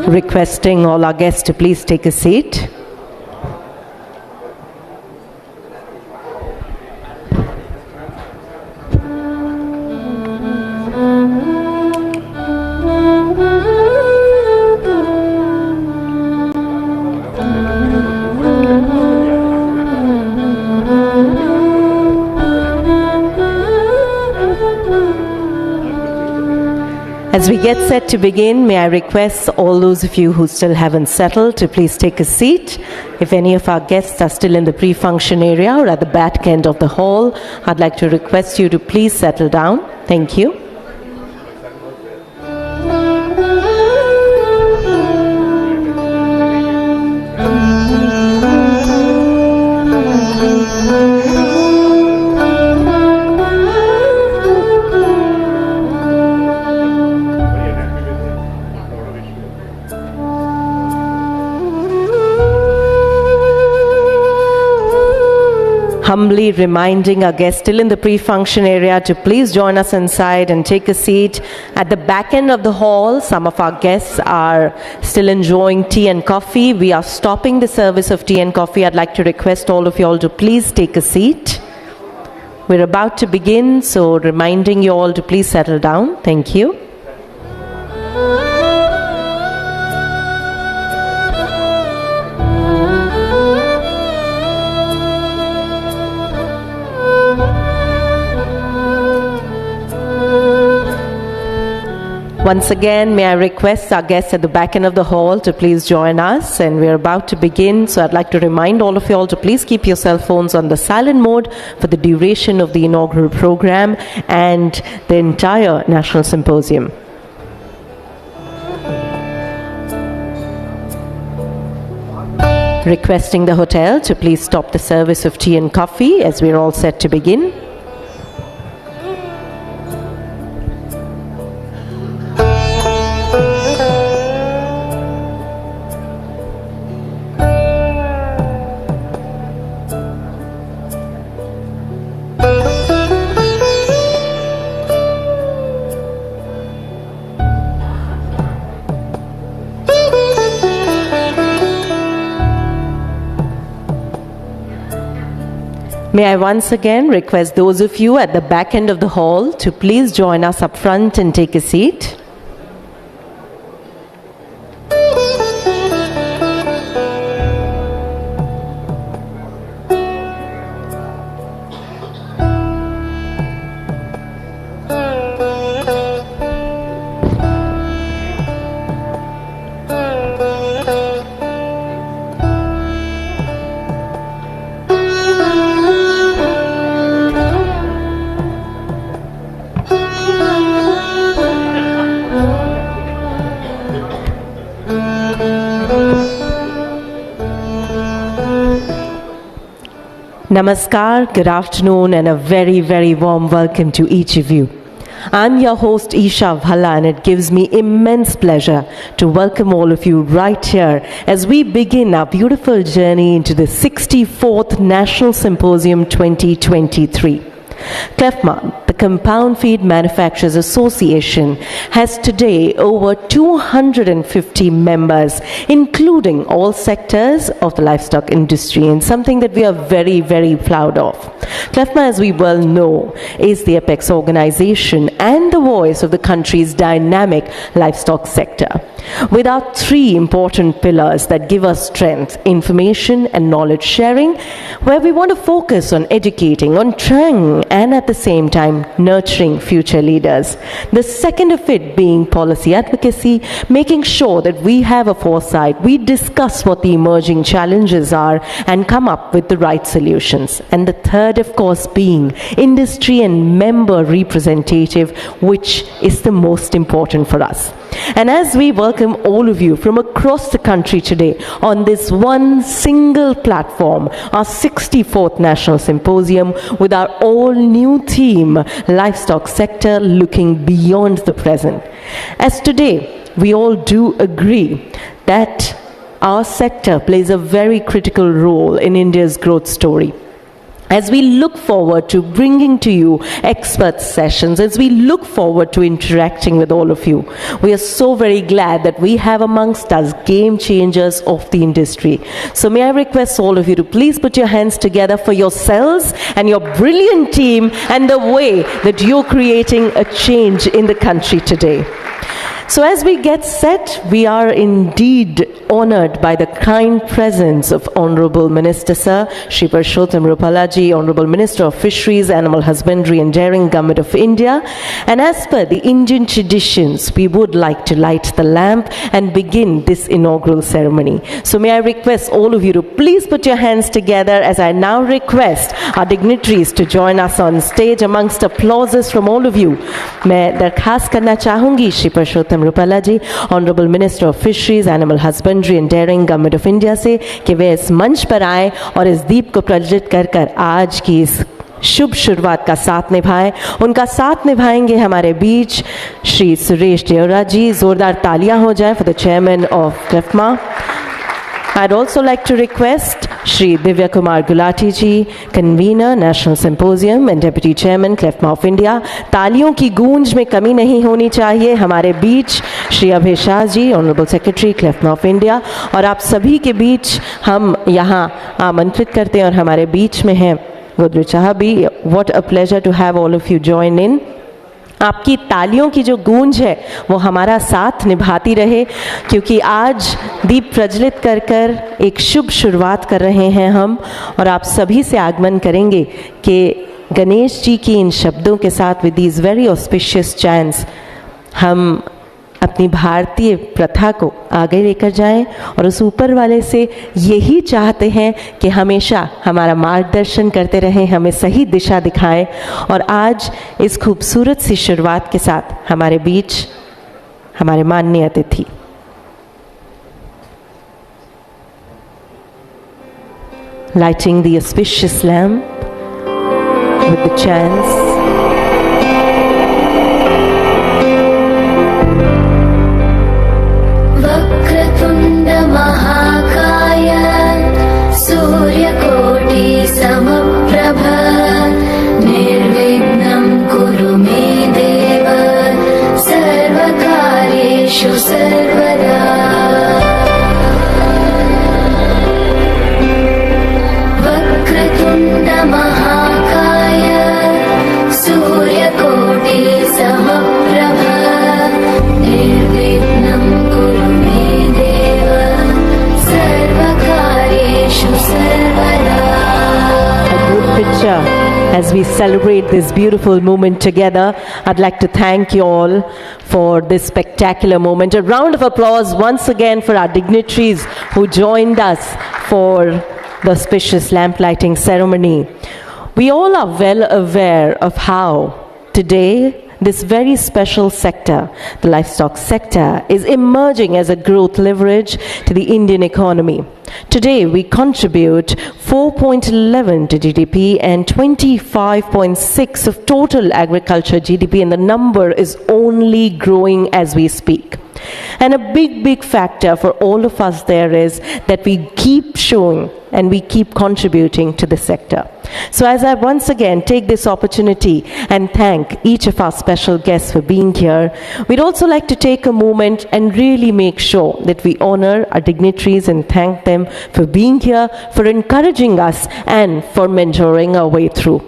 Requesting all our guests to please take a seat. As we get set to begin, may I request all those of you who still haven't settled to please take a seat. If any of our guests are still in the pre-function area or at the back end of the hall, I'd like to request you to please settle down. Thank you. Humbly reminding our guests still in the pre-function area to please join us inside and take a seat. At the back end of the hall, some of our guests are still enjoying tea and coffee. We are stopping the service of tea and coffee. I'd like to request all of you all to please take a seat. We're about to begin, so reminding you all to please settle down. Thank you. Once again, may I request our guests at the back end of the hall to please join us, and we're about to begin, so I'd like to remind all of you all to please keep your cell phones on the silent mode for the duration of the inaugural program and the entire National Symposium. Requesting the hotel to please stop the service of tea and coffee as we're all set to begin. May I once again request those of you at the back end of the hall to please join us up front and take a seat. Namaskar, good afternoon, and a very, very warm welcome to each of you. I'm your host Isha Bhalla, and it gives me immense pleasure to welcome all of you right here as we begin our beautiful journey into the 64th National Symposium 2023. CLFMA, the Compound Feed Manufacturers Association, has today over 250 members, including all sectors of the livestock industry, and something that we are very, very proud of. CLFMA, as we well know, is the apex organization and the voice of the country's dynamic livestock sector. with our three important pillars that give us strength: information and knowledge sharing, where we want to focus on educating, on training, and at the same time nurturing future leaders. The second of it being policy advocacy, making sure that we have a foresight, we discuss what the emerging challenges are and come up with the right solutions. And the third, of course, being industry and member representative, which is the most important for us. And as we welcome all of you from across the country today on this one single platform, our 64th National Symposium, with our all-new theme, Livestock Sector Looking Beyond the Present. As today, we all do agree that our sector plays a very critical role in India's growth story. As we look forward to bringing to you expert sessions, as we look forward to interacting with all of you, we are so very glad that we have amongst us game changers of the industry. So may I request all of you to please put your hands together for yourselves and your brilliant team and the way that you're creating a change in the country today. So as we get set, we are indeed honored by the kind presence of Honorable Minister Sir Shri Purushottam Rupalaji, Honorable Minister of Fisheries, Animal Husbandry and Dairying, Government of India. And as per the Indian traditions, we would like to light the lamp and begin this inaugural ceremony. So may I request all of you to please put your hands together as I now request our dignitaries to join us on stage amongst applauses from all of you. मैं दरखास्त करना चाहूँगी Shri Purushottam Rupala ji, honourable minister of fisheries, animal husbandry and dairying, government of India से कि वे इस मंच पर आए और इस दीप को प्रज्वलित कर कर आज की इस शुभ शुरुआत का साथ निभाएं। उनका साथ निभाएंगे हमारे बीच श्री सुरेश देवरा जी। जोरदार तालियां हो जाए for the chairman of CLFMA. I'd also like to request Shri Divya Kumar Gulati ji, Convener, National Symposium and Deputy Chairman, CLFMA of India. तालियों की गूंज में कमी नहीं होनी चाहिए। हमारे बीच Shri Abhay Shah ji, Honorable Secretary, CLFMA of India. और आप सभी के बीच हम यहाँ आमंत्रित करते हैं और हमारे बीच में हैं गुदरू चाहबी. What a pleasure to have all of you join in. आपकी तालियों की जो गूंज है वो हमारा साथ निभाती रहे, क्योंकि आज दीप प्रज्वलित कर कर एक शुभ शुरुआत कर रहे हैं हम, और आप सभी से आगमन करेंगे कि गणेश जी की इन शब्दों के साथ, with these very auspicious chants, हम अपनी भारतीय प्रथा को आगे लेकर जाएं और उस ऊपर वाले से यही चाहते हैं कि हमेशा हमारा मार्गदर्शन करते रहें, हमें सही दिशा दिखाएं. और आज इस खूबसूरत सी शुरुआत के साथ हमारे बीच हमारे माननीय अतिथि lighting the auspicious lamp with the chants. As we celebrate this beautiful moment together, I'd like to thank you all for this spectacular moment. A round of applause once again for our dignitaries who joined us for the auspicious lamp lighting ceremony. We all are well aware of how today this very special sector, the livestock sector, is emerging as a growth leverage to the Indian economy. Today, we contribute 4.11 to GDP and 25.6 of total agriculture GDP, and the number is only growing as we speak. And a big factor for all of us there is that we keep showing and we keep contributing to the sector. So as I once again take this opportunity and thank each of our special guests for being here, we'd also like to take a moment and really make sure that we honor our dignitaries and thank them for being here, for encouraging us and for mentoring our way through.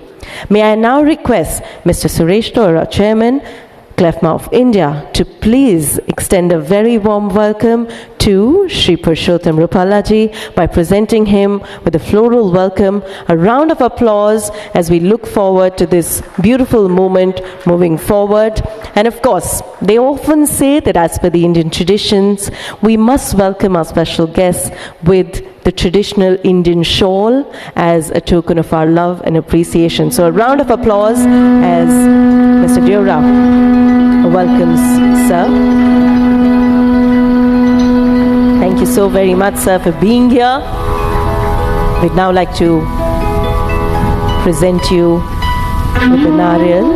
May I now request Mr. Suresh Dora, Chairman, CLFMA of India to please extend a very warm welcome to Shri Purushottam Rupalaji by presenting him with a floral welcome. A round of applause as we look forward to this beautiful moment moving forward. And of course, they often say that as per the Indian traditions, we must welcome our special guests with the traditional Indian shawl as a token of our love and appreciation. So a round of applause as Mr. Deora welcomes sir. Thank you so very much, sir, for being here. We'd now like to present you with the Nariyal,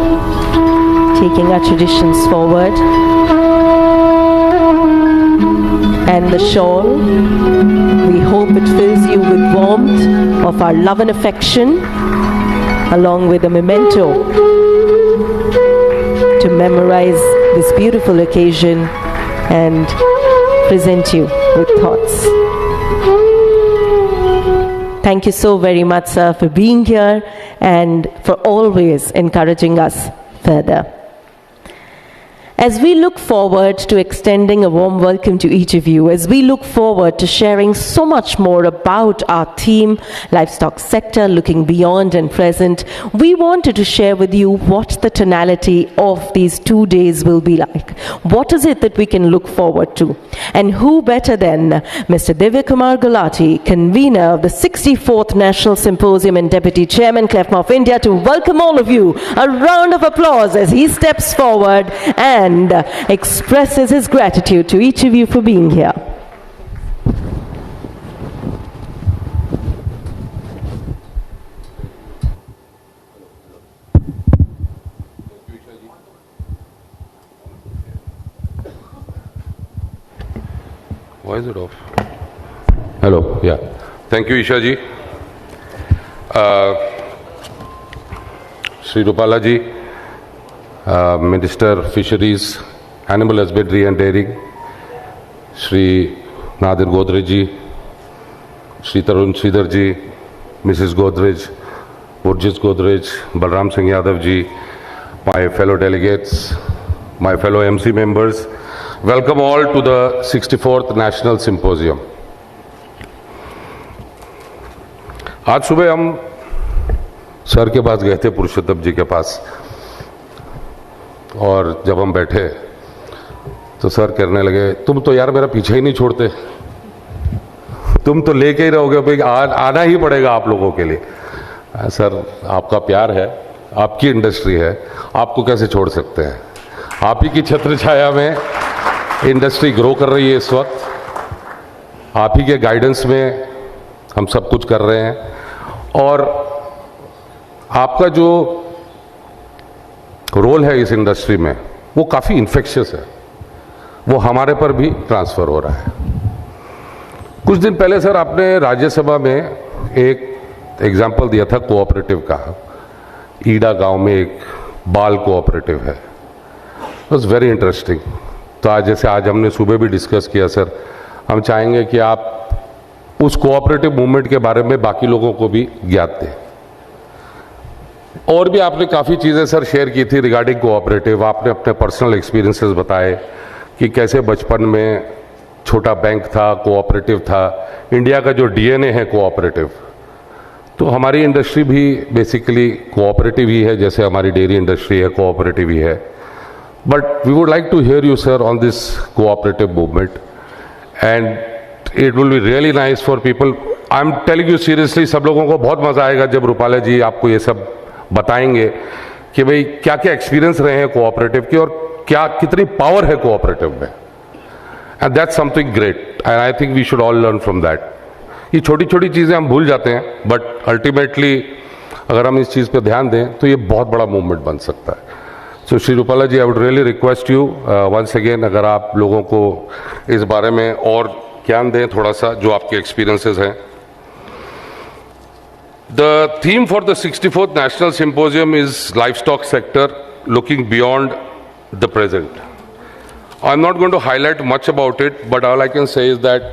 taking our traditions forward. And the shawl, we hope it fills you with warmth of our love and affection, along with a memento to memorize this beautiful occasion and present you with thoughts. Thank you so very much, sir, for being here and for always encouraging us further. As we look forward to extending a warm welcome to each of you, as we look forward to sharing so much more about our theme, livestock sector, looking beyond and present, we wanted to share with you what the tonality of these 2 days will be like. What is it that we can look forward to? And who better than Mr. Divya Kumar Gulati, convener of the 64th National Symposium and Deputy Chairman, CLFMA of India, to welcome all of you. A round of applause as he steps forward and expresses his gratitude to each of you for being here. Why is it off? Hello, yeah. Thank you, Isha ji. Shri Rupala ji, Minister Fisheries, Animal Husbandry and Dairying, Shri Nadir Godrej ji, Shri Tarun Sridhar ji, Mrs. Godrej, Urjit Godrej, Balram Singh Yadav ji, my fellow delegates, my fellow MC members, welcome all to the 64th National Symposium. आज सुबह हम sir के पास गए थे, पुरुषोत्तम जी के पास, और जब हम बैठे तो सर कहने लगे, तुम तो यार मेरा पीछे ही नहीं छोड़ते, तुम तो लेके ही रहोगे भाई, आना ही पड़ेगा आप लोगों के लिए। सर आपका प्यार है, आपकी इंडस्ट्री है, आपको कैसे छोड़ सकते हैं? आप ही की छत्र छाया में इंडस्ट्री ग्रो कर रही है इस वक्त, आप ही के गाइडेंस में हम सब कुछ कर रहे हैं, और आपका जो रोल है इस इंडस्ट्री में वो काफ़ी इन्फेक्शियस है, वो हमारे पर भी ट्रांसफ़र हो रहा है। कुछ दिन पहले सर आपने राज्यसभा में एक एग्जाम्पल दिया था कोऑपरेटिव का, ईडा गांव में एक बाल कोऑपरेटिव है, इट वॉज वेरी इंटरेस्टिंग। तो आज जैसे आज हमने सुबह भी डिस्कस किया सर, हम चाहेंगे कि आप उस कोऑपरेटिव मूवमेंट के बारे में बाकी लोगों को भी ज्ञात दें। और भी आपने काफ़ी चीज़ें सर शेयर की थी रिगार्डिंग कोऑपरेटिव, आपने अपने पर्सनल एक्सपीरियंसेस बताए कि कैसे बचपन में छोटा बैंक था, कोऑपरेटिव था, इंडिया का जो डीएनए है कोऑपरेटिव, तो हमारी इंडस्ट्री भी बेसिकली कोऑपरेटिव ही है, जैसे हमारी डेयरी इंडस्ट्री है कोऑपरेटिव ही है। But we would like to hear you sir on this cooperative movement, and it will be really nice for people. I am telling you seriously, सब लोगों को बहुत मज़ा आएगा जब रूपाला जी आपको ये सब बताएंगे कि भाई क्या क्या एक्सपीरियंस रहे हैं कोऑपरेटिव के, और क्या कितनी पावर है कोऑपरेटिव में, and that's something great, and I think we should all learn from that. ये छोटी छोटी चीज़ें हम भूल जाते हैं, बट अल्टीमेटली अगर हम इस चीज़ पे ध्यान दें तो ये बहुत बड़ा मूवमेंट बन सकता है। So Shri Rupala ji, I would really request you once again, अगर आप लोगों को इस बारे में और ज्ञान दें थोड़ा सा, जो आपके एक्सपीरियंसेस हैं। The theme for the 64th National Symposium is livestock sector looking beyond the present. I'm not going to highlight much about it, but all I can say is that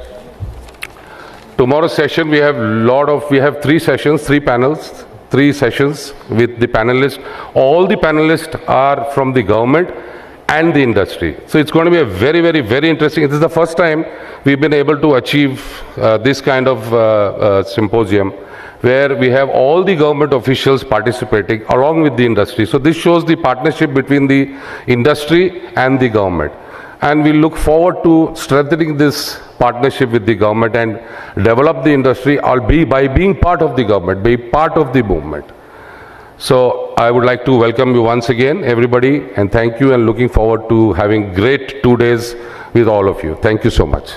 tomorrow's session we have 3 sessions, 3 panels, 3 sessions with the panelists. All the panelists are from the government and the industry. So it's going to be a very, very, very interesting. This is the first time we've been able to achieve this kind of symposium, where we have all the government officials participating along with the industry. So this shows the partnership between the industry and the government. And we look forward to strengthening this partnership with the government and develop the industry by being part of the government, be part of the movement. So I would like to welcome you once again, everybody, and thank you, and looking forward to having great 2 days with all of you. Thank you so much.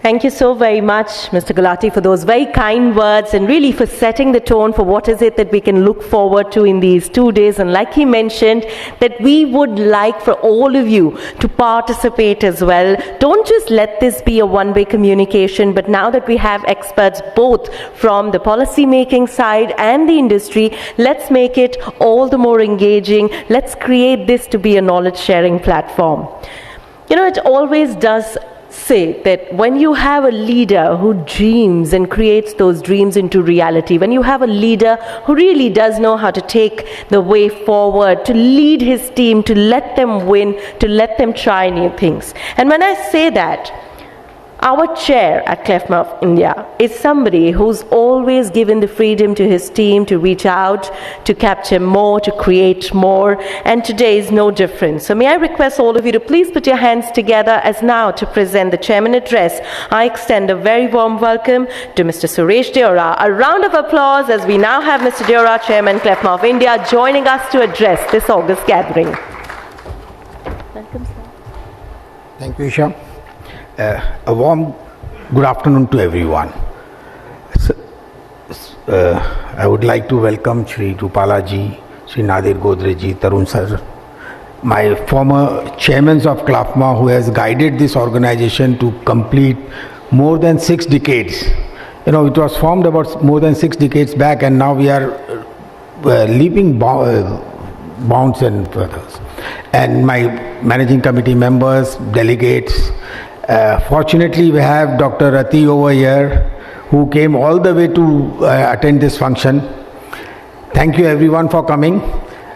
Thank you so very much, Mr. Gulati, for those very kind words and really for setting the tone for what is it that we can look forward to in these 2 days. And like he mentioned, that we would like for all of you to participate as well. Don't just let this be a one-way communication, but now that we have experts both from the policy making side and the industry, let's make it all the more engaging. Let's create this to be a knowledge sharing platform. You know, it always does say that when you have a leader who dreams and creates those dreams into reality, when you have a leader who really does know how to take the way forward, to lead his team, to let them win, to let them try new things. And when I say that, our chair at CLFMA of India is somebody who's always given the freedom to his team to reach out, to capture more, to create more, and today is no different. So may I request all of you to please put your hands together as now to present the chairman address. I extend a very warm welcome to Mr. Suresh Deora. A round of applause as we now have Mr. Deora, Chairman CLFMA of India, joining us to address this August gathering. Welcome, sir. Thank you, Isha. A warm good afternoon to everyone. I would like to welcome Shri Rupala ji, Shri Nadir Godre ji, Tarun sir, my former chairmen of CLFMA, who has guided this organization to complete more than 6 decades. You know, it was formed about more than 6 decades back, and now we are leaping bounds and further. And my managing committee members, delegates. Fortunately, we have Dr. Rati over here, who came all the way to attend this function. Thank you everyone for coming.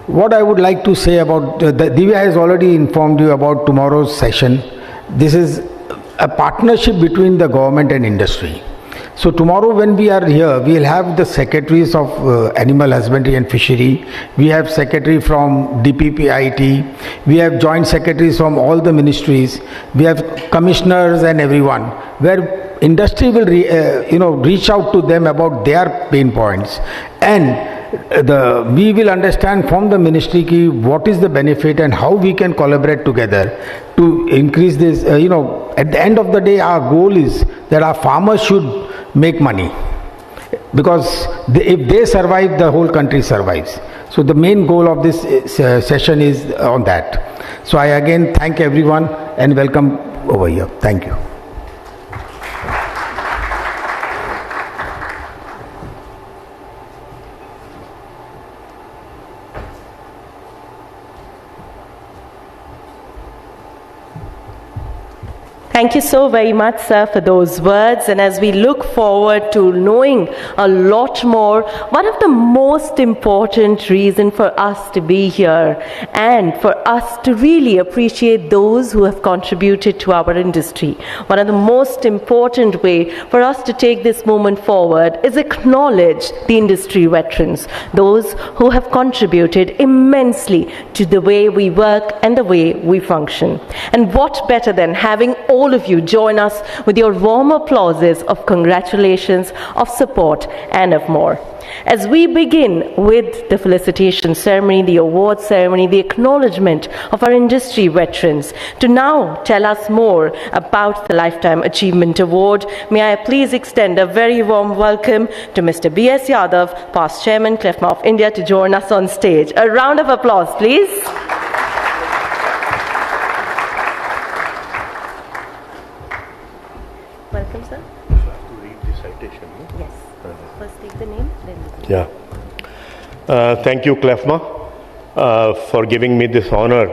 What I would like to say about, Divya has already informed you about tomorrow's session. This is a partnership between the government and industry. So tomorrow when we are here, we will have the secretaries of Animal Husbandry and Fishery. We have secretary from DPPIT. We have joint secretaries from all the ministries. We have commissioners and everyone, where industry will reach out to them about their pain points. And we will understand from the ministry what is the benefit and how we can collaborate together to increase this. At the end of the day, our goal is that our farmers should make money, because if they survive, the whole country survives. So the main goal of this session is on that. So I again thank everyone and welcome over here. Thank you. Thank you so very much, sir, for those words. And as we look forward to knowing a lot more, one of the most important reasons for us to be here and for us to really appreciate those who have contributed to our industry, one of the most important way for us to take this moment forward is acknowledge the industry veterans, those who have contributed immensely to the way we work and the way we function. And what better than having all of you join us with your warm applauses of congratulations, of support, and of more. As we begin with the felicitation ceremony, the award ceremony, the acknowledgement of our industry veterans, to now tell us more about the Lifetime Achievement Award, may I please extend a very warm welcome to Mr. B.S. Yadav, past Chairman, CLFMA of India, to join us on stage. A round of applause, please. Welcome, sir. You have to read the citation. No? Yes. First take the name, then. Yeah. Thank you, CLFMA, for giving me this honor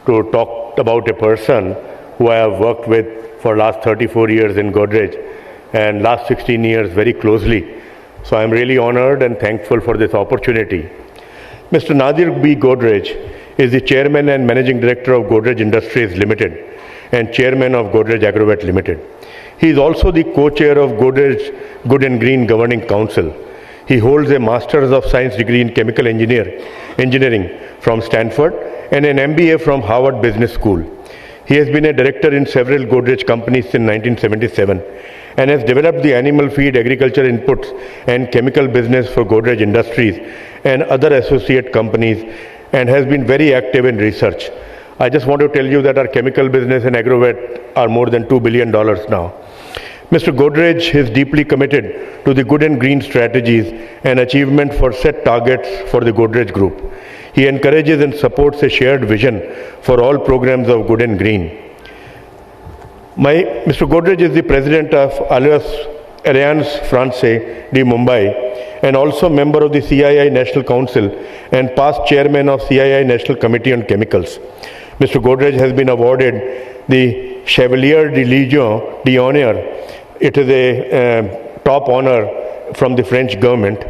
to talk about a person who I have worked with for last 34 years in Godrej and last 16 years very closely. So I'm really honored and thankful for this opportunity. Mr. Nadir B. Godrej is the Chairman and Managing Director of Godrej Industries Limited and Chairman of Godrej Agrovet Limited. He is also the co-chair of Godrej Good and Green Governing Council. He holds a Master's of Science degree in Chemical Engineering from Stanford and an MBA from Harvard Business School. He has been a director in several Godrej companies since 1977 and has developed the animal feed, agriculture inputs and chemical business for Godrej Industries and other associate companies, and has been very active in research. I just want to tell you that our chemical business and agrovet are more than $2 billion now. Mr. Godrej is deeply committed to the good and green strategies and achievement for set targets for the Godrej Group. He encourages and supports a shared vision for all programs of good and green. Mr. Godrej is the president of Alliance Française de Mumbai and also member of the CII National Council and past chairman of CII National Committee on Chemicals. Mr. Godrej has been awarded the Chevalier de Légion d'Honneur. It is a top honor from the French government.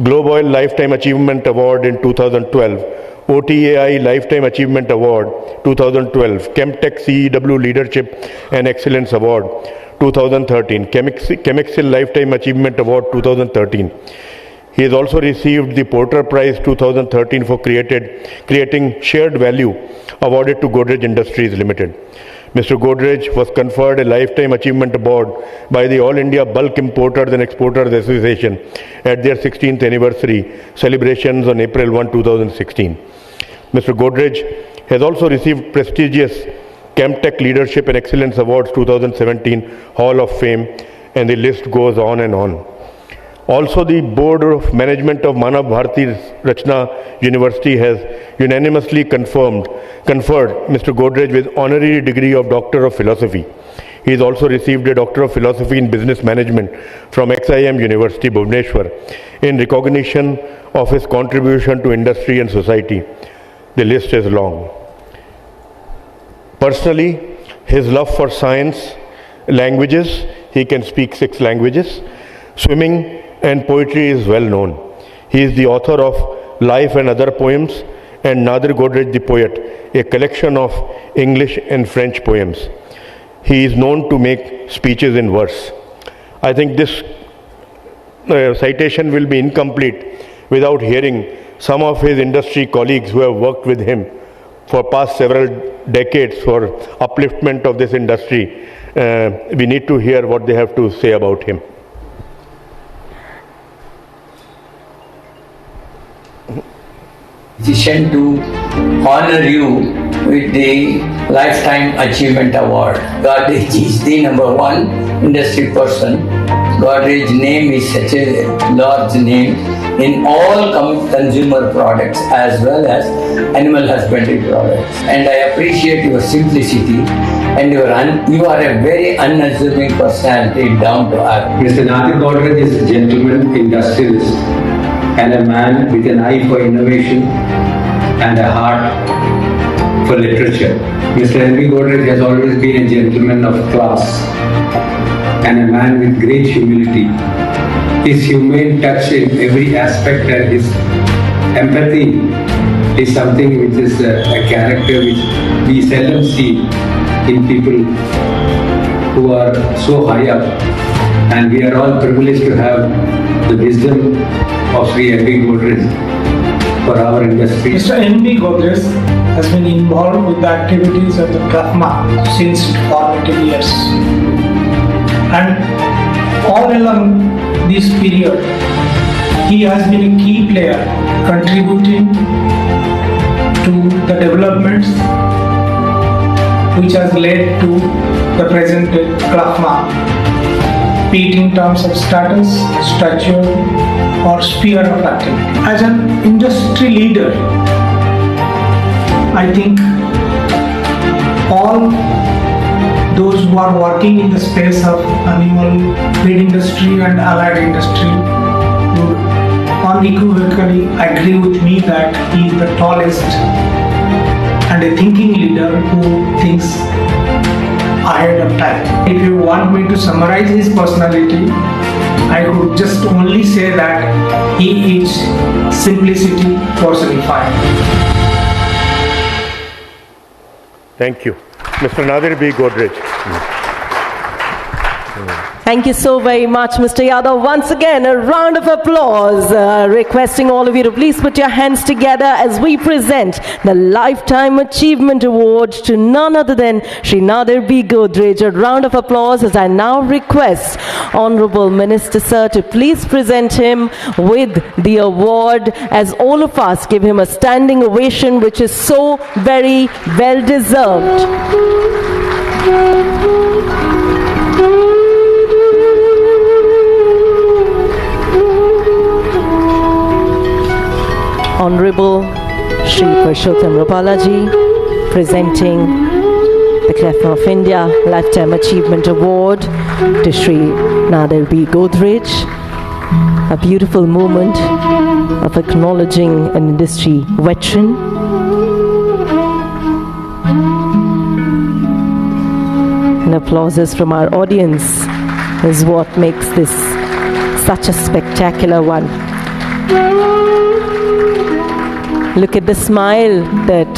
Globe Oil Lifetime Achievement Award in 2012, OTAI Lifetime Achievement Award 2012, Chemtech CEW Leadership and Excellence Award 2013, Chemexil Lifetime Achievement Award 2013. He has also received the Porter Prize 2013 for creating shared value awarded to Godrej Industries Limited. Mr. Godrej was conferred a Lifetime Achievement Award by the All India Bulk Importers and Exporters Association at their 16th anniversary celebrations on April 1, 2016. Mr. Godrej has also received prestigious Chemtech Leadership and Excellence Awards 2017 Hall of Fame, and the list goes on and on. Also, the Board of Management of Manav Bharati Rachna University has unanimously conferred Mr. Godrej with honorary degree of Doctor of Philosophy. He has also received a Doctor of Philosophy in Business Management from XIM University, Bhubaneswar, in recognition of his contribution to industry and society. The list is long. Personally, his love for science, languages, he can speak 6 languages, swimming and poetry is well known. He is the author of Life and Other Poems and Nadir Godrej the Poet, a collection of English and French poems. He is known to make speeches in verse. I think this citation will be incomplete without hearing some of his industry colleagues who have worked with him for past several decades for upliftment of this industry. We need to hear what they have to say about him. Decision to honor you with the Lifetime Achievement Award. Godrej is the #1 industry person. Godrej's name is such a large name in all consumer products as well as animal husbandry products. And I appreciate your simplicity and you are a very unassuming personality, down to earth. Mr. Nadir Godrej is a gentleman industrialist and a man with an eye for innovation and a heart for literature. Mr. Henry Godrej has always been a gentleman of class and a man with great humility. His humane touch in every aspect and his empathy is something which is a character which we seldom see in people who are so high up, and we are all privileged to have the wisdom of Sri Henry Godrej for our industry. Mr. Henry Godrej has been involved with the activities of the CLFMA since formative years. And all along this period, he has been a key player contributing to the developments which has led to the present CLFMA, be it in terms of status, stature, or sphere of activity. As an industry leader, I think all those who are working in the space of animal feed industry and allied industry would unequivocally agree with me that he is the tallest and a thinking leader who thinks ahead of time. If you want me to summarize his personality, I could just only say that he is simplicity personified. Thank you. Mr. Nadir B. Godrej. Thank you so very much, Mr. Yadav. Once again, a round of applause. Requesting all of you to please put your hands together as we present the Lifetime Achievement Award to none other than Shri Nadir B. Godrej. A round of applause as I now request Honorable Minister Sir to please present him with the award, as all of us give him a standing ovation, which is so very well deserved. Honorable Shri Purushottam Rupalaji presenting the CLFMA of India Lifetime Achievement Award to Shri Nadir B. Godrej. A beautiful moment of acknowledging an industry veteran. And applauses from our audience is what makes this such a spectacular one. Look at the smile that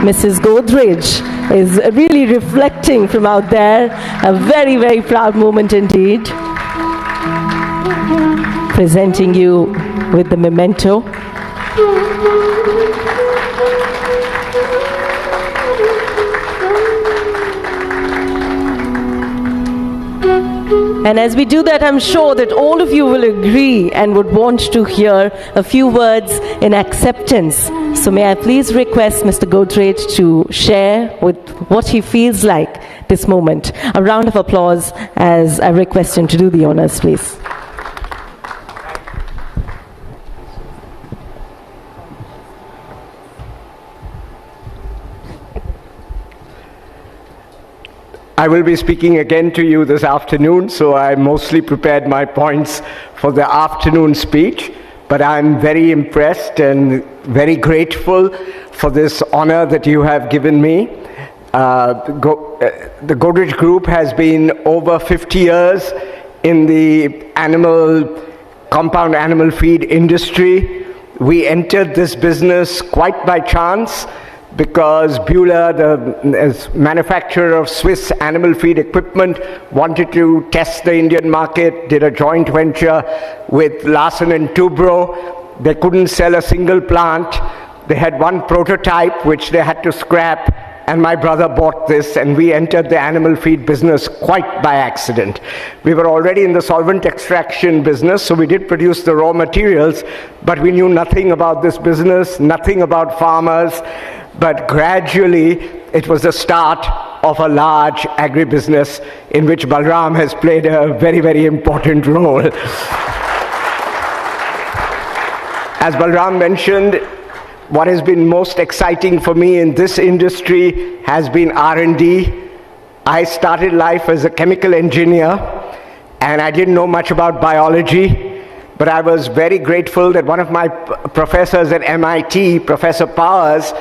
Mrs. Godrej is really reflecting from out there. A very, very proud moment indeed. Presenting you with the memento. And as we do that, I'm sure that all of you will agree and would want to hear a few words in acceptance. So may I please request Mr. Godrej to share with what he feels like this moment. A round of applause as I request him to do the honors, please. I will be speaking again to you this afternoon, so I mostly prepared my points for the afternoon speech, but I'm very impressed and very grateful for this honor that you have given me. The Godrej Group has been over 50 years in the compound animal feed industry. We entered this business quite by chance, because Bühler, the manufacturer of Swiss animal feed equipment, wanted to test the Indian market, did a joint venture with Larsen and Toubro. They couldn't sell a single plant. They had one prototype which they had to scrap, and my brother bought this, and we entered the animal feed business quite by accident. We were already in the solvent extraction business, so we did produce the raw materials, but we knew nothing about this business, nothing about farmers. But gradually, it was the start of a large agribusiness in which Balram has played a very, very important role. As Balram mentioned, what has been most exciting for me in this industry has been R&D. I started life as a chemical engineer, and I didn't know much about biology, but I was very grateful that one of my professors at MIT, Professor Powers,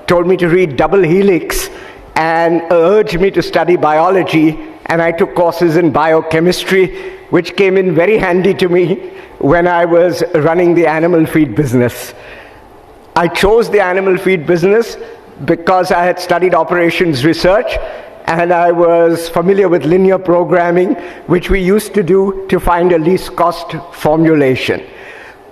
told me to read Double Helix and urged me to study biology, and I took courses in biochemistry, which came in very handy to me when I was running the animal feed business. I chose the animal feed business because I had studied operations research, and I was familiar with linear programming, which we used to do to find a least cost formulation.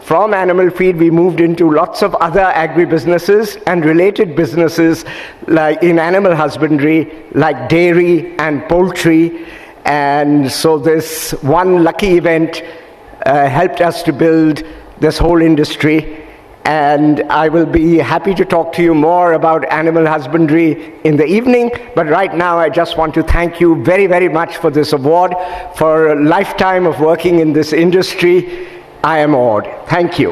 From animal feed, we moved into lots of other agribusinesses and related businesses like in animal husbandry, like dairy and poultry. And so this one lucky event helped us to build this whole industry. And I will be happy to talk to you more about animal husbandry in the evening. But right now, I just want to thank you very, very much for this award, for a lifetime of working in this industry. I am awed. Thank you.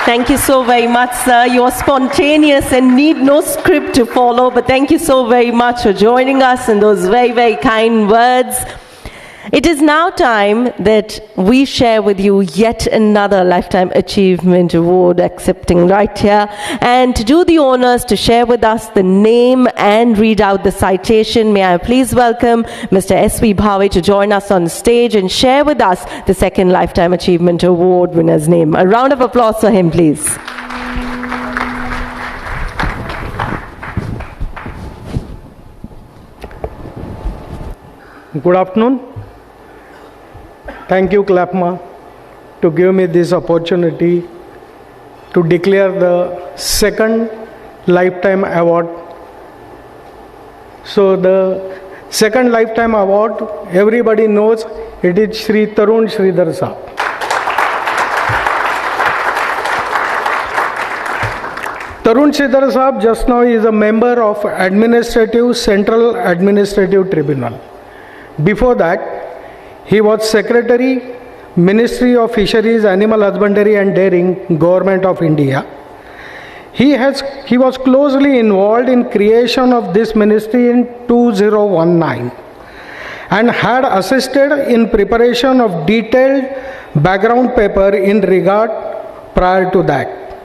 Thank you so very much, sir. You're spontaneous and need no script to follow, but thank you so very much for joining us in those very, very kind words. It is now time that we share with you yet another Lifetime Achievement Award accepting right here. And to do the honors to share with us the name and read out the citation, may I please welcome Mr. S.V. Bhave to join us on stage and share with us the second Lifetime Achievement Award winner's name. A round of applause for him, please. Good afternoon. Thank you, CLFMA, to give me this opportunity to declare the second Lifetime Award. So the second Lifetime Award, everybody knows it is Shri Tarun Sridhar Saab. Tarun Sridhar Saab just now is a member of Central Administrative Tribunal. Before that, he was Secretary, Ministry of Fisheries, Animal Husbandry and Dairying, Government of India. He was closely involved in creation of this ministry in 2019 and had assisted in preparation of detailed background paper in regard prior to that.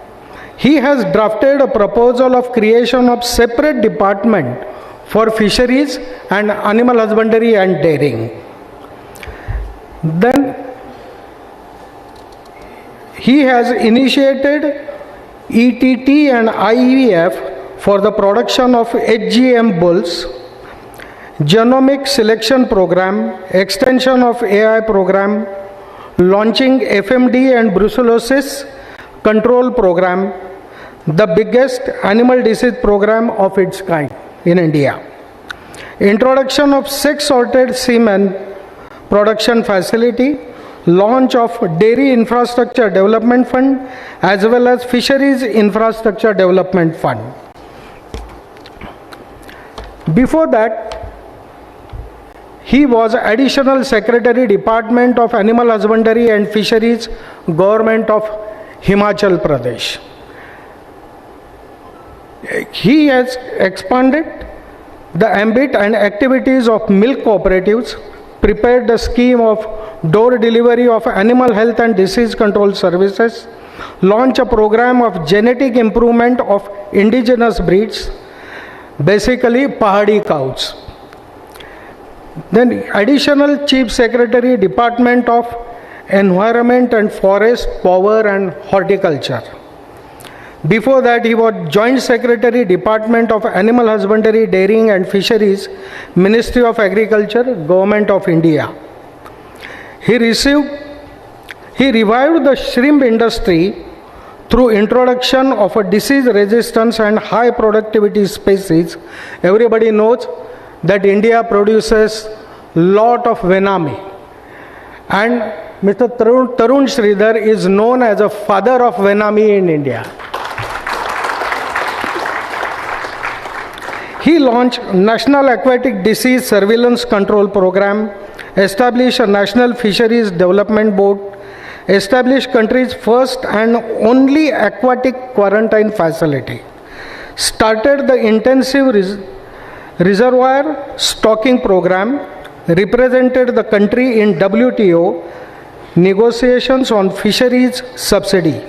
He has drafted a proposal of creation of separate department for fisheries and animal husbandry and dairying. Then he has initiated ETT and IVF for the production of HGM bulls, genomic selection program, extension of AI program, launching FMD and brucellosis control program, the biggest animal disease program of its kind in India. Introduction of 6 sorted semen production facility, launch of Dairy Infrastructure Development Fund as well as Fisheries Infrastructure Development Fund. Before that, he was Additional Secretary, Department of Animal Husbandry and Fisheries, Government of Himachal Pradesh. He has expanded the ambit and activities of milk cooperatives, prepared a scheme of door delivery of animal health and disease control services, launched a program of genetic improvement of indigenous breeds, basically Pahadi cows. Then Additional Chief Secretary, Department of Environment and Forest, Power and Horticulture. Before that, he was Joint Secretary, Department of Animal Husbandry, Dairying and Fisheries, Ministry of Agriculture, Government of India. He revived the shrimp industry through introduction of a disease resistance and high productivity species. Everybody knows that India produces lot of venami. And Mr. Tarun Sridhar is known as a father of venami in India. He launched National Aquatic Disease Surveillance Control Program, established a National Fisheries Development Board, established country's first and only aquatic quarantine facility, started the intensive reservoir stocking program, represented the country in WTO negotiations on fisheries subsidy,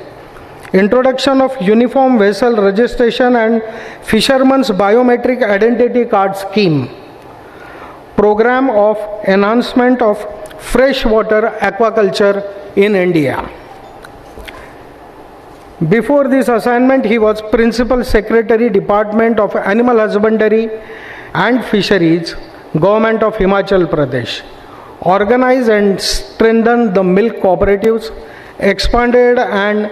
introduction of uniform vessel registration and fishermen's biometric identity card scheme, program of enhancement of freshwater aquaculture in India. Before this assignment, he was Principal Secretary, Department of Animal Husbandry and Fisheries, Government of Himachal Pradesh. Organized and strengthened the milk cooperatives, expanded and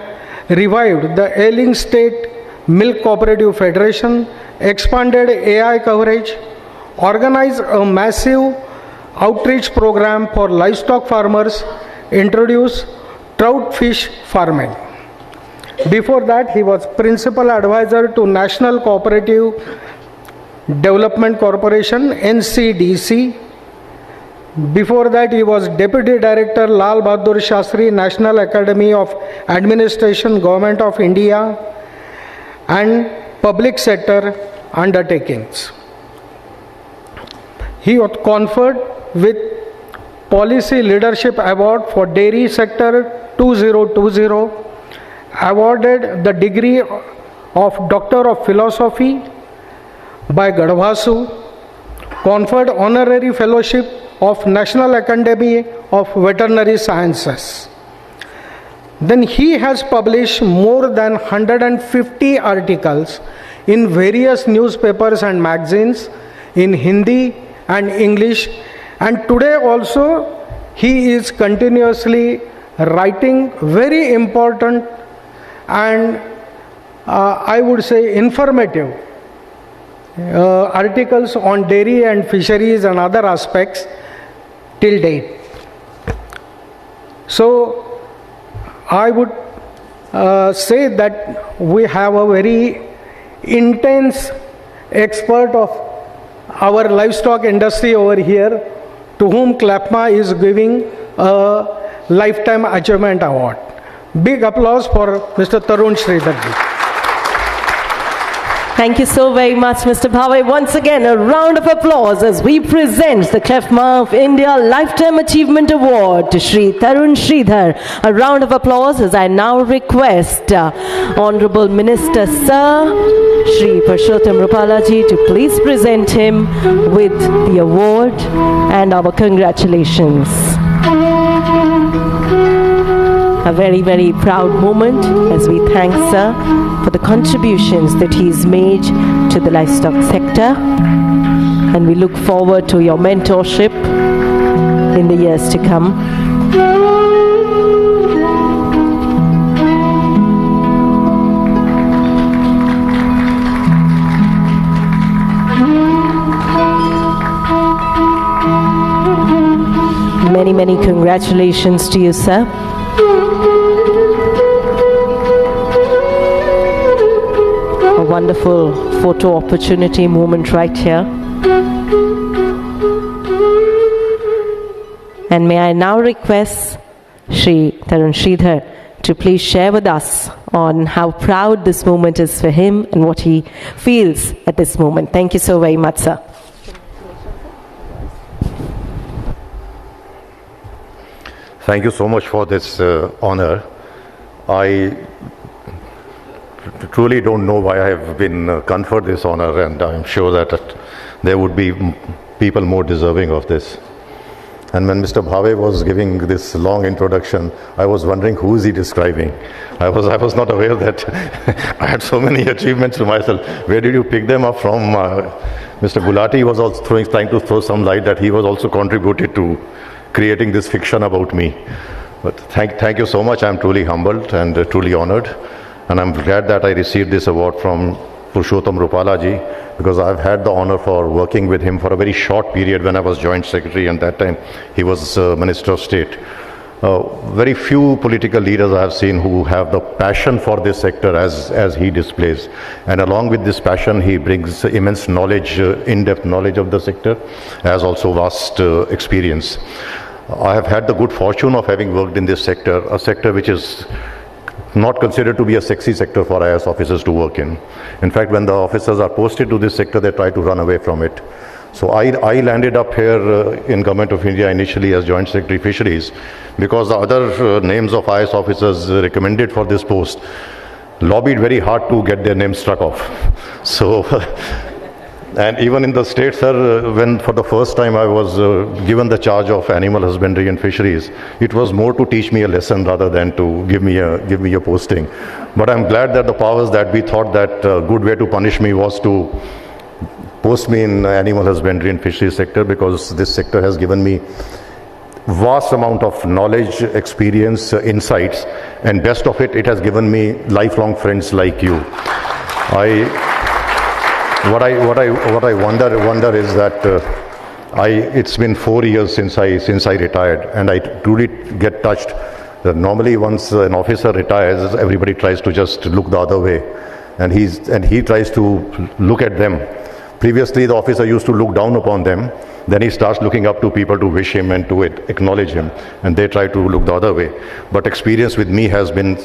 revived the ailing state milk cooperative federation, expanded AI coverage, organized a massive outreach program for livestock farmers, introduced trout fish farming. Before that, he was principal advisor to National Cooperative Development Corporation, NCDC. Before that, he was Deputy Director, Lal Bahadur Shastri, National Academy of Administration, Government of India, and Public Sector Undertakings. He was conferred with Policy Leadership Award for Dairy Sector 2020, awarded the degree of Doctor of Philosophy by Gadvasu, conferred honorary fellowship of National Academy of Veterinary Sciences. Then he has published more than 150 articles in various newspapers and magazines in Hindi and English, and today also he is continuously writing very important and I would say informative articles on dairy and fisheries and other aspects till date. So I would say that we have a very intense expert of our livestock industry over here, to whom CLFMA is giving a Lifetime Achievement Award. Big applause for Mr. Tarun Sridharji. Thank you so very much, Mr. Bhave. Once again, a round of applause as we present the CLFMA of India Lifetime Achievement Award to Shri Tarun Sridhar. A round of applause as I now request Honorable Minister Sir Shri Purushottam Rupalaji to please present him with the award and our congratulations. A very, very proud moment as we thank Sir for the contributions that he's made to the livestock sector, and we look forward to your mentorship in the years to come. Many, many congratulations to you, sir. A wonderful photo opportunity moment right here. And may I now request Shri Tarun Sridhar to please share with us on how proud this moment is for him and what he feels at this moment. Thank you so very much, sir. Thank you so much for this honor. I truly don't know why I have been conferred this honor, and I'm sure that there would be people more deserving of this. And when Mr. Bhave was giving this long introduction, I was wondering who is he describing. I was not aware that I had so many achievements to myself. Where did you pick them up from? Mr. Gulati was also trying to throw some light that he was also contributed to creating this fiction about me. But thank you so much. I'm truly humbled and truly honored. And I'm glad that I received this award from Purushottam Rupalaji, because I've had the honor for working with him for a very short period when I was Joint Secretary, and that time he was Minister of State. Very few political leaders I have seen who have the passion for this sector as he displays. And along with this passion, he brings immense knowledge, in-depth knowledge of the sector, as also vast experience. I have had the good fortune of having worked in this sector, a sector which is not considered to be a sexy sector for IAS officers to work in. In fact, when the officers are posted to this sector, they try to run away from it. So I landed up here in Government of India initially as Joint Secretary Fisheries, because the other names of IAS officers recommended for this post lobbied very hard to get their names struck off. So, and even in the state, sir, when for the first time I was given the charge of animal husbandry and fisheries, it was more to teach me a lesson rather than to give me a posting. But I'm glad that the powers that be thought that a good way to punish me was to post me in animal husbandry and fisheries sector, because this sector has given me vast amount of knowledge, experience, insights, and best of it, it has given me lifelong friends like you. What I wonder is that it's been 4 years since I retired, and I truly get touched that normally once an officer retires, everybody tries to just look the other way, and he tries to look at them. Previously, the officer used to look down upon them. Then he starts looking up to people to wish him and to acknowledge him, and they try to look the other way. But experience with me has been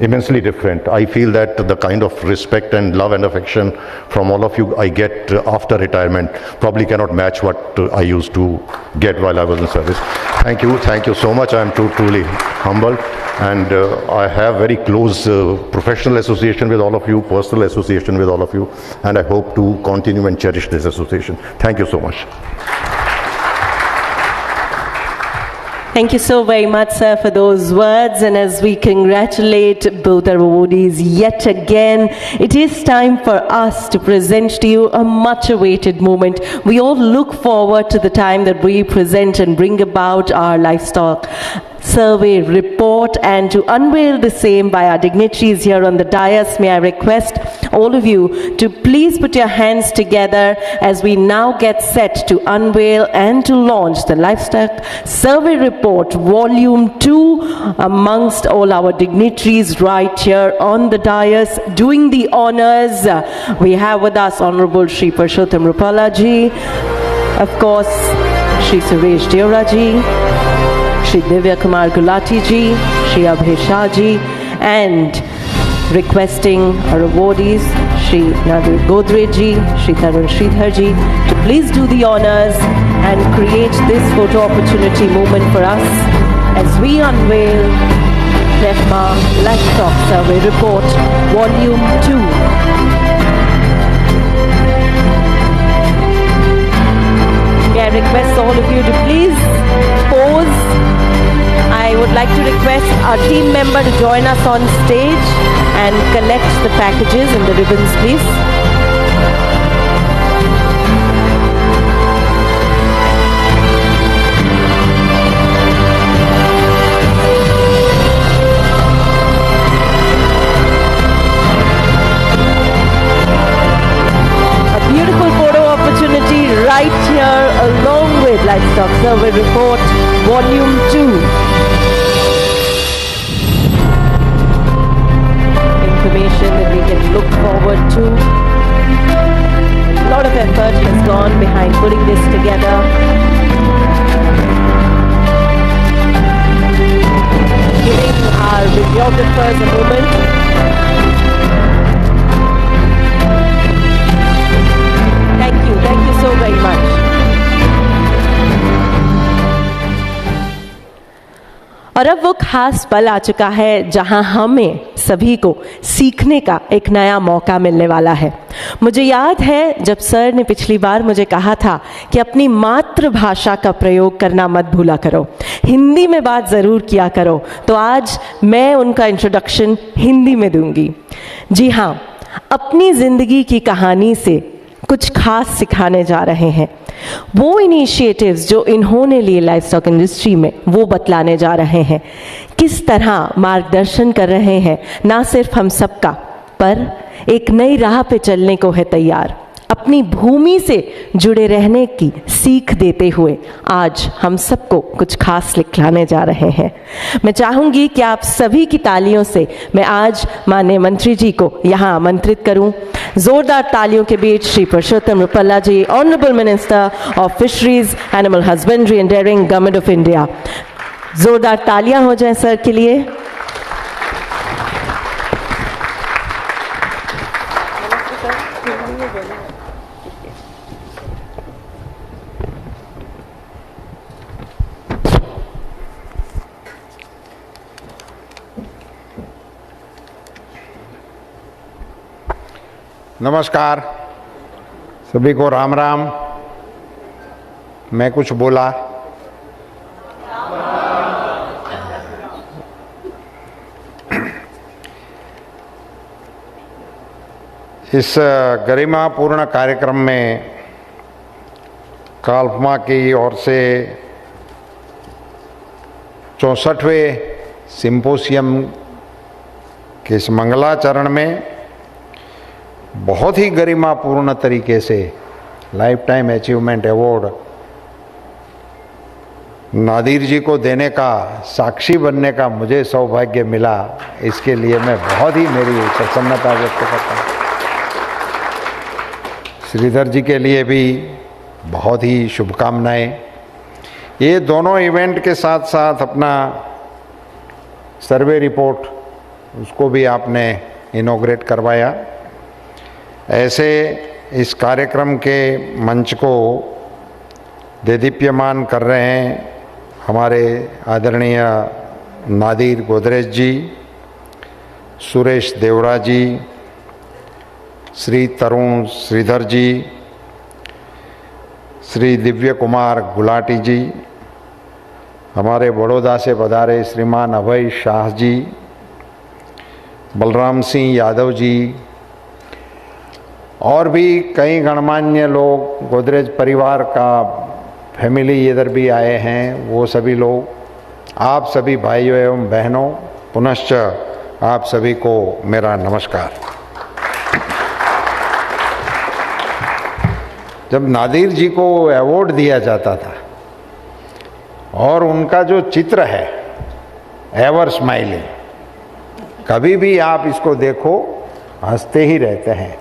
immensely different. I feel that the kind of respect and love and affection from all of you I get after retirement probably cannot match what I used to get while I was in service. Thank you so much. I am truly humbled, and I have very close professional association with all of you, personal association with all of you, and I hope to continue and cherish this association. Thank you so much. Thank you so very much, sir, for those words. And as we congratulate both our awardees yet again, it is time for us to present to you a much-awaited moment. We all look forward to the time that we present and bring about our livestock survey report, and to unveil the same by our dignitaries here on the dais, may I request all of you to please put your hands together as we now get set to unveil and to launch the livestock survey report volume 2 amongst all our dignitaries right here on the dais. Doing the honors, we have with us Honorable Shri Purushottam Rupala ji, of course Shri Suresh Deora ji, Shri Divya Kumar Gulati ji, Shri Abhay Shah ji, and requesting our awardees, Shri Nadir Godre ji, Shri Tarun Sridhar ji, to please do the honors and create this photo opportunity moment for us as we unveil CLFMA Livestock Survey Report, Volume 2. May I request all of you to please pose. I would like to request our team member to join us on stage and collect the packages and the ribbons, please. A beautiful photo opportunity right here along with Livestock Survey Report, Volume 2. Information that we can look forward to. A lot of effort has gone behind putting this together. Giving our videographers a moment. Thank you so very much. और अब वो खास पल आ चुका है जहां हमें सभी को सीखने का एक नया मौका मिलने वाला है। मुझे याद है जब सर ने पिछली बार मुझे कहा था कि अपनी मातृभाषा का प्रयोग करना मत भूला करो, हिंदी में बात ज़रूर किया करो, तो आज मैं उनका इंट्रोडक्शन हिंदी में दूंगी। जी हाँ, अपनी ज़िंदगी की कहानी से कुछ खास सिखाने जा रहे हैं। वो इनिशिएटिव्स जो इन्होंने लिए लाइवस्टॉक इंडस्ट्री में, वो बतलाने जा रहे हैं, किस तरह मार्गदर्शन कर रहे हैं, ना सिर्फ हम सबका, पर एक नई राह पे चलने को है तैयार। अपनी भूमि से जुड़े रहने की सीख देते हुए आज हम सबको कुछ खास लिखलाने जा रहे हैं। मैं चाहूँगी कि आप सभी की तालियों से मैं आज माननीय मंत्री जी को यहाँ आमंत्रित करूँ। जोरदार तालियों के बीच Shri Purushottam Rupala ji, honourable minister of fisheries, animal husbandry and dairying, government of India. जोरदार तालियां हो जाएं सर के लिए। नमस्कार, सभी को राम राम। मैं कुछ बोला, इस गरिमापूर्ण कार्यक्रम में CLFMA की ओर से 64वें सिम्पोसियम के इस मंगलाचरण में बहुत ही गरिमापूर्ण तरीके से lifetime achievement award Nadir ji को देने का, साक्षी बनने का मुझे सौभाग्य मिला। इसके लिए मैं बहुत ही मेरी प्रसन्नता व्यक्त करता हूँ। श्रीधर जी के लिए भी बहुत ही शुभकामनाएं। ये दोनों इवेंट के साथ साथ अपना सर्वे रिपोर्ट उसको भी आपने इनॉग्रेट करवाया। ऐसे इस कार्यक्रम के मंच को देदीप्यमान कर रहे हैं हमारे आदरणीय नादिर गोदरेज जी, सुरेश देवरा जी, श्री तरुण श्रीधर जी, श्री दिव्य कुमार गुलाटी जी, हमारे बड़ौदा से पधारे श्रीमान अभय शाह जी, बलराम सिंह यादव जी और भी कई गणमान्य लोग, गोदरेज परिवार का फैमिली इधर भी आए हैं, वो सभी लोग, आप सभी भाइयों एवं बहनों, पुनश्च आप सभी को मेरा नमस्कार। जब नादिर जी को अवार्ड दिया जाता था और उनका जो चित्र है एवर स्माइलिंग, कभी भी आप इसको देखो हंसते ही रहते हैं,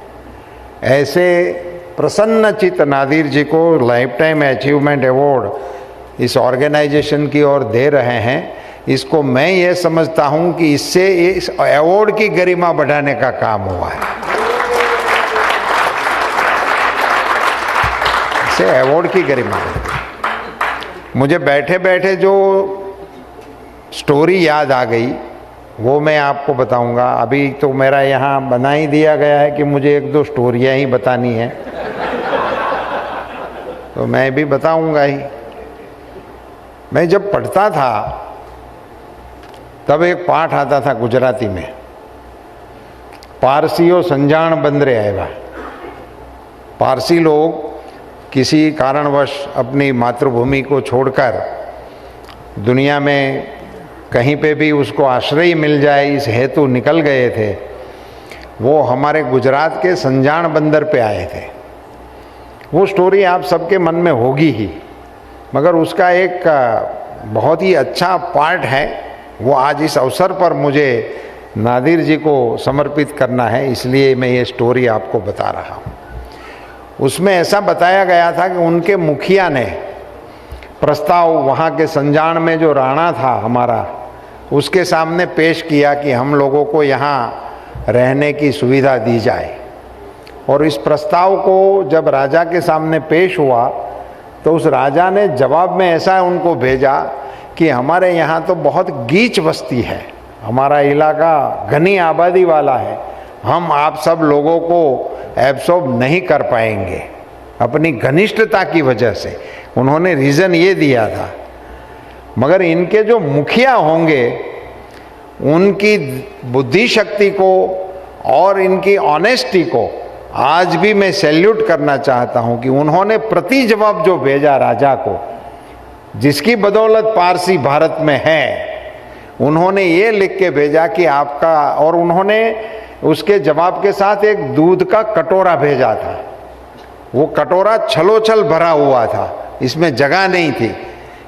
ऐसे प्रसन्न चित्त नादिर जी को लाइफ टाइम अचीवमेंट अवार्ड इस ऑर्गेनाइजेशन की ओर दे रहे हैं। इसको मैं ये समझता हूं कि इससे इस अवार्ड की गरिमा बढ़ाने का काम हुआ है, इससे अवार्ड की गरिमा। मुझे बैठे बैठे जो स्टोरी याद आ गई वो मैं आपको बताऊंगा। अभी तो मेरा यहाँ बना ही दिया गया है कि मुझे एक दो स्टोरियाँ ही बतानी है, तो मैं भी बताऊंगा ही। मैं जब पढ़ता था तब एक पाठ आता था गुजराती में, पारसीओ संजान बंदरे आएगा। पारसी लोग किसी कारणवश अपनी मातृभूमि को छोड़कर दुनिया में कहीं पे भी उसको आश्रय मिल जाए इस हेतु निकल गए थे। वो हमारे गुजरात के संजान बंदर पे आए थे। वो स्टोरी आप सबके मन में होगी ही, मगर उसका एक बहुत ही अच्छा पार्ट है, वो आज इस अवसर पर मुझे नादिर जी को समर्पित करना है, इसलिए मैं ये स्टोरी आपको बता रहा हूँ। उसमें ऐसा बताया गया था कि उनके मुखिया ने प्रस्ताव वहाँ के संजान में जो राणा था हमारा, उसके सामने पेश किया कि हम लोगों को यहाँ रहने की सुविधा दी जाए। और इस प्रस्ताव को जब राजा के सामने पेश हुआ तो उस राजा ने जवाब में ऐसा उनको भेजा कि हमारे यहाँ तो बहुत गीच बस्ती है, हमारा इलाका घनी आबादी वाला है, हम आप सब लोगों को एब्सॉर्ब नहीं कर पाएंगे अपनी घनिष्ठता की वजह से। उन्होंने रीज़न ये दिया था। मगर इनके जो मुखिया होंगे उनकी बुद्धि शक्ति को और इनकी ऑनेस्टी को आज भी मैं सैल्यूट करना चाहता हूं कि उन्होंने प्रति जवाब जो भेजा राजा को, जिसकी बदौलत पारसी भारत में है, उन्होंने ये लिख के भेजा कि आपका, और उन्होंने उसके जवाब के साथ एक दूध का कटोरा भेजा था। वो कटोरा छलोछल भरा हुआ था, इसमें जगह नहीं थी,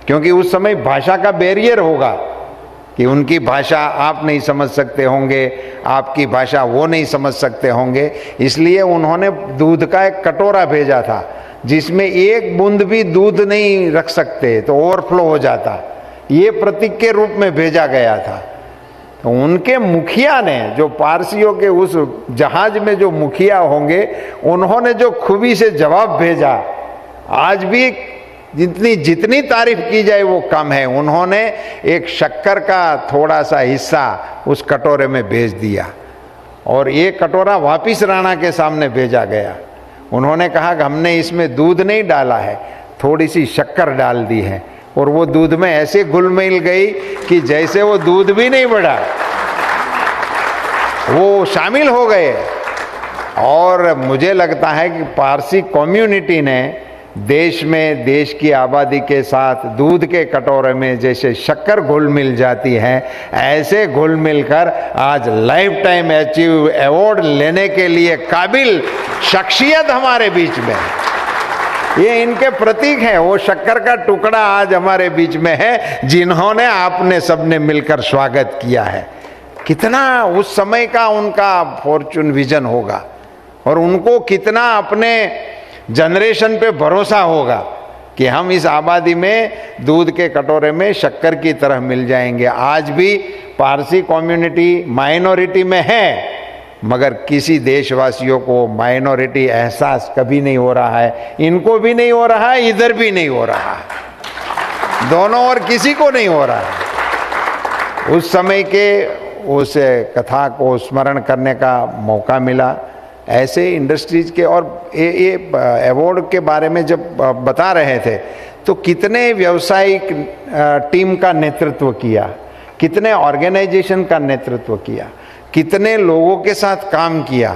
क्योंकि उस समय भाषा का बैरियर होगा कि उनकी भाषा आप नहीं समझ सकते होंगे, आपकी भाषा वो नहीं समझ सकते होंगे, इसलिए उन्होंने दूध का एक कटोरा भेजा था जिसमें एक बूंद भी दूध नहीं रख सकते तो ओवरफ्लो हो जाता, ये प्रतीक के रूप में भेजा गया था। तो उनके मुखिया ने, जो पारसियों के उस जहाज में जो मुखिया होंगे, उन्होंने जो खूबी से जवाब भेजा, आज भी जितनी तारीफ की जाए वो कम है। उन्होंने एक शक्कर का थोड़ा सा हिस्सा उस कटोरे में भेज दिया और ये कटोरा वापिस राणा के सामने भेजा गया। उन्होंने कहा कि हमने इसमें दूध नहीं डाला है, थोड़ी सी शक्कर डाल दी है, और वो दूध में ऐसे घुल मिल गई कि जैसे वो दूध भी नहीं बढ़ा, वो शामिल हो गए। और मुझे लगता है कि पारसी कम्युनिटी ने देश में देश की आबादी के साथ दूध के कटोरे में जैसे शक्कर घुल मिल जाती है, ऐसे घुल मिलकर आज लाइफ टाइम अचीव अवार्ड लेने के लिए काबिल शख्सियत हमारे बीच में है। ये इनके प्रतीक हैं। वो शक्कर का टुकड़ा आज हमारे बीच में है जिन्होंने आपने सबने मिलकर स्वागत किया है। कितना उस समय का उनका फॉर्चून विजन होगा और उनको कितना अपने जनरेशन पे भरोसा होगा कि हम इस आबादी में दूध के कटोरे में शक्कर की तरह मिल जाएंगे। आज भी पारसी कम्युनिटी माइनॉरिटी में है, मगर किसी देशवासियों को माइनॉरिटी एहसास कभी नहीं हो रहा है। इनको भी नहीं हो रहा है, इधर भी नहीं हो रहा है, दोनों और किसी को नहीं हो रहा है। उस समय के उस कथा को स्मरण करने का मौका मिला। ऐसे इंडस्ट्रीज के और ये अवार्ड के बारे में जब बता रहे थे तो कितने व्यावसायिक टीम का नेतृत्व किया, कितने ऑर्गेनाइजेशन का नेतृत्व किया, कितने लोगों के साथ काम किया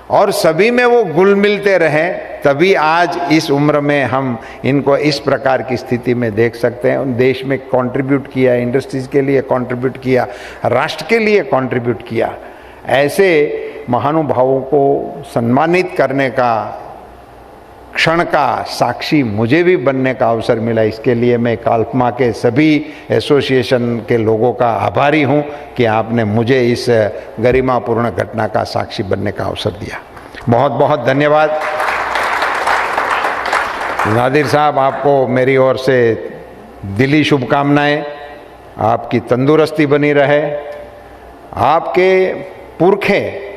और सभी में वो घुल मिलते रहे, तभी आज इस उम्र में हम इनको इस प्रकार की स्थिति में देख सकते हैं। देश में कंट्रीब्यूट किया, इंडस्ट्रीज के लिए कंट्रीब्यूट किया, राष्ट्र के लिए कंट्रीब्यूट किया। ऐसे महानुभावों को सम्मानित करने का क्षण का साक्षी मुझे भी बनने का अवसर मिला। इसके लिए मैं CLFMA के सभी एसोसिएशन के लोगों का आभारी हूं कि आपने मुझे इस गरिमापूर्ण घटना का साक्षी बनने का अवसर दिया। बहुत बहुत धन्यवाद। नादिर साहब, आपको मेरी ओर से दिली शुभकामनाएं। आपकी तंदुरुस्ती बनी रहे। आपके पुरखे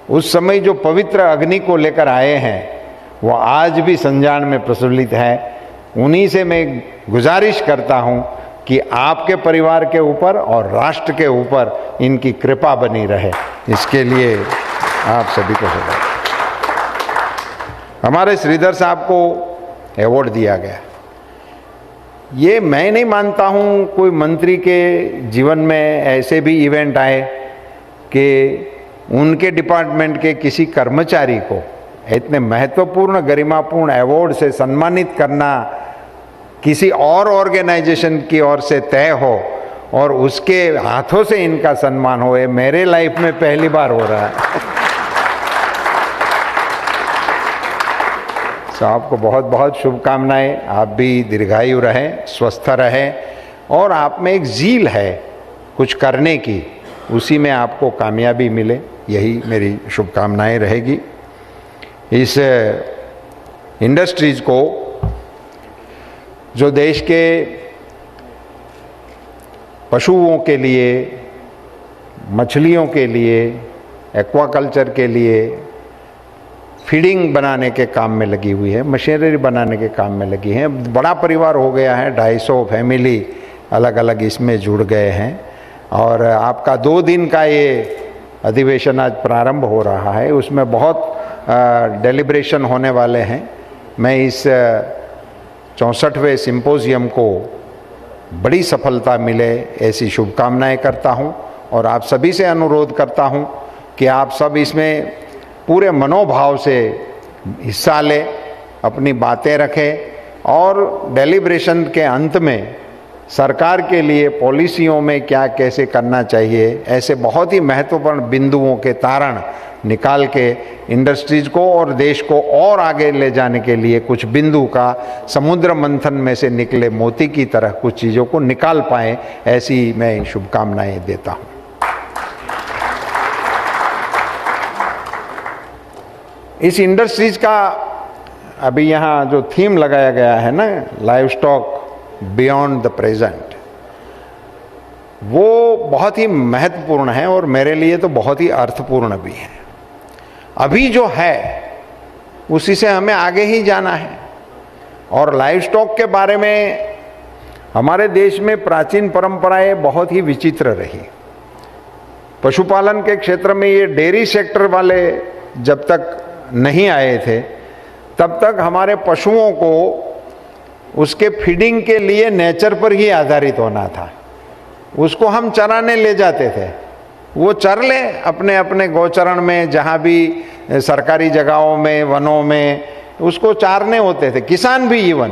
उस समय जो पवित्र अग्नि को लेकर आए हैं वो आज भी संजान में प्रज्वलित है। उन्हीं से मैं गुजारिश करता हूं कि आपके परिवार के ऊपर और राष्ट्र के ऊपर इनकी कृपा बनी रहे। इसके लिए आप सभी को शुभकामनाएं। हमारे श्रीधर साहब को अवार्ड दिया गया। ये मैं नहीं मानता हूं कोई मंत्री के जीवन में ऐसे भी इवेंट आए कि उनके डिपार्टमेंट के किसी कर्मचारी को इतने महत्वपूर्ण गरिमापूर्ण अवार्ड से सम्मानित करना किसी और ऑर्गेनाइजेशन की ओर से तय हो और उसके हाथों से इनका सम्मान हो। ये मेरे लाइफ में पहली बार हो रहा है। तो आपको बहुत बहुत शुभकामनाएं। आप भी दीर्घायु रहें, स्वस्थ रहें और आप में एक ज़ील है कुछ करने की, उसी में आपको कामयाबी मिले, यही मेरी शुभकामनाएं रहेगी। इस इंडस्ट्रीज को जो देश के पशुओं के लिए, मछलियों के लिए, एक्वाकल्चर के लिए फीडिंग बनाने के काम में लगी हुई है, मशीनरी बनाने के काम में लगी है। बड़ा परिवार हो गया है, 250 फैमिली अलग अलग इसमें जुड़ गए हैं। और आपका 2 दिन का ये अधिवेशन आज प्रारंभ हो रहा है, उसमें बहुत डेलिब्रेशन होने वाले हैं। मैं इस 64वें सिम्पोजियम को बड़ी सफलता मिले ऐसी शुभकामनाएं करता हूं और आप सभी से अनुरोध करता हूं कि आप सब इसमें पूरे मनोभाव से हिस्सा लें, अपनी बातें रखें और डेलिब्रेशन के अंत में सरकार के लिए पॉलिसियों में क्या कैसे करना चाहिए, ऐसे बहुत ही महत्वपूर्ण बिंदुओं के तारण निकाल के इंडस्ट्रीज को और देश को और आगे ले जाने के लिए कुछ बिंदु का समुद्र मंथन में से निकले मोती की तरह कुछ चीज़ों को निकाल पाएं, ऐसी मैं शुभकामनाएं देता हूं। इस इंडस्ट्रीज का अभी यहाँ जो थीम लगाया गया है ना, live stock beyond the present, वो बहुत ही महत्वपूर्ण है और मेरे लिए तो बहुत ही अर्थपूर्ण भी है। अभी जो है उसी से हमें आगे ही जाना है। और लाइव स्टॉक के बारे में हमारे देश में प्राचीन परंपराएं बहुत ही विचित्र रही। पशुपालन के क्षेत्र में ये डेयरी सेक्टर वाले जब तक नहीं आए थे तब तक हमारे पशुओं को उसके फीडिंग के लिए नेचर पर ही आधारित होना था। उसको हम चराने ले जाते थे, वो चर ले अपने अपने गोचरण में, जहाँ भी सरकारी जगहों में, वनों में उसको चारने होते थे। किसान भी, इवन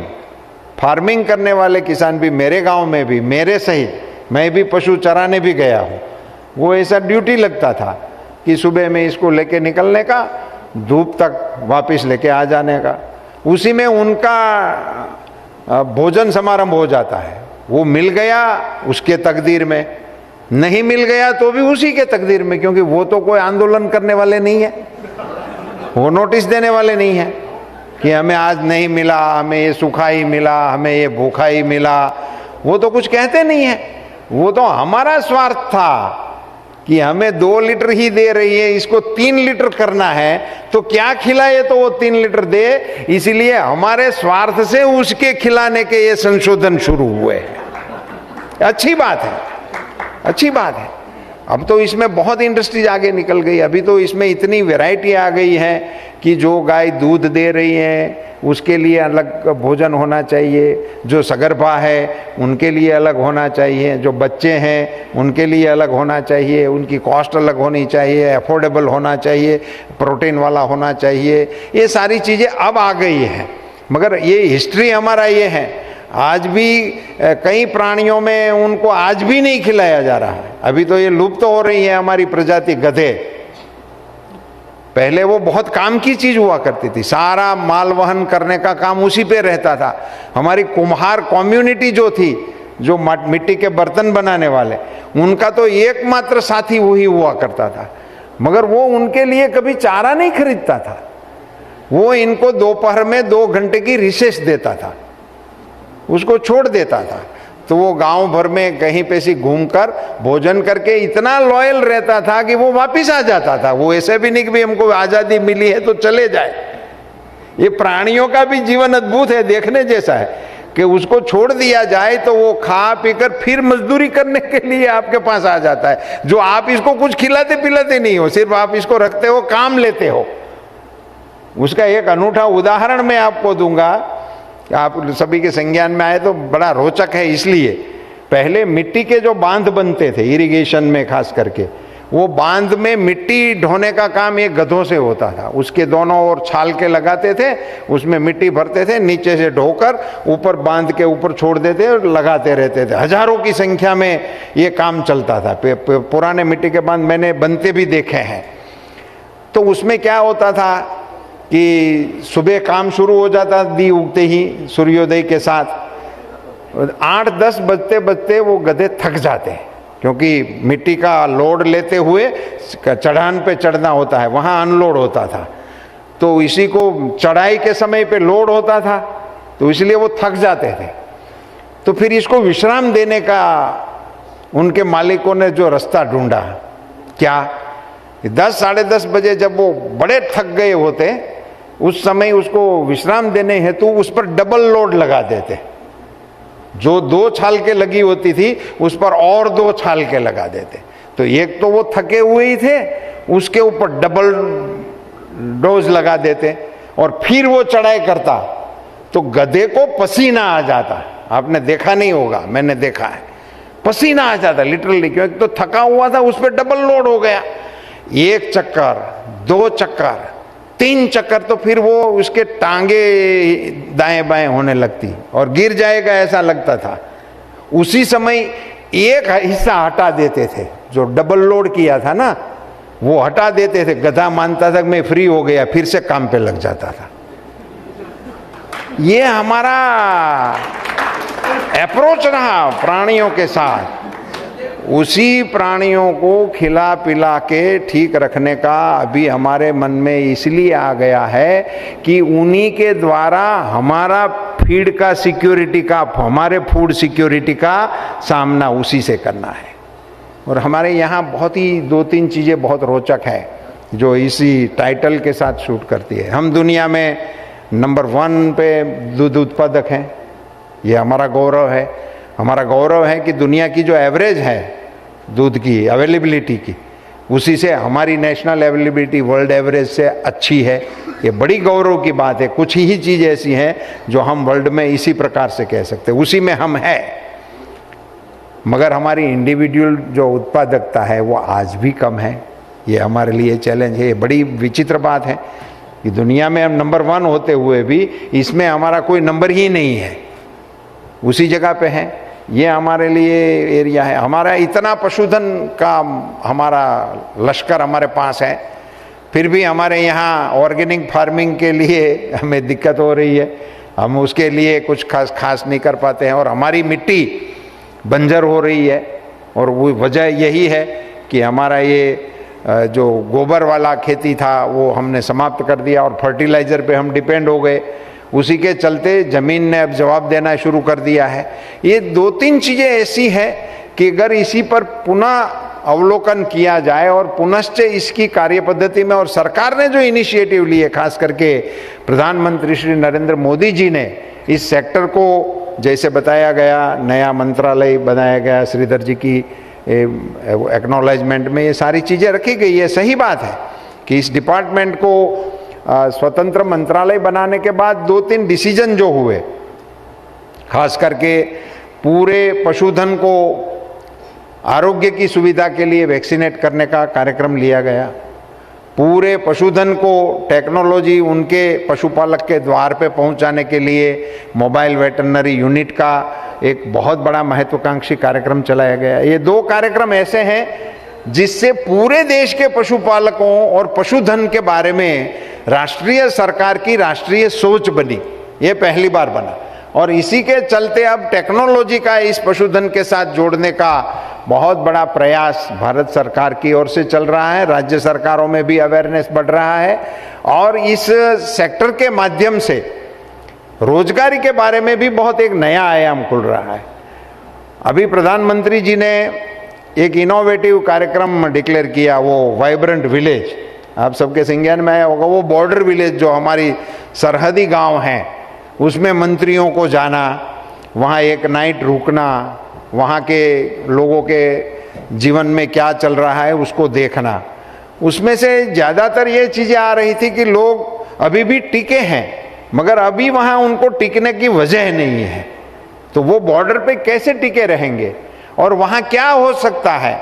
फार्मिंग करने वाले किसान भी, मेरे गांव में भी, मेरे सहित मैं भी पशु चराने भी गया हूँ। वो ऐसा ड्यूटी लगता था कि सुबह में इसको लेके निकलने का, धूप तक वापस लेके आ जाने का। उसी में उनका भोजन समारंभ हो जाता है। वो मिल गया उसके तकदीर में, नहीं मिल गया तो भी उसी के तकदीर में, क्योंकि वो तो कोई आंदोलन करने वाले नहीं है, वो नोटिस देने वाले नहीं है। कि हमें आज नहीं मिला, हमें ये सूखा ही मिला, हमें ये भूखा ही मिला, वो तो कुछ कहते नहीं है। वो तो हमारा स्वार्थ था कि हमें 2 लीटर ही दे रही है, इसको 3 लीटर करना है, तो क्या खिलाए तो वो 3 लीटर दे। इसीलिए हमारे स्वार्थ से उसके खिलाने के ये संशोधन शुरू हुए हैं। अच्छी बात है, अच्छी बात है। अब तो इसमें बहुत इंडस्ट्रीज आगे निकल गई। अभी तो इसमें इतनी वैरायटी आ गई है कि जो गाय दूध दे रही है उसके लिए अलग भोजन होना चाहिए, जो सगर्भा है उनके लिए अलग होना चाहिए, जो बच्चे हैं उनके लिए अलग होना चाहिए, उनकी कॉस्ट अलग होनी चाहिए, अफोर्डेबल होना चाहिए, प्रोटीन वाला होना चाहिए। ये सारी चीज़ें अब आ गई हैं, मगर ये हिस्ट्री हमारा ये है। आज भी कई प्राणियों में उनको आज भी नहीं खिलाया जा रहा है। अभी तो ये लुप्त हो रही है हमारी प्रजाति गधे। पहले वो बहुत काम की चीज हुआ करती थी, सारा माल वहन करने का काम उसी पे रहता था। हमारी कुम्हार कम्युनिटी जो थी, जो मिट्टी के बर्तन बनाने वाले, उनका तो एकमात्र साथी वही हुआ करता था। मगर वो उनके लिए कभी चारा नहीं खरीदता था, वो इनको दोपहर में 2 घंटे की रिसेस देता था, उसको छोड़ देता था। तो वो गांव भर में कहीं पे सी घूमकर भोजन करके इतना लॉयल रहता था कि वो वापिस आ जाता था। वो ऐसे भी नहीं कि हमको आजादी मिली है तो चले जाए। ये प्राणियों का भी जीवन अद्भुत है, देखने जैसा है कि उसको छोड़ दिया जाए तो वो खा पीकर फिर मजदूरी करने के लिए आपके पास आ जाता है। जो आप इसको कुछ खिलाते पिलाते नहीं हो, सिर्फ आप इसको रखते हो, काम लेते हो। उसका एक अनूठा उदाहरण मैं आपको दूंगा, आप सभी के संज्ञान में आए तो बड़ा रोचक है। इसलिए पहले मिट्टी के जो बांध बनते थे इरिगेशन में, खास करके वो बांध में मिट्टी ढोने का काम एक गधों से होता था। उसके दोनों ओर छाल के लगाते थे, उसमें मिट्टी भरते थे, नीचे से ढोकर ऊपर बांध के ऊपर छोड़ देते और लगाते रहते थे। हजारों की संख्या में ये काम चलता था। पुराने मिट्टी के बांध मैंने बनते भी देखे हैं। तो उसमें क्या होता था कि सुबह काम शुरू हो जाता, दी उगते ही सूर्योदय के साथ 8-10 बजते बजते वो गधे थक जाते हैं, क्योंकि मिट्टी का लोड लेते हुए चढ़ान पे चढ़ना होता है, वहाँ अनलोड होता था। तो इसी को चढ़ाई के समय पे लोड होता था, तो इसलिए वो थक जाते थे। तो फिर इसको विश्राम देने का उनके मालिकों ने जो रास्ता ढूंढा, क्या 10-10:30 बजे जब वो बड़े थक गए होते, उस समय उसको विश्राम देने हेतु उस पर डबल लोड लगा देते। जो 2 छाल के लगी होती थी उस पर और 2 छाल के लगा देते। तो एक तो वो थके हुए ही थे, उसके ऊपर डबल डोज लगा देते और फिर वो चढ़ाई करता तो गधे को पसीना आ जाता। आपने देखा नहीं होगा, मैंने देखा है, पसीना आ जाता लिटरली, क्योंकि तो थका हुआ था, उस पर डबल लोड हो गया। 1 चक्कर, 2 चक्कर, 3 चक्कर, तो फिर वो उसके टांगे दाएं बाएं होने लगती और गिर जाएगा ऐसा लगता था। उसी समय एक हिस्सा हटा देते थे, जो डबल लोड किया था ना, वो हटा देते थे। गधा मानता था कि मैं फ्री हो गया, फिर से काम पे लग जाता था। ये हमारा अप्रोच रहा प्राणियों के साथ। उसी प्राणियों को खिला पिला के ठीक रखने का अभी हमारे मन में इसलिए आ गया है कि उन्हीं के द्वारा हमारा फीड का सिक्योरिटी का, हमारे फूड सिक्योरिटी का सामना उसी से करना है। और हमारे यहाँ बहुत ही 2-3 चीज़ें बहुत रोचक है जो इसी टाइटल के साथ शूट करती है। हम दुनिया में नंबर 1 पे दूध उत्पादक हैं, ये हमारा गौरव है। हमारा गौरव है कि दुनिया की जो एवरेज है दूध की अवेलेबिलिटी की, उसी से हमारी नेशनल अवेलेबिलिटी वर्ल्ड एवरेज से अच्छी है। ये बड़ी गौरव की बात है। कुछ ही चीज़ ऐसी हैं जो हम वर्ल्ड में इसी प्रकार से कह सकते हैं, उसी में हम हैं। मगर हमारी इंडिविजुअल जो उत्पादकता है वो आज भी कम है। ये हमारे लिए चैलेंज है। ये बड़ी विचित्र बात है कि दुनिया में हम नंबर 1 होते हुए भी इसमें हमारा कोई नंबर ही नहीं है, उसी जगह पे है। ये हमारे लिए एरिया है। हमारा इतना पशुधन का हमारा लश्कर हमारे पास है, फिर भी हमारे यहाँ ऑर्गेनिक फार्मिंग के लिए हमें दिक्कत हो रही है। हम उसके लिए कुछ खास नहीं कर पाते हैं और हमारी मिट्टी बंजर हो रही है। और वो वजह यही है कि हमारा ये जो गोबर वाला खेती था वो हमने समाप्त कर दिया और फर्टिलाइज़र पे हम डिपेंड हो गए। उसी के चलते ज़मीन ने अब जवाब देना शुरू कर दिया है। ये 2-3 चीज़ें ऐसी हैं कि अगर इसी पर पुनः अवलोकन किया जाए और पुनश्च इसकी कार्य पद्धति में, और सरकार ने जो इनिशिएटिव लिए, खास करके प्रधानमंत्री श्री नरेंद्र मोदी जी ने इस सेक्टर को, जैसे बताया गया, नया मंत्रालय बनाया गया, श्रीधर जी की एक्नॉलेजमेंट में ये सारी चीज़ें रखी गई है। सही बात है कि इस डिपार्टमेंट को स्वतंत्र मंत्रालय बनाने के बाद 2-3 डिसीजन जो हुए, खास करके पूरे पशुधन को आरोग्य की सुविधा के लिए वैक्सीनेट करने का कार्यक्रम लिया गया, पूरे पशुधन को टेक्नोलॉजी उनके पशुपालक के द्वार पे पहुंचाने के लिए मोबाइल वेटरनरी यूनिट का एक बहुत बड़ा महत्वाकांक्षी कार्यक्रम चलाया गया। ये 2 कार्यक्रम ऐसे हैं जिससे पूरे देश के पशुपालकों और पशुधन के बारे में राष्ट्रीय सरकार की राष्ट्रीय सोच बनी। ये पहली बार बना और इसी के चलते अब टेक्नोलॉजी का इस पशुधन के साथ जोड़ने का बहुत बड़ा प्रयास भारत सरकार की ओर से चल रहा है। राज्य सरकारों में भी अवेयरनेस बढ़ रहा है और इस सेक्टर के माध्यम से रोजगारी के बारे में भी बहुत एक नया आयाम खुल रहा है। अभी प्रधानमंत्री जी ने एक इनोवेटिव कार्यक्रम डिक्लेयर किया, वो वाइब्रेंट विलेज, आप सबके संज्ञान में आया होगा। वो बॉर्डर विलेज जो हमारी सरहदी गांव हैं, उसमें मंत्रियों को जाना, वहाँ एक नाइट रुकना, वहाँ के लोगों के जीवन में क्या चल रहा है उसको देखना। उसमें से ज़्यादातर ये चीज़ें आ रही थी कि लोग अभी भी टिके हैं मगर अभी वहाँ उनको टिकने की वजह नहीं है, तो वो बॉर्डर पे कैसे टिके रहेंगे और वहाँ क्या हो सकता है।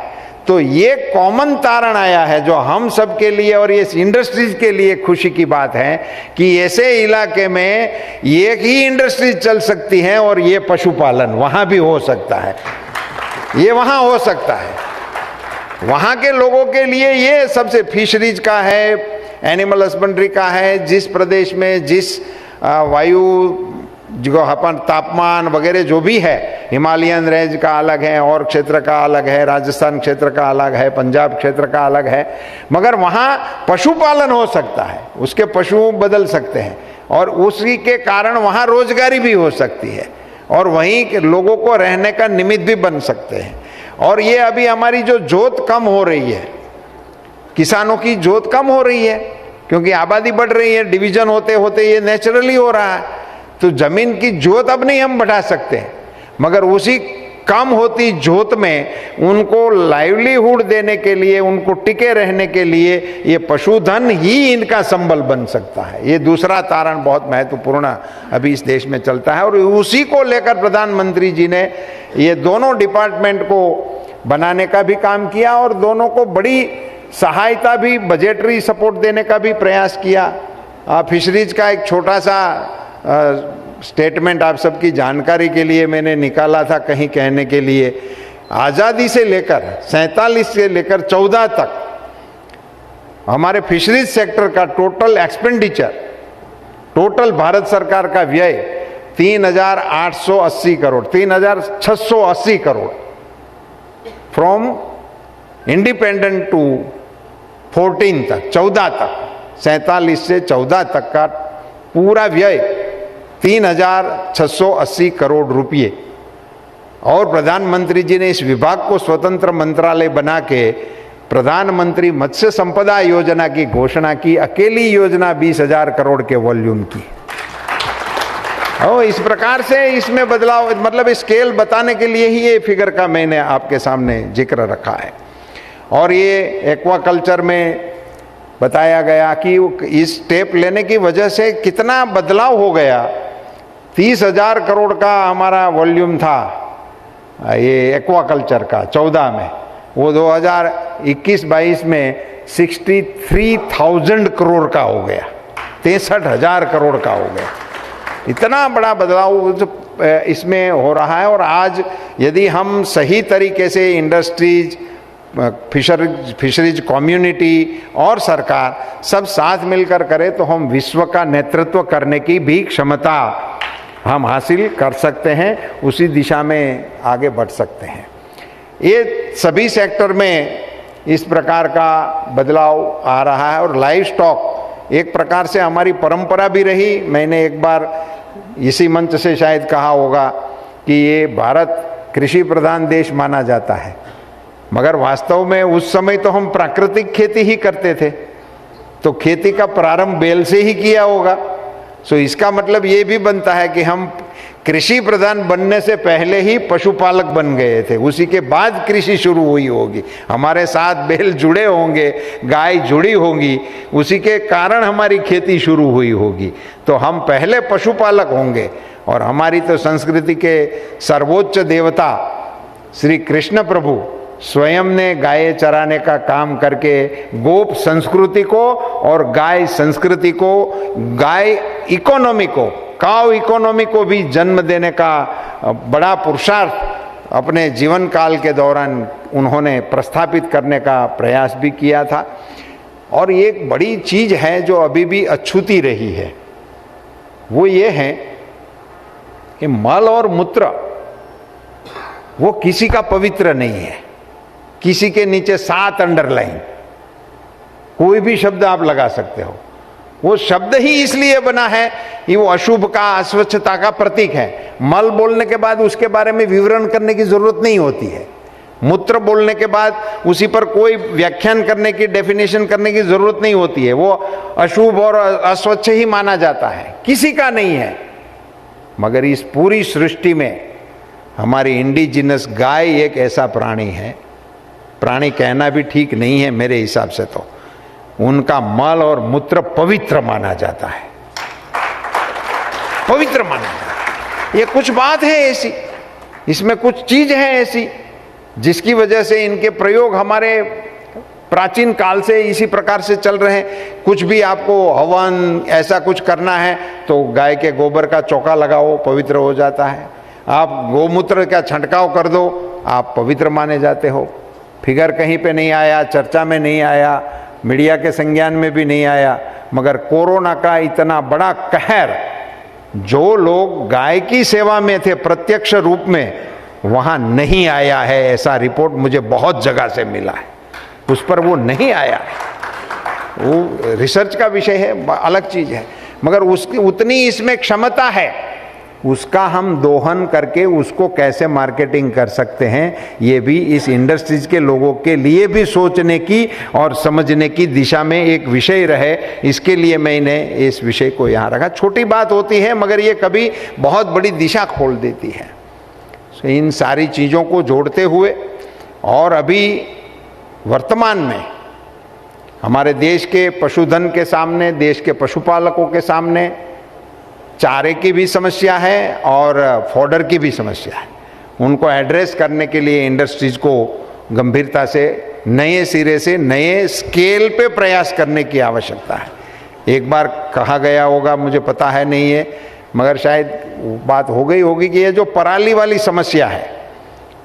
तो ये कॉमन तारण आया है जो हम सब के लिए और ये इंडस्ट्रीज के लिए खुशी की बात है कि ऐसे इलाके में एक ही इंडस्ट्रीज चल सकती है और ये पशुपालन वहाँ भी हो सकता है, ये वहाँ हो सकता है। वहाँ के लोगों के लिए ये सबसे फिशरीज का है, एनिमल हस्बेंड्री का है। जिस प्रदेश में जिस वायु जो अपन तापमान वगैरह जो भी है, हिमालयन रेंज का अलग है और क्षेत्र का अलग है, राजस्थान क्षेत्र का अलग है, पंजाब क्षेत्र का अलग है, मगर वहाँ पशुपालन हो सकता है, उसके पशु बदल सकते हैं और उसी के कारण वहाँ रोजगारी भी हो सकती है और वहीं के लोगों को रहने का निमित्त भी बन सकते हैं। और ये अभी हमारी जो जोत कम हो रही है, किसानों की जोत कम हो रही है क्योंकि आबादी बढ़ रही है, डिवीजन होते होते ये नेचुरली हो रहा है, तो जमीन की जोत अब नहीं हम बढ़ा सकते, मगर उसी कम होती जोत में उनको लाइवलीहुड देने के लिए, उनको टिके रहने के लिए ये पशुधन ही इनका संबल बन सकता है। ये दूसरा तारण बहुत महत्वपूर्ण अभी इस देश में चलता है और उसी को लेकर प्रधानमंत्री जी ने ये दोनों डिपार्टमेंट को बनाने का भी काम किया और दोनों को बड़ी सहायता भी, बजटरी सपोर्ट देने का भी प्रयास किया। फिशरीज का एक छोटा सा स्टेटमेंट आप सबकी जानकारी के लिए मैंने निकाला था कहीं कहने के लिए। आज़ादी से लेकर 47 से लेकर 14 तक हमारे फिशरीज सेक्टर का टोटल एक्सपेंडिचर, टोटल भारत सरकार का व्यय 3,880 crore, 3,680 crore from independent to 14 तक, 14 तक, 47 से 14 तक का पूरा व्यय 3,680 करोड़ रुपये। और प्रधानमंत्री जी ने इस विभाग को स्वतंत्र मंत्रालय बना के प्रधानमंत्री मत्स्य संपदा योजना की घोषणा की। अकेली योजना 20,000 करोड़ के वॉल्यूम की। और इस प्रकार से इसमें बदलाव, मतलब स्केल बताने के लिए ही ये फिगर का मैंने आपके सामने जिक्र रखा है। और ये एक्वाकल्चर में बताया गया कि इस स्टेप लेने की वजह से कितना बदलाव हो गया। 30,000 करोड़ का हमारा वॉल्यूम था ये एक्वाकल्चर का 14 में, वो 2021-22 में 63,000 करोड़ का हो गया, 63,000 करोड़ का हो गया। इतना बड़ा बदलाव इसमें हो रहा है। और आज यदि हम सही तरीके से इंडस्ट्रीज, फिशरीज कम्युनिटी और सरकार सब साथ मिलकर करें तो हम विश्व का नेतृत्व करने की भी क्षमता हम हासिल कर सकते हैं, उसी दिशा में आगे बढ़ सकते हैं। ये सभी सेक्टर में इस प्रकार का बदलाव आ रहा है। और लाइव स्टॉक एक प्रकार से हमारी परंपरा भी रही। मैंने एक बार इसी मंच से शायद कहा होगा कि ये भारत कृषि प्रधान देश माना जाता है, मगर वास्तव में उस समय तो हम प्राकृतिक खेती ही करते थे, तो खेती का प्रारंभ बैल से ही किया होगा। सो इसका मतलब ये भी बनता है कि हम कृषि प्रधान बनने से पहले ही पशुपालक बन गए थे, उसी के बाद कृषि शुरू हुई होगी। हमारे साथ बैल जुड़े होंगे, गाय जुड़ी होंगी, उसी के कारण हमारी खेती शुरू हुई होगी। तो हम पहले पशुपालक होंगे। और हमारी तो संस्कृति के सर्वोच्च देवता श्री कृष्ण प्रभु स्वयं ने गाय चराने का काम करके गोप संस्कृति को और गाय संस्कृति को, गाय इकोनॉमी को, काउ इकोनॉमी को भी जन्म देने का बड़ा पुरुषार्थ अपने जीवन काल के दौरान उन्होंने प्रस्थापित करने का प्रयास भी किया था। और एक बड़ी चीज है जो अभी भी अछूती रही है, वो ये है कि मल और मूत्र वो किसी का पवित्र नहीं है। किसी के नीचे 7 अंडरलाइन, कोई भी शब्द आप लगा सकते हो। वो शब्द ही इसलिए बना है कि वो अशुभ का, अस्वच्छता का प्रतीक है। मल बोलने के बाद उसके बारे में विवरण करने की जरूरत नहीं होती है। मूत्र बोलने के बाद उसी पर कोई व्याख्यान करने की, डेफिनेशन करने की जरूरत नहीं होती है। वो अशुभ और अस्वच्छ ही माना जाता है, किसी का नहीं है। मगर इस पूरी सृष्टि में हमारी इंडिजिनस गाय एक ऐसा प्राणी है, प्राणी कहना भी ठीक नहीं है मेरे हिसाब से, तो उनका मल और मूत्र पवित्र माना जाता है, पवित्र माना जाता है। ये कुछ बात है ऐसी, इसमें कुछ चीज है ऐसी जिसकी वजह से इनके प्रयोग हमारे प्राचीन काल से इसी प्रकार से चल रहे हैं। कुछ भी आपको हवन ऐसा कुछ करना है तो गाय के गोबर का चौका लगाओ, पवित्र हो जाता है। आप गोमूत्र का छंटकाव कर दो, आप पवित्र माने जाते हो। फिगर कहीं पे नहीं आया, चर्चा में नहीं आया, मीडिया के संज्ञान में भी नहीं आया, मगर कोरोना का इतना बड़ा कहर, जो लोग गाय की सेवा में थे प्रत्यक्ष रूप में, वहां नहीं आया है। ऐसा रिपोर्ट मुझे बहुत जगह से मिला है, उस पर वो नहीं आया है। वो रिसर्च का विषय है, अलग चीज है, मगर उसकी उतनी इसमें क्षमता है, उसका हम दोहन करके उसको कैसे मार्केटिंग कर सकते हैं, ये भी इस इंडस्ट्रीज के लोगों के लिए भी सोचने की और समझने की दिशा में एक विषय रहे। इसके लिए मैंने इस विषय को यहाँ रखा। छोटी बात होती है मगर ये कभी बहुत बड़ी दिशा खोल देती है। इन सारी चीज़ों को जोड़ते हुए और अभी वर्तमान में हमारे देश के पशुधन के सामने, देश के पशुपालकों के सामने चारे की भी समस्या है और फॉडर की भी समस्या है। उनको एड्रेस करने के लिए इंडस्ट्रीज को गंभीरता से नए सिरे से, नए स्केल पे प्रयास करने की आवश्यकता है। एक बार कहा गया होगा, मुझे पता है नहीं है, मगर शायद बात हो गई होगी कि ये जो पराली वाली समस्या है,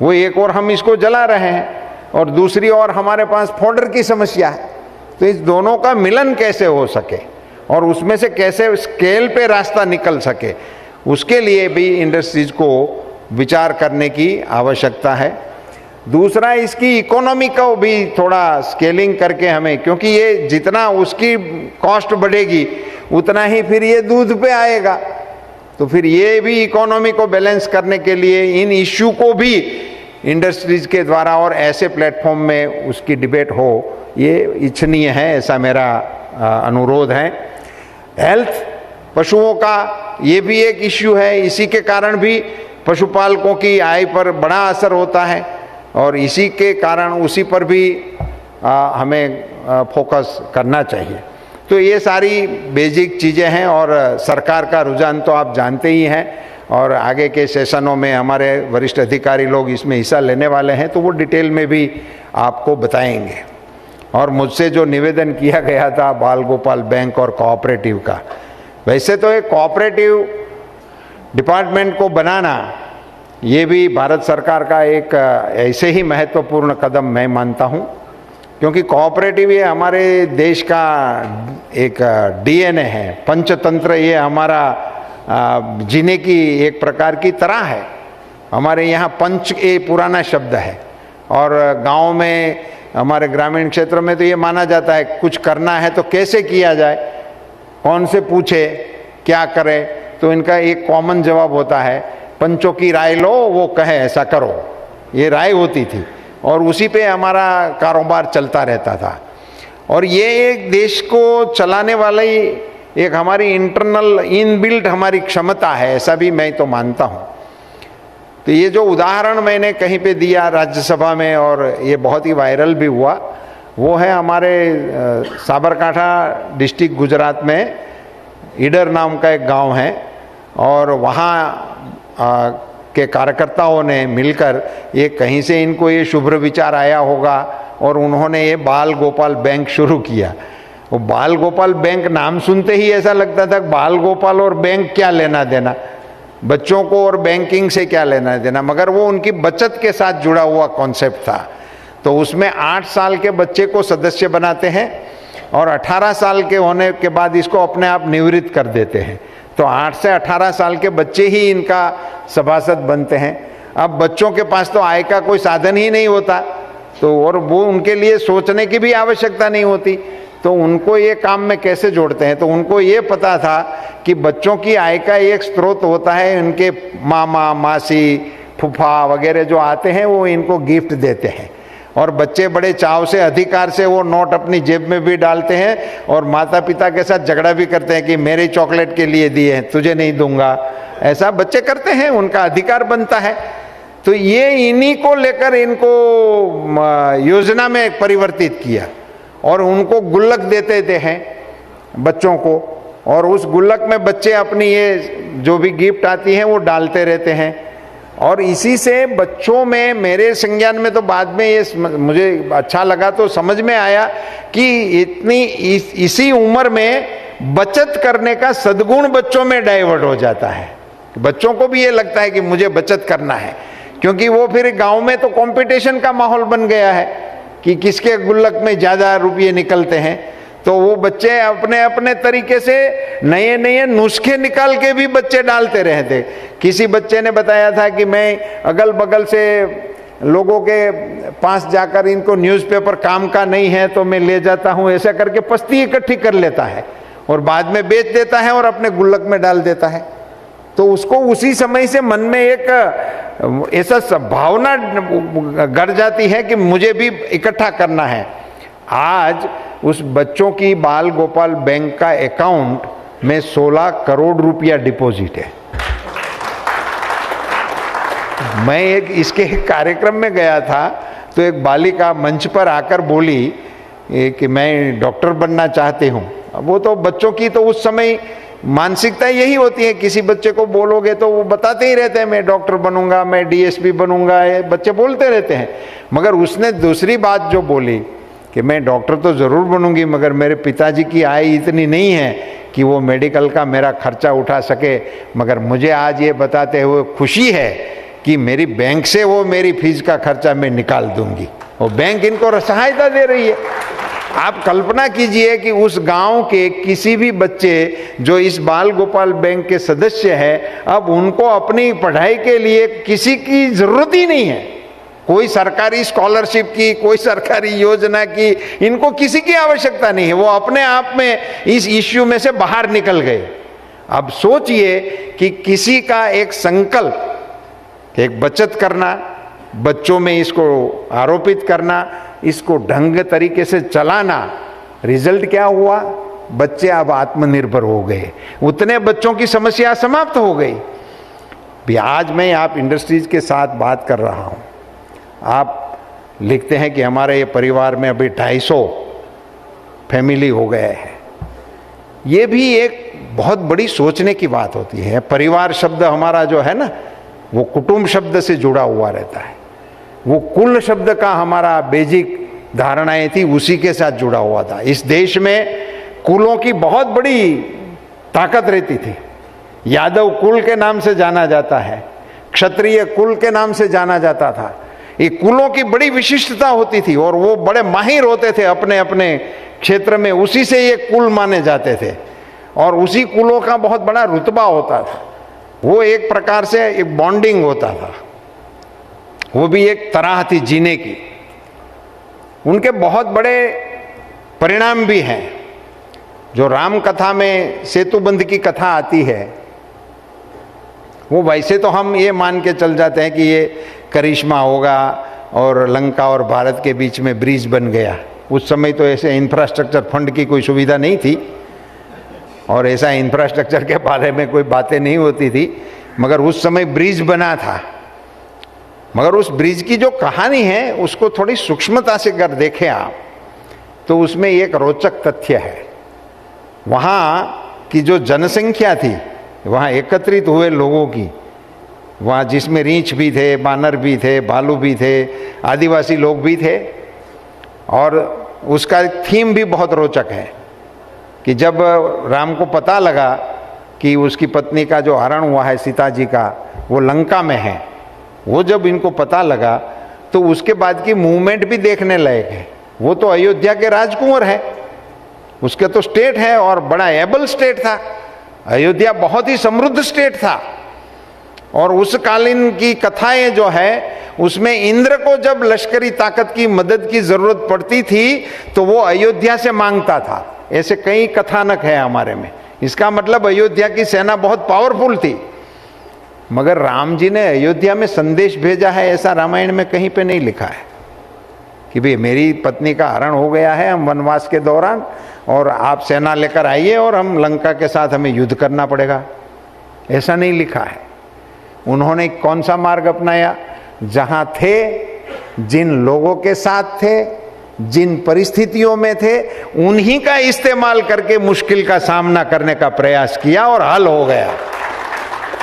वो एक और हम इसको जला रहे हैं और दूसरी ओर हमारे पास फॉडर की समस्या है। तो इस दोनों का मिलन कैसे हो सके और उसमें से कैसे स्केल पे रास्ता निकल सके, उसके लिए भी इंडस्ट्रीज को विचार करने की आवश्यकता है। दूसरा, इसकी इकोनॉमी को भी थोड़ा स्केलिंग करके हमें, क्योंकि ये जितना उसकी कॉस्ट बढ़ेगी उतना ही फिर ये दूध पे आएगा, तो फिर ये भी इकोनॉमी को बैलेंस करने के लिए इन इश्यू को भी इंडस्ट्रीज के द्वारा और ऐसे प्लेटफॉर्म में उसकी डिबेट हो, ये इच्छनीय है, ऐसा मेरा अनुरोध है। हेल्थ, पशुओं का ये भी एक इश्यू है। इसी के कारण भी पशुपालकों की आय पर बड़ा असर होता है और इसी के कारण उसी पर भी हमें फोकस करना चाहिए। तो ये सारी बेसिक चीज़ें हैं और सरकार का रुझान तो आप जानते ही हैं और आगे के सेशनों में हमारे वरिष्ठ अधिकारी लोग इसमें हिस्सा लेने वाले हैं, तो वो डिटेल में भी आपको बताएंगे। और मुझसे जो निवेदन किया गया था बाल गोपाल बैंक और कोऑपरेटिव का, वैसे तो एक कोऑपरेटिव डिपार्टमेंट को बनाना ये भी भारत सरकार का एक ऐसे ही महत्वपूर्ण कदम मैं मानता हूँ, क्योंकि कोऑपरेटिव ये हमारे देश का एक डीएनए है, पंचतंत्र ये हमारा जीने की एक प्रकार की तरह है। हमारे यहाँ पंच ये पुराना शब्द है और गांव में हमारे ग्रामीण क्षेत्रों में तो ये माना जाता है कुछ करना है तो कैसे किया जाए, कौन से पूछे, क्या करे, तो इनका एक कॉमन जवाब होता है पंचों की राय लो, वो कहे ऐसा करो। ये राय होती थी और उसी पे हमारा कारोबार चलता रहता था। और ये एक देश को चलाने वाला ही एक हमारी इंटरनल इनबिल्ट हमारी क्षमता है, ऐसा भी मैं तो मानता हूँ। तो ये जो उदाहरण मैंने कहीं पे दिया राज्यसभा में और ये बहुत ही वायरल भी हुआ, वो है हमारे साबरकांठा डिस्ट्रिक्ट गुजरात में ईडर नाम का एक गांव है और वहाँ के कार्यकर्ताओं ने मिलकर ये कहीं से इनको ये शुभ विचार आया होगा और उन्होंने ये बाल गोपाल बैंक शुरू किया। वो बाल गोपाल बैंक नाम सुनते ही ऐसा लगता था बाल गोपाल और बैंक क्या लेना देना, बच्चों को और बैंकिंग से क्या लेना देना, मगर वो उनकी बचत के साथ जुड़ा हुआ कॉन्सेप्ट था। तो उसमें 8 साल के बच्चे को सदस्य बनाते हैं और 18 साल के होने के बाद इसको अपने आप निवृत्त कर देते हैं। तो 8 से 18 साल के बच्चे ही इनका सभासद बनते हैं। अब बच्चों के पास तो आय का कोई साधन ही नहीं होता, तो और वो उनके लिए सोचने की भी आवश्यकता नहीं होती, तो उनको ये काम में कैसे जोड़ते हैं। तो उनको ये पता था कि बच्चों की आय का एक स्रोत होता है, उनके मामा मासी फूफा वगैरह जो आते हैं वो इनको गिफ्ट देते हैं और बच्चे बड़े चाव से अधिकार से वो नोट अपनी जेब में भी डालते हैं और माता पिता के साथ झगड़ा भी करते हैं कि मेरे चॉकलेट के लिए दिए हैं, तुझे नहीं दूंगा, ऐसा बच्चे करते हैं, उनका अधिकार बनता है। तो ये इन्हीं को लेकर इनको योजना में परिवर्तित किया और उनको गुल्लक देते हैं बच्चों को, और उस गुल्लक में बच्चे अपनी ये जो भी गिफ्ट आती हैं वो डालते रहते हैं। और इसी से बच्चों में, मेरे संज्ञान में तो बाद में ये मुझे अच्छा लगा तो समझ में आया कि इसी उम्र में बचत करने का सद्गुण बच्चों में डाइवर्ट हो जाता है। बच्चों को भी ये लगता है कि मुझे बचत करना है, क्योंकि वो फिर गांव में तो कंपटीशन का माहौल बन गया है कि किसके गुल्लक में ज्यादा रुपये निकलते हैं। तो वो बच्चे अपने अपने तरीके से नए नए नुस्खे निकाल के भी बच्चे डालते रहते। किसी बच्चे ने बताया था कि मैं अगल बगल से लोगों के पास जाकर, इनको न्यूज़पेपर काम का नहीं है तो मैं ले जाता हूँ, ऐसा करके पस्ती इकट्ठी कर लेता है और बाद में बेच देता है और अपने गुल्लक में डाल देता है। तो उसको उसी समय से मन में एक ऐसा भावना गड़ जाती है कि मुझे भी इकट्ठा करना है। आज उस बच्चों की बाल गोपाल बैंक का अकाउंट में 16 करोड़ रुपया डिपॉजिट है। मैं इसके कार्यक्रम में गया था तो एक बालिका मंच पर आकर बोली कि मैं डॉक्टर बनना चाहती हूँ। वो तो बच्चों की तो उस समय मानसिकता यही होती है, किसी बच्चे को बोलोगे तो वो बताते ही रहते हैं मैं डॉक्टर बनूंगा, मैं डीएसपी बनूंगा, ये बच्चे बोलते रहते हैं। मगर उसने दूसरी बात जो बोली कि मैं डॉक्टर तो ज़रूर बनूंगी, मगर मेरे पिताजी की आय इतनी नहीं है कि वो मेडिकल का मेरा खर्चा उठा सके, मगर मुझे आज ये बताते हुए खुशी है कि मेरी बैंक से वो मेरी फीस का खर्चा मैं निकाल दूंगी और बैंक इनको सहायता दे रही है। आप कल्पना कीजिए कि उस गांव के किसी भी बच्चे जो इस बाल गोपाल बैंक के सदस्य हैं, अब उनको अपनी पढ़ाई के लिए किसी की जरूरत ही नहीं है, कोई सरकारी स्कॉलरशिप की, कोई सरकारी योजना की, इनको किसी की आवश्यकता नहीं है। वो अपने आप में इस इश्यू में से बाहर निकल गए। अब सोचिए कि किसी का एक संकल्प, एक बचत करना, बच्चों में इसको आरोपित करना, इसको ढंग तरीके से चलाना, रिजल्ट क्या हुआ? बच्चे अब आत्मनिर्भर हो गए, उतने बच्चों की समस्या समाप्त हो गई। भी आज मैं आप इंडस्ट्रीज के साथ बात कर रहा हूं, आप लिखते हैं कि हमारे ये परिवार में अभी 250 फैमिली हो गए हैं। ये भी एक बहुत बड़ी सोचने की बात होती है। परिवार शब्द हमारा जो है ना, वो कुटुंब शब्द से जुड़ा हुआ रहता है। वो कुल शब्द का हमारा बेसिक धारणाएं थी, उसी के साथ जुड़ा हुआ था। इस देश में कुलों की बहुत बड़ी ताकत रहती थी। यादव कुल के नाम से जाना जाता है, क्षत्रिय कुल के नाम से जाना जाता था। ये कुलों की बड़ी विशिष्टता होती थी और वो बड़े माहिर होते थे अपने अपने क्षेत्र में, उसी से ये कुल माने जाते थे और उसी कुलों का बहुत बड़ा रुतबा होता था। वो एक प्रकार से एक बॉन्डिंग होता था, वो भी एक तरह थी जीने की। उनके बहुत बड़े परिणाम भी हैं। जो राम कथा में सेतुबंध की कथा आती है, वो वैसे तो हम ये मान के चल जाते हैं कि ये करिश्मा होगा और लंका और भारत के बीच में ब्रिज बन गया। उस समय तो ऐसे इंफ्रास्ट्रक्चर फंड की कोई सुविधा नहीं थी और ऐसा इंफ्रास्ट्रक्चर के बारे में कोई बातें नहीं होती थी, मगर उस समय ब्रिज बना था। मगर उस ब्रिज की जो कहानी है उसको थोड़ी सूक्ष्मता से अगर देखें आप, तो उसमें एक रोचक तथ्य है। वहाँ की जो जनसंख्या थी, वहाँ एकत्रित हुए लोगों की, वहाँ जिसमें रीछ भी थे, बानर भी थे, भालू भी थे, आदिवासी लोग भी थे, और उसका थीम भी बहुत रोचक है कि जब राम को पता लगा कि उसकी पत्नी का जो हरण हुआ है सीता जी का, वो लंका में है, वो जब इनको पता लगा तो उसके बाद की मूवमेंट भी देखने लायक है। वो तो अयोध्या के राजकुंवर है, उसके तो स्टेट है और बड़ा एबल स्टेट था। अयोध्या बहुत ही समृद्ध स्टेट था और उस कालीन की कथाएं जो है उसमें इंद्र को जब लश्करी ताकत की मदद की जरूरत पड़ती थी तो वो अयोध्या से मांगता था। ऐसे कई कथानक है हमारे में। इसका मतलब अयोध्या की सेना बहुत पावरफुल थी। मगर राम जी ने अयोध्या में संदेश भेजा है ऐसा रामायण में कहीं पे नहीं लिखा है कि भाई मेरी पत्नी का हरण हो गया है, हम वनवास के दौरान, और आप सेना लेकर आइए और हम लंका के साथ हमें युद्ध करना पड़ेगा। ऐसा नहीं लिखा है। उन्होंने कौन सा मार्ग अपनाया? जहां थे, जिन लोगों के साथ थे, जिन परिस्थितियों में थे, उन्हीं का इस्तेमाल करके मुश्किल का सामना करने का प्रयास किया और हल हो गया।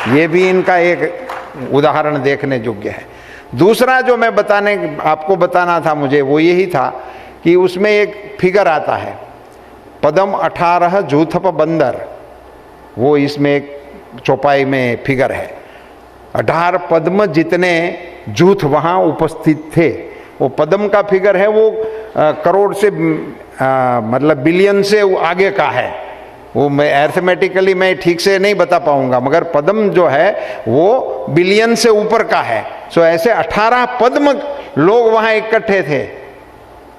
ये भी इनका एक उदाहरण देखने योग्य है। दूसरा जो मैं आपको बताना था मुझे, वो यही था कि उसमें एक फिगर आता है, पदम 18 जूथप बंदर, वो इसमें एक चौपाई में फिगर है। 18 पद्म जितने जूथ वहाँ उपस्थित थे। वो पद्म का फिगर है, वो करोड़ से मतलब बिलियन से आगे का है। वो मैं अर्थमेटिकली मैं ठीक से नहीं बता पाऊंगा, मगर पद्म जो है वो बिलियन से ऊपर का है। सो ऐसे 18 पद्म लोग वहाँ इकट्ठे थे।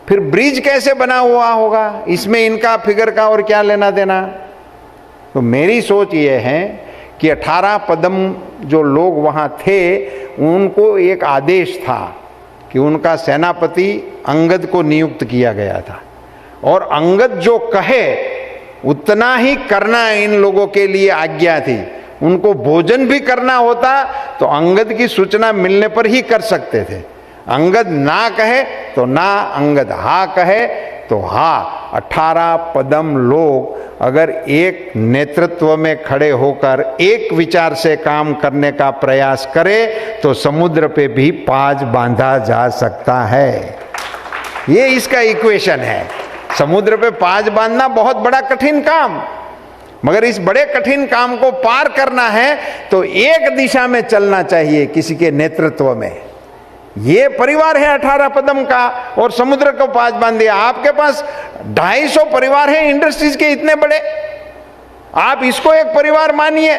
फिर ब्रिज कैसे बना हुआ होगा, इसमें इनका फिगर का और क्या लेना देना? तो मेरी सोच ये है कि 18 पद्म जो लोग वहाँ थे, उनको एक आदेश था कि उनका सेनापति अंगद को नियुक्त किया गया था और अंगद जो कहे उतना ही करना इन लोगों के लिए आज्ञा थी। उनको भोजन भी करना होता तो अंगद की सूचना मिलने पर ही कर सकते थे। अंगद ना कहे तो ना, अंगद हा कहे तो हा। 18 पद्म लोग अगर एक नेतृत्व में खड़े होकर एक विचार से काम करने का प्रयास करे तो समुद्र पे भी पाज बांधा जा सकता है। ये इसका इक्वेशन है। समुद्र पे पाज बांधना बहुत बड़ा कठिन काम, मगर इस बड़े कठिन काम को पार करना है तो एक दिशा में चलना चाहिए किसी के नेतृत्व में। ये परिवार है 18 पद्म का और समुद्र को पाज बांध दिया। आपके पास 250 परिवार हैं इंडस्ट्रीज के इतने बड़े, आप इसको एक परिवार मानिए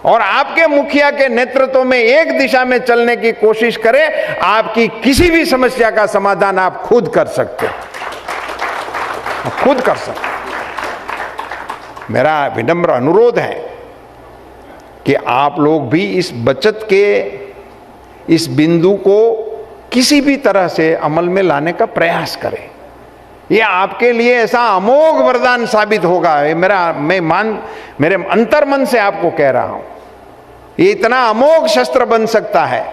और आपके मुखिया के नेतृत्व में एक दिशा में चलने की कोशिश करें। आपकी किसी भी समस्या का समाधान आप खुद कर सकते, खुद कर सकते। मेरा विनम्र अनुरोध है कि आप लोग भी इस बचत के इस बिंदु को किसी भी तरह से अमल में लाने का प्रयास करें। ये आपके लिए ऐसा अमोघ वरदान साबित होगा। मेरे अंतर्मन से आपको कह रहा हूं, ये इतना अमोघ शस्त्र बन सकता है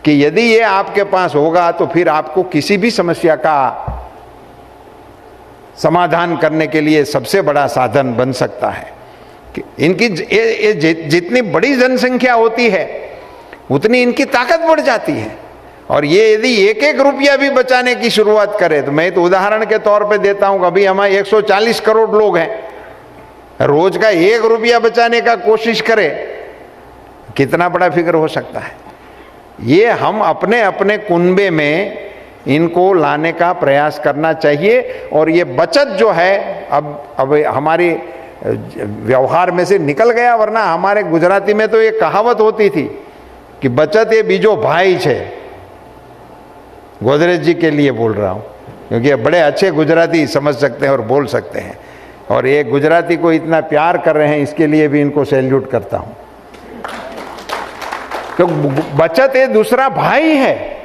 कि यदि ये आपके पास होगा तो फिर आपको किसी भी समस्या का समाधान करने के लिए सबसे बड़ा साधन बन सकता है। कि इनकी जितनी बड़ी जनसंख्या होती है उतनी इनकी ताकत बढ़ जाती है। और ये यदि एक एक रुपया भी बचाने की शुरुआत करे, तो मैं तो उदाहरण के तौर पे देता हूं, अभी हमारे 140 करोड़ लोग हैं, रोज का 1 रुपया बचाने का कोशिश करे, कितना बड़ा फिगर हो सकता है। ये हम अपने अपने कुनबे में इनको लाने का प्रयास करना चाहिए। और ये बचत जो है अब हमारी व्यवहार में से निकल गया, वरना हमारे गुजराती में तो ये कहावत होती थी कि बचत ये बीजो भाई छे। गोदरेज जी के लिए बोल रहा हूं, क्योंकि ये बड़े अच्छे गुजराती समझ सकते हैं और बोल सकते हैं, और ये गुजराती को इतना प्यार कर रहे हैं, इसके लिए भी इनको सैल्यूट करता हूँ। तो बचत ये दूसरा भाई है,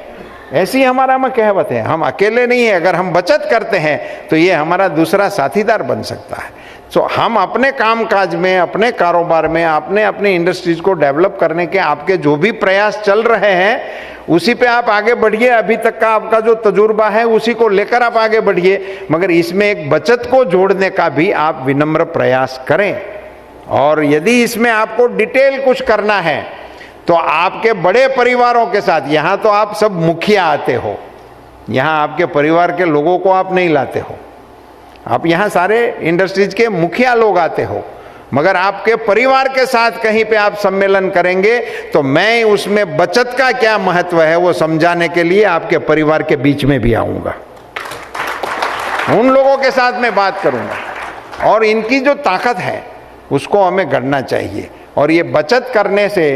ऐसी हमारा में कहावत है। हम अकेले नहीं है, अगर हम बचत करते हैं तो ये हमारा दूसरा साथीदार बन सकता है। सो हम अपने कामकाज में, अपने कारोबार में, अपने इंडस्ट्रीज को डेवलप करने के आपके जो भी प्रयास चल रहे हैं, उसी पे आप आगे बढ़िए। अभी तक का आपका जो तजुर्बा है उसी को लेकर आप आगे बढ़िए, मगर इसमें एक बचत को जोड़ने का भी आप विनम्र प्रयास करें। और यदि इसमें आपको डिटेल कुछ करना है तो आपके बड़े परिवारों के साथ, यहाँ तो आप सब मुखिया आते हो, यहाँ आपके परिवार के लोगों को आप नहीं लाते हो, आप यहाँ सारे इंडस्ट्रीज के मुखिया लोग आते हो, मगर आपके परिवार के साथ कहीं पे आप सम्मेलन करेंगे तो मैं उसमें बचत का क्या महत्व है वो समझाने के लिए आपके परिवार के बीच में भी आऊंगा, उन लोगों के साथ मैं बात करूंगा, और इनकी जो ताकत है उसको हमें गढ़ना चाहिए। और ये बचत करने से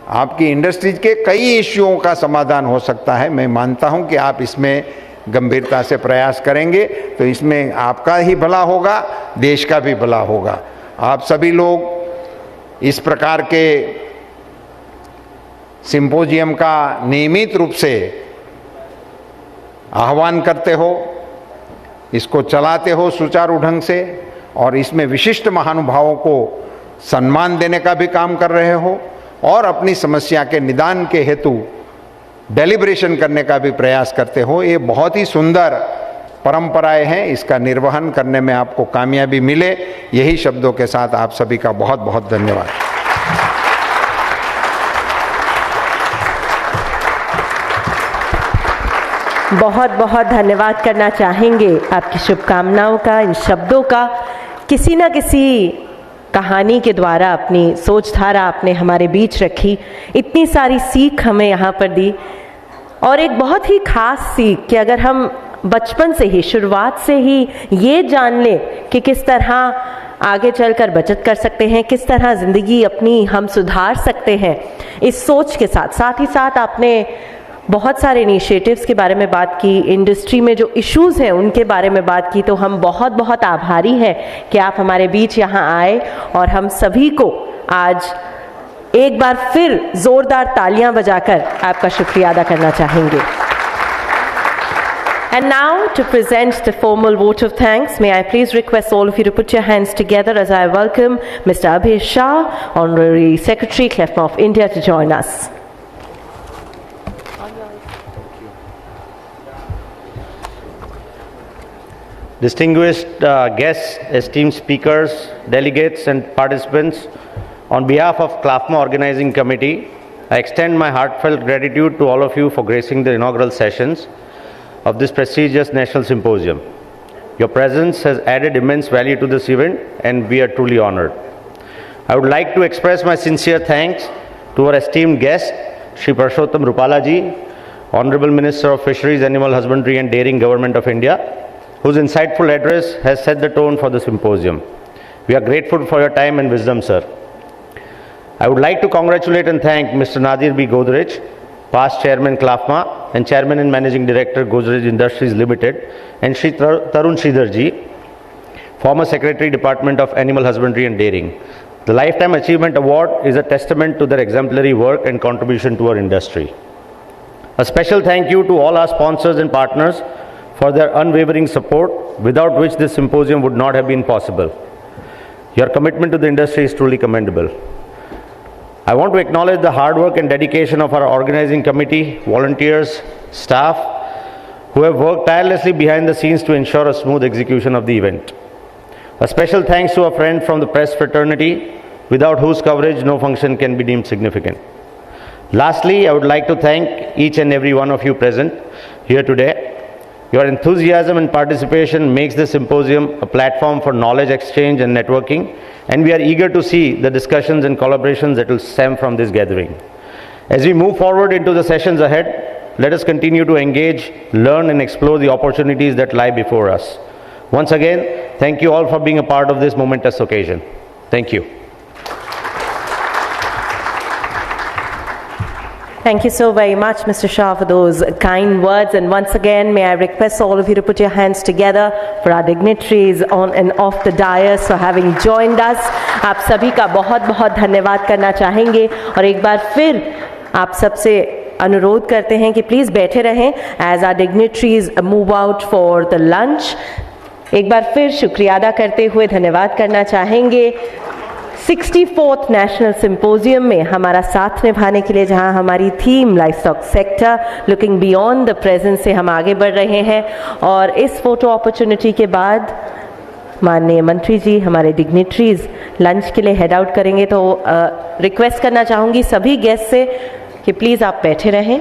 आपकी इंडस्ट्रीज के कई इश्यूओं का समाधान हो सकता है। मैं मानता हूं कि आप इसमें गंभीरता से प्रयास करेंगे तो इसमें आपका ही भला होगा, देश का भी भला होगा। आप सभी लोग इस प्रकार के सिंपोजियम का नियमित रूप से आह्वान करते हो, इसको चलाते हो सुचारू ढंग से, और इसमें विशिष्ट महानुभावों को सम्मान देने का भी काम कर रहे हो, और अपनी समस्या के निदान के हेतु डेलिब्रेशन करने का भी प्रयास करते हो। ये बहुत ही सुंदर परंपराएं हैं, इसका निर्वहन करने में आपको कामयाबी मिले, यही शब्दों के साथ आप सभी का बहुत बहुत धन्यवाद। बहुत बहुत धन्यवाद करना चाहेंगे आपकी शुभकामनाओं का, इन शब्दों का। किसी न किसी कहानी के द्वारा अपनी सोचधारा आपने हमारे बीच रखी, इतनी सारी सीख हमें यहाँ पर दी, और एक बहुत ही खास सीख कि अगर हम बचपन से ही, शुरुआत से ही ये जान लें कि किस तरह आगे चलकर बचत कर सकते हैं, किस तरह ज़िंदगी अपनी हम सुधार सकते हैं, इस सोच के साथ ही साथ आपने बहुत सारे इनिशिएटिव्स के बारे में बात की, इंडस्ट्री में जो इश्यूज़ हैं उनके बारे में बात की। तो हम बहुत बहुत आभारी हैं कि आप हमारे बीच यहाँ आए, और हम सभी को आज एक बार फिर ज़ोरदार तालियां बजाकर आपका शुक्रिया अदा करना चाहेंगे। And now to present the formal vote of thanks, may I please request all of you to put your hands together as I welcome Mr. HyBiz Shah, Honorary Secretary, CLFMA of India, to join us. Distinguished guests, esteemed speakers, delegates and participants, on behalf of CLFMA Organizing Committee, I extend my heartfelt gratitude to all of you for gracing the inaugural sessions of this prestigious National Symposium. Your presence has added immense value to this event and we are truly honored. I would like to express my sincere thanks to our esteemed guest, Shri Parshottam Rupala ji, Honorable Minister of Fisheries, Animal Husbandry and Dairying, Government of India, whose insightful address has set the tone for the symposium. We are grateful for your time and wisdom, sir. I would like to congratulate and thank Mr. Nadir B. Godrej, past Chairman CLFMA and Chairman and Managing Director Godrej Industries Limited, and Shri Tarun Sridhar ji, former Secretary Department of Animal Husbandry and Dairying. The Lifetime Achievement Award is a testament to their exemplary work and contribution to our industry. A special thank you to all our sponsors and partners for their unwavering support, without which this symposium would not have been possible. Your commitment to the industry is truly commendable. I want to acknowledge the hard work and dedication of our organizing committee, volunteers, staff, who have worked tirelessly behind the scenes to ensure a smooth execution of the event. A special thanks to a friend from the press fraternity, without whose coverage no function can be deemed significant. Lastly, I would like to thank each and every one of you present here today. Your enthusiasm and participation makes this symposium a platform for knowledge exchange and networking, and we are eager to see the discussions and collaborations that will stem from this gathering. As we move forward into the sessions ahead, let us continue to engage, learn and explore the opportunities that lie before us. Once again, thank you all for being a part of this momentous occasion. Thank you. Thank you so very much, Mr. Shah, for those kind words. And once again, may I request all of you to put your hands together for our dignitaries on and off the dais for having joined us. आप सभी का बहुत बहुत धन्यवाद करना चाहेंगे और एक बार फिर आप सबसे अनुरोध करते हैं कि प्लीज़ बैठे रहें as our dignitaries move out for the lunch. एक बार फिर शुक्रिया अदा करते हुए धन्यवाद करना चाहेंगे 64th नेशनल सिंपोजियम में हमारा साथ निभाने के लिए, जहां हमारी theme life stock sector looking beyond the present से हम आगे बढ़ रहे हैं। और इस फोटो अपॉर्चुनिटी के बाद माननीय मंत्री जी हमारे डिग्निटरीज लंच के लिए हेड आउट करेंगे, तो रिक्वेस्ट करना चाहूँगी सभी गेस्ट से कि प्लीज़ आप बैठे रहें।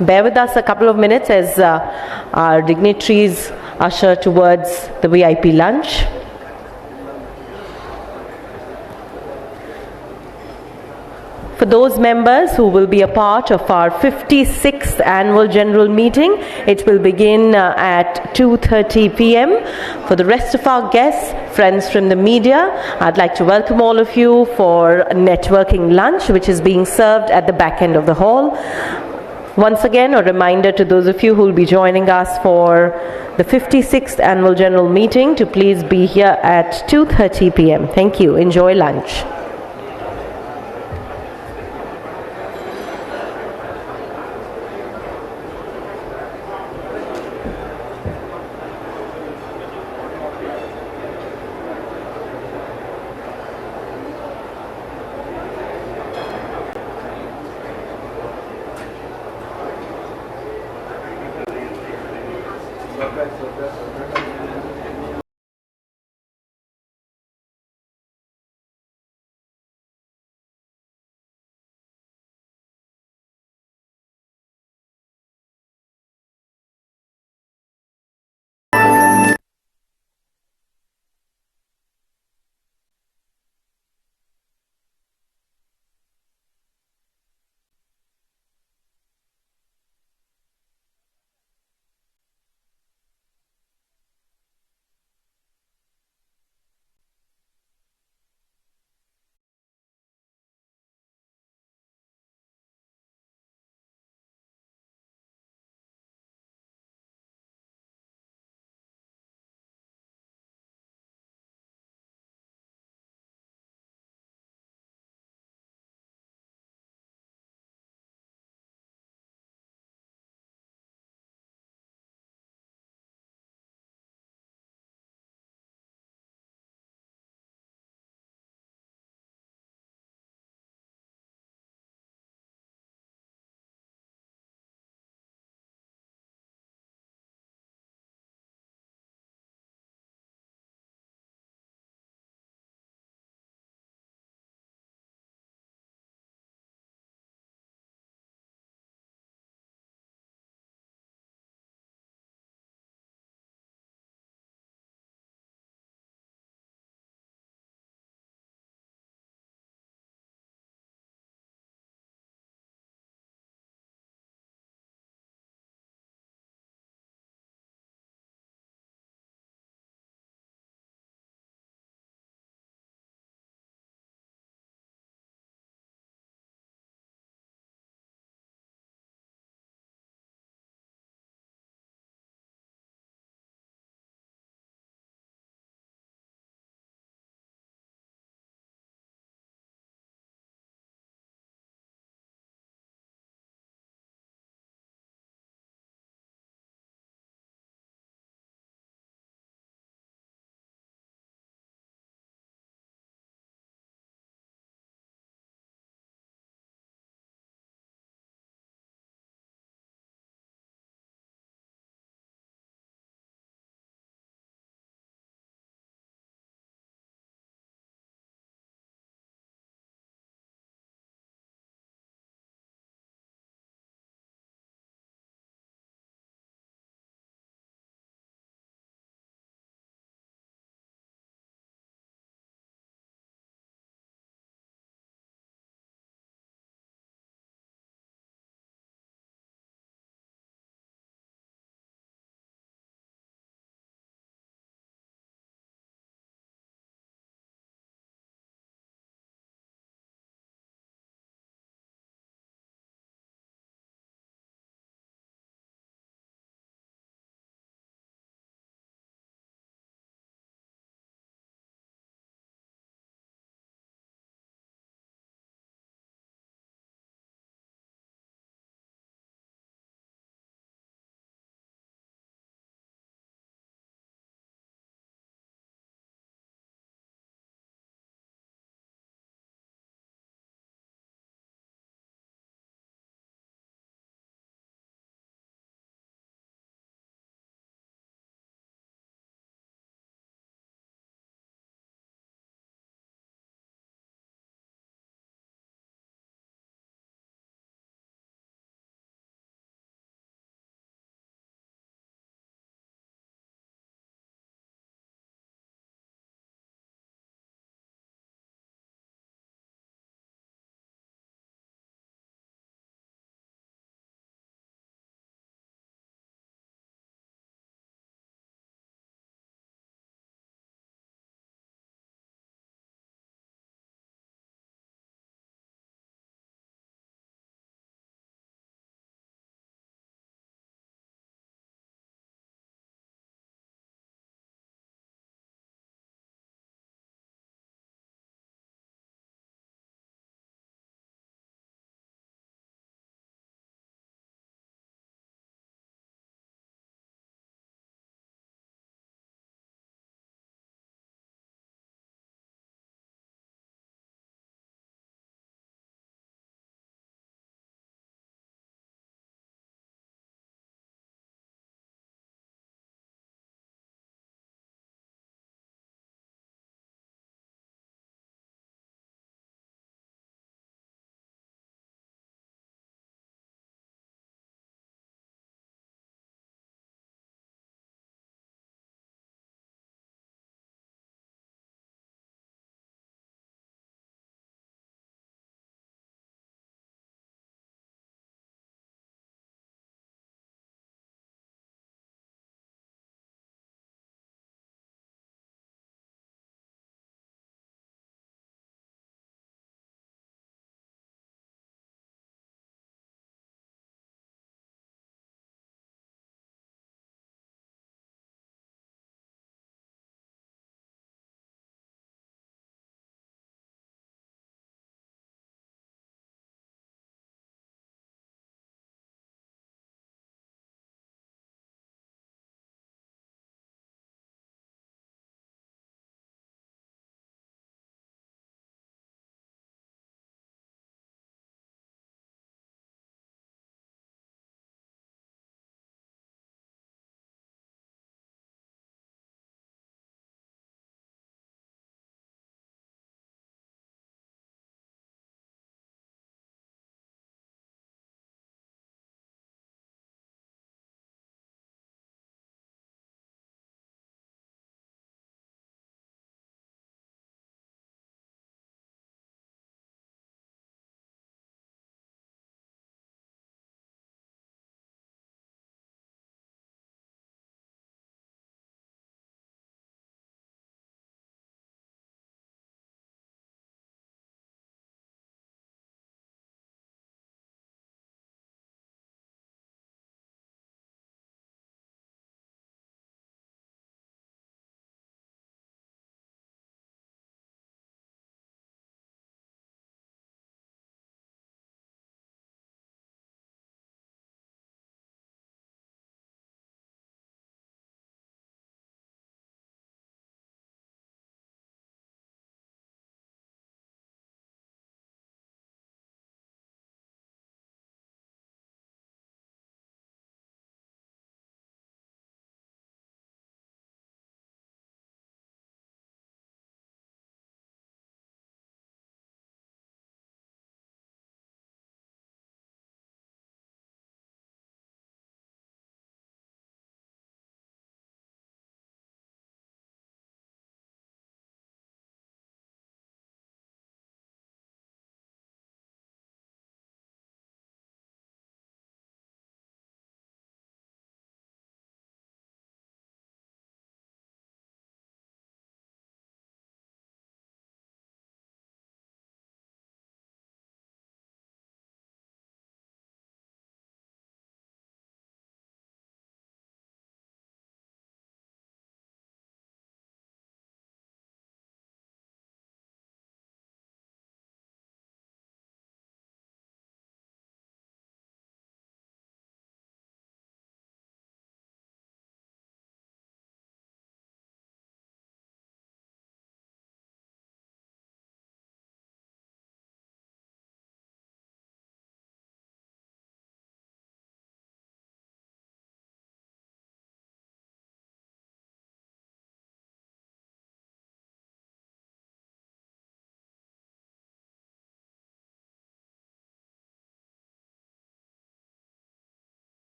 Bear with us a couple of minutes as our dignitaries usher towards the VIP lunch. For those members who will be a part of our 56th annual general meeting, it will begin at 2:30 p.m. For the rest of our guests, friends from the media, I'd like to welcome all of you for a networking lunch which is being served at the back end of the hall. Once again, a reminder to those of you who will be joining us for the 56th annual general meeting to please be here at 2:30 p.m. Thank you. Enjoy lunch.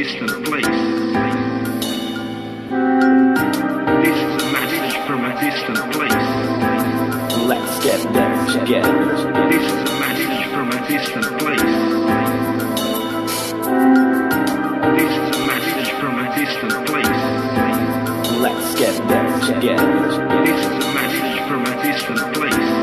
distant place. This is a message from a distant place. Let's get there together. This is a message from a distant place. This is a message from a distant place. Let's get there together. This is a message from a distant place.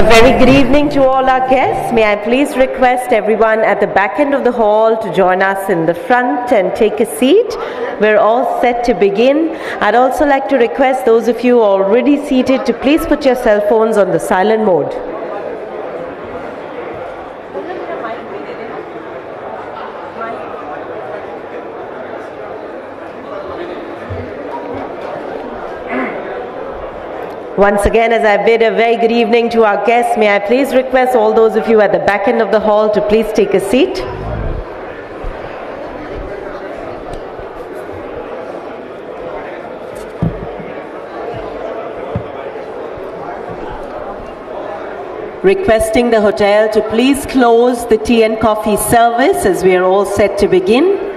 A very good evening to all our guests. May I please request everyone at the back end of the hall to join us in the front and take a seat. We're all set to begin. I'd also like to request those of you already seated to please put your cell phones on the silent mode. Once again, as I bid a very good evening to our guests, may I please request all those of you at the back end of the hall to please take a seat. Requesting the hotel to please close the tea and coffee service as we are all set to begin.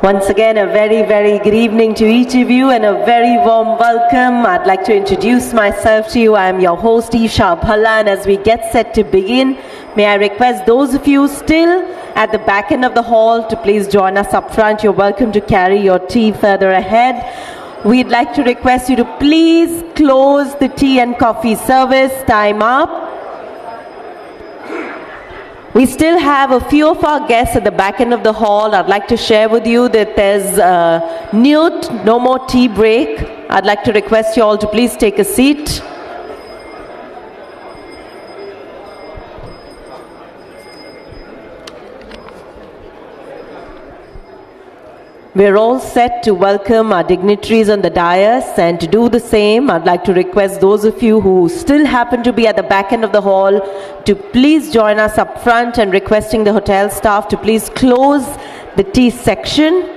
Once again, a very, very good evening to each of you and a very warm welcome. I'd like to introduce myself to you. I am your host, Isha Bhalla, and as we get set to begin, may I request those of you still at the back end of the hall to please join us up front. You're welcome to carry your tea further ahead. We'd like to request you to please close the tea and coffee service. Time up. We still have a few of our guests at the back end of the hall. I'd like to share with you that there's a no more tea break. I'd like to request you all to please take a seat. We're all set to welcome our dignitaries on the dais, and to do the same, I'd like to request those of you who still happen to be at the back end of the hall to please join us up front, and requesting the hotel staff to please close the tea section.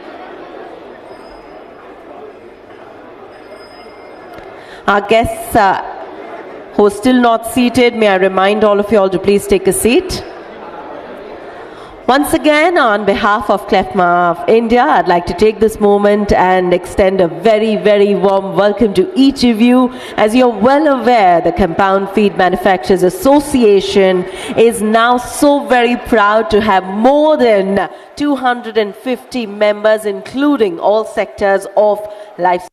Our guests who are still not seated, may I remind all of you all to please take a seat. Once again, on behalf of CLFMA of India, I'd like to take this moment and extend a very, very warm welcome to each of you. As you're well aware, the Compound Feed Manufacturers Association is now so very proud to have more than 250 members, including all sectors of life.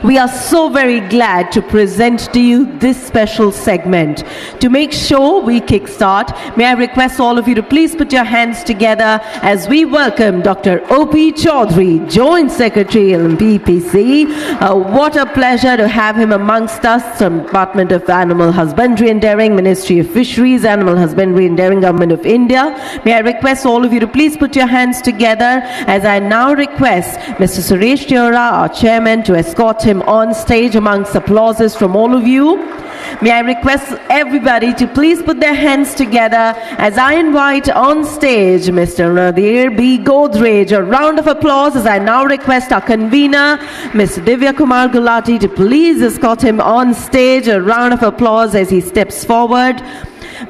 We are so very glad to present to you this special segment. To make sure we kickstart, may I request all of you to please put your hands together as we welcome Dr. O.P. Chaudhary, Joint Secretary BPC. What a pleasure to have him amongst us from Department of Animal Husbandry and Dairying, Ministry of Fisheries, Animal Husbandry and Dairying, Government of India. May I request all of you to please put your hands together as I now request Mr. Suresh Tiora, our chairman, to escort him on stage amongst applauses from all of you. May I request everybody to please put their hands together as I invite on stage Mr. Nadir B. Godrej. A round of applause as I now request our convener, Ms. Divya Kumar Gulati, to please escort him on stage. A round of applause as he steps forward.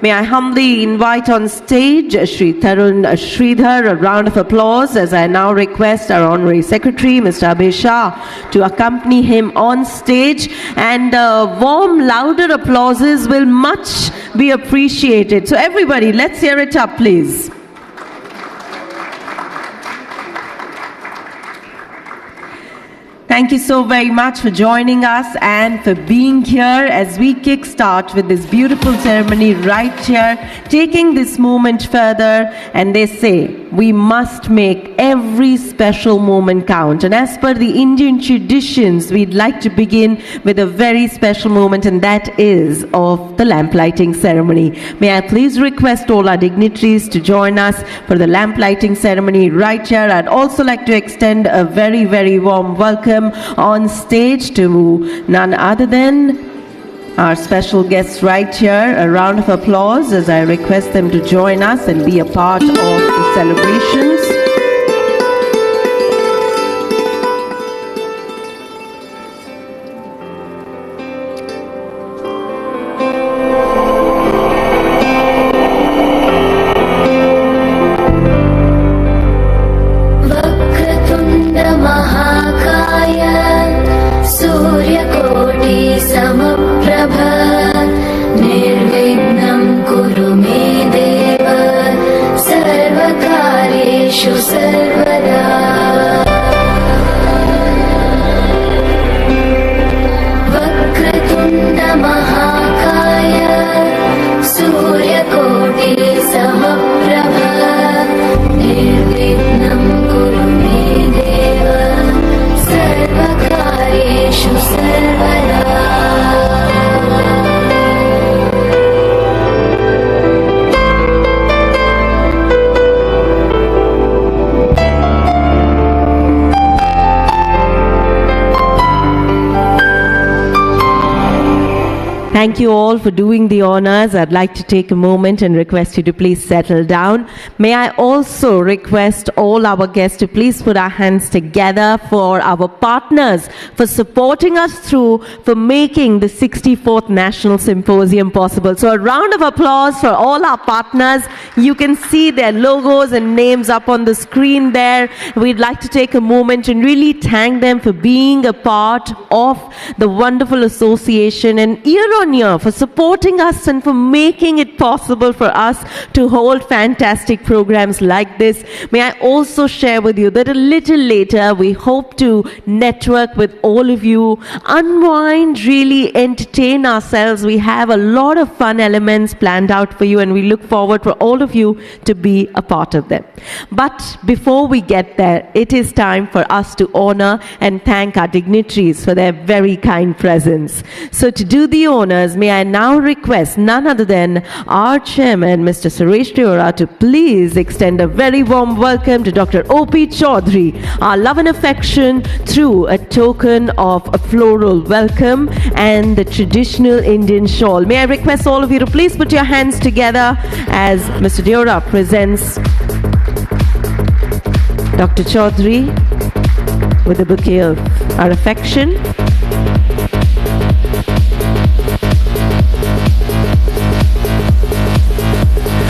May I humbly invite on stage Shri Tarun Sridhar. A round of applause as I now request our Honorary Secretary, Mr. Abhay Shah, to accompany him on stage. And warm, louder applauses will much be appreciated. So everybody, let's hear it up, please. Thank you so very much for joining us and for being here as we kickstart with this beautiful ceremony right here, taking this moment further. And they say we must make every special moment count. And as per the Indian traditions, we'd like to begin with a very special moment, and that is of the lamp lighting ceremony. May I please request all our dignitaries to join us for the lamp lighting ceremony right here. I'd also like to extend a very, very warm welcome on stage to none other than our special guests right here. A round of applause as I request them to join us and be a part of the celebrations. Thank you all for doing the honors. I'd like to take a moment and request you to please settle down. May I also request all our guests to please put our hands together for our partners for supporting us through, for making the 64th National Symposium possible. So a round of applause for all our partners. You can see their logos and names up on the screen there. We'd like to take a moment and really thank them for being a part of the wonderful association, and year on year for supporting us and for making it possible for us to hold fantastic programs like this. May I also share with you that a little later we hope to network with all of you, unwind, really entertain ourselves. We have a lot of fun elements planned out for you, and we look forward for all of you to be a part of them. But before we get there, it is time for us to honor and thank our dignitaries for their very kind presence. So to do the honors, may I now request none other than our chairman, Mr. Suresh Deora, to please extend a very warm welcome to Dr. O.P. Chaudhary, our love and affection through a token of a floral welcome and the traditional Indian shawl. May I request all of you to please put your hands together as Mr. Deora presents Dr. Chaudhary with a bouquet of our affection.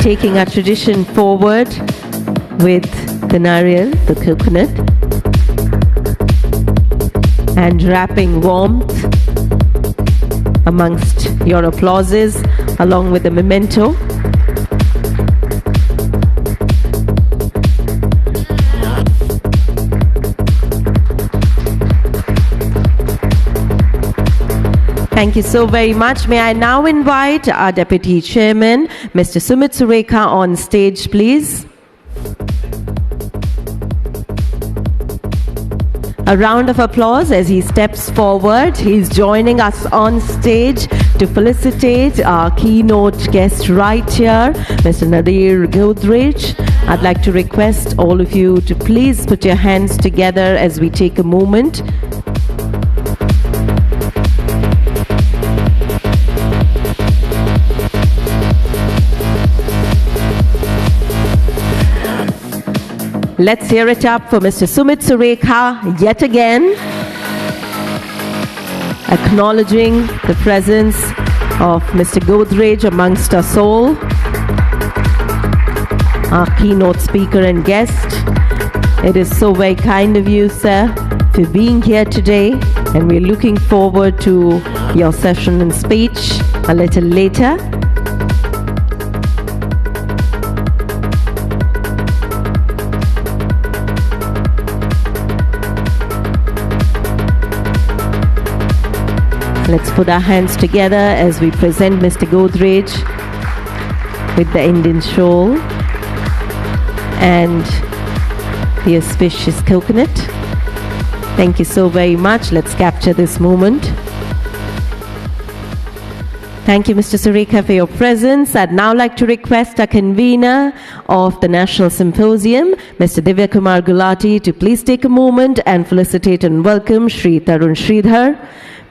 Taking our tradition forward with the nariyal, the coconut, and wrapping warmth amongst your applauses along with the memento. Thank you so very much. May I now invite our Deputy Chairman, Mr. Sumit Surekha, on stage, please. A round of applause as he steps forward. He's joining us on stage to felicitate our keynote guest right here, Mr. Nadir Godrej. I'd like to request all of you to please put your hands together as we take a moment. Let's hear it up for Mr. Sumit Surekha yet again, acknowledging the presence of Mr. Godrej amongst us all, our keynote speaker and guest. It is so very kind of you, sir, for being here today, and we're looking forward to your session and speech a little later. Let's put our hands together as we present Mr. Godrej with the Indian shawl and the auspicious coconut. Thank you so very much. Let's capture this moment. Thank you, Mr. Surekha, for your presence. I'd now like to request our convener of the National Symposium, Mr. Divya Kumar Gulati, to please take a moment and felicitate and welcome Shri Tarun Sridhar.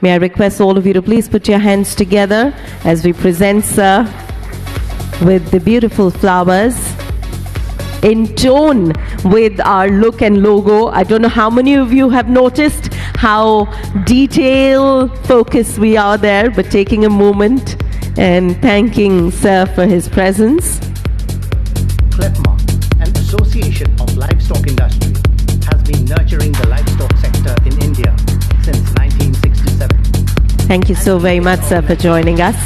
May I request all of you to please put your hands together as we present Sir with the beautiful flowers in tone with our look and logo. I don't know how many of you have noticed how detail focused we are there, but taking a moment and thanking Sir for his presence. CLFMA, an association of livestock industry, has been nurturing the livestock sector in India since 1967. Thank you so very much, Sir, for joining us.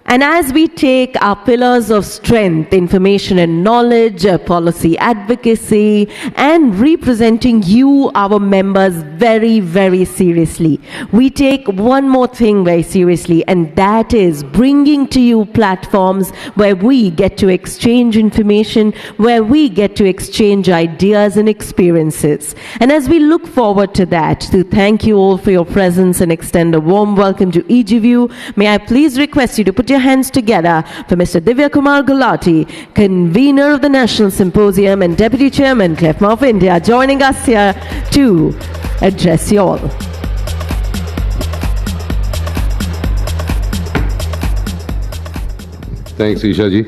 And as we take our pillars of strength, information and knowledge, policy advocacy, and representing you, our members, very, very seriously, we take one more thing very seriously, and that is bringing to you platforms where we get to exchange information, where we get to exchange ideas and experiences. And as we look forward to that, to thank you all for your presence and extend a warm welcome to each of you, may I please request you to put your hands together for Mr. Divya Kumar Gulati, convener of the National Symposium and Deputy Chairman, CLFMA of India, joining us here to address you all. Thanks, Isha ji.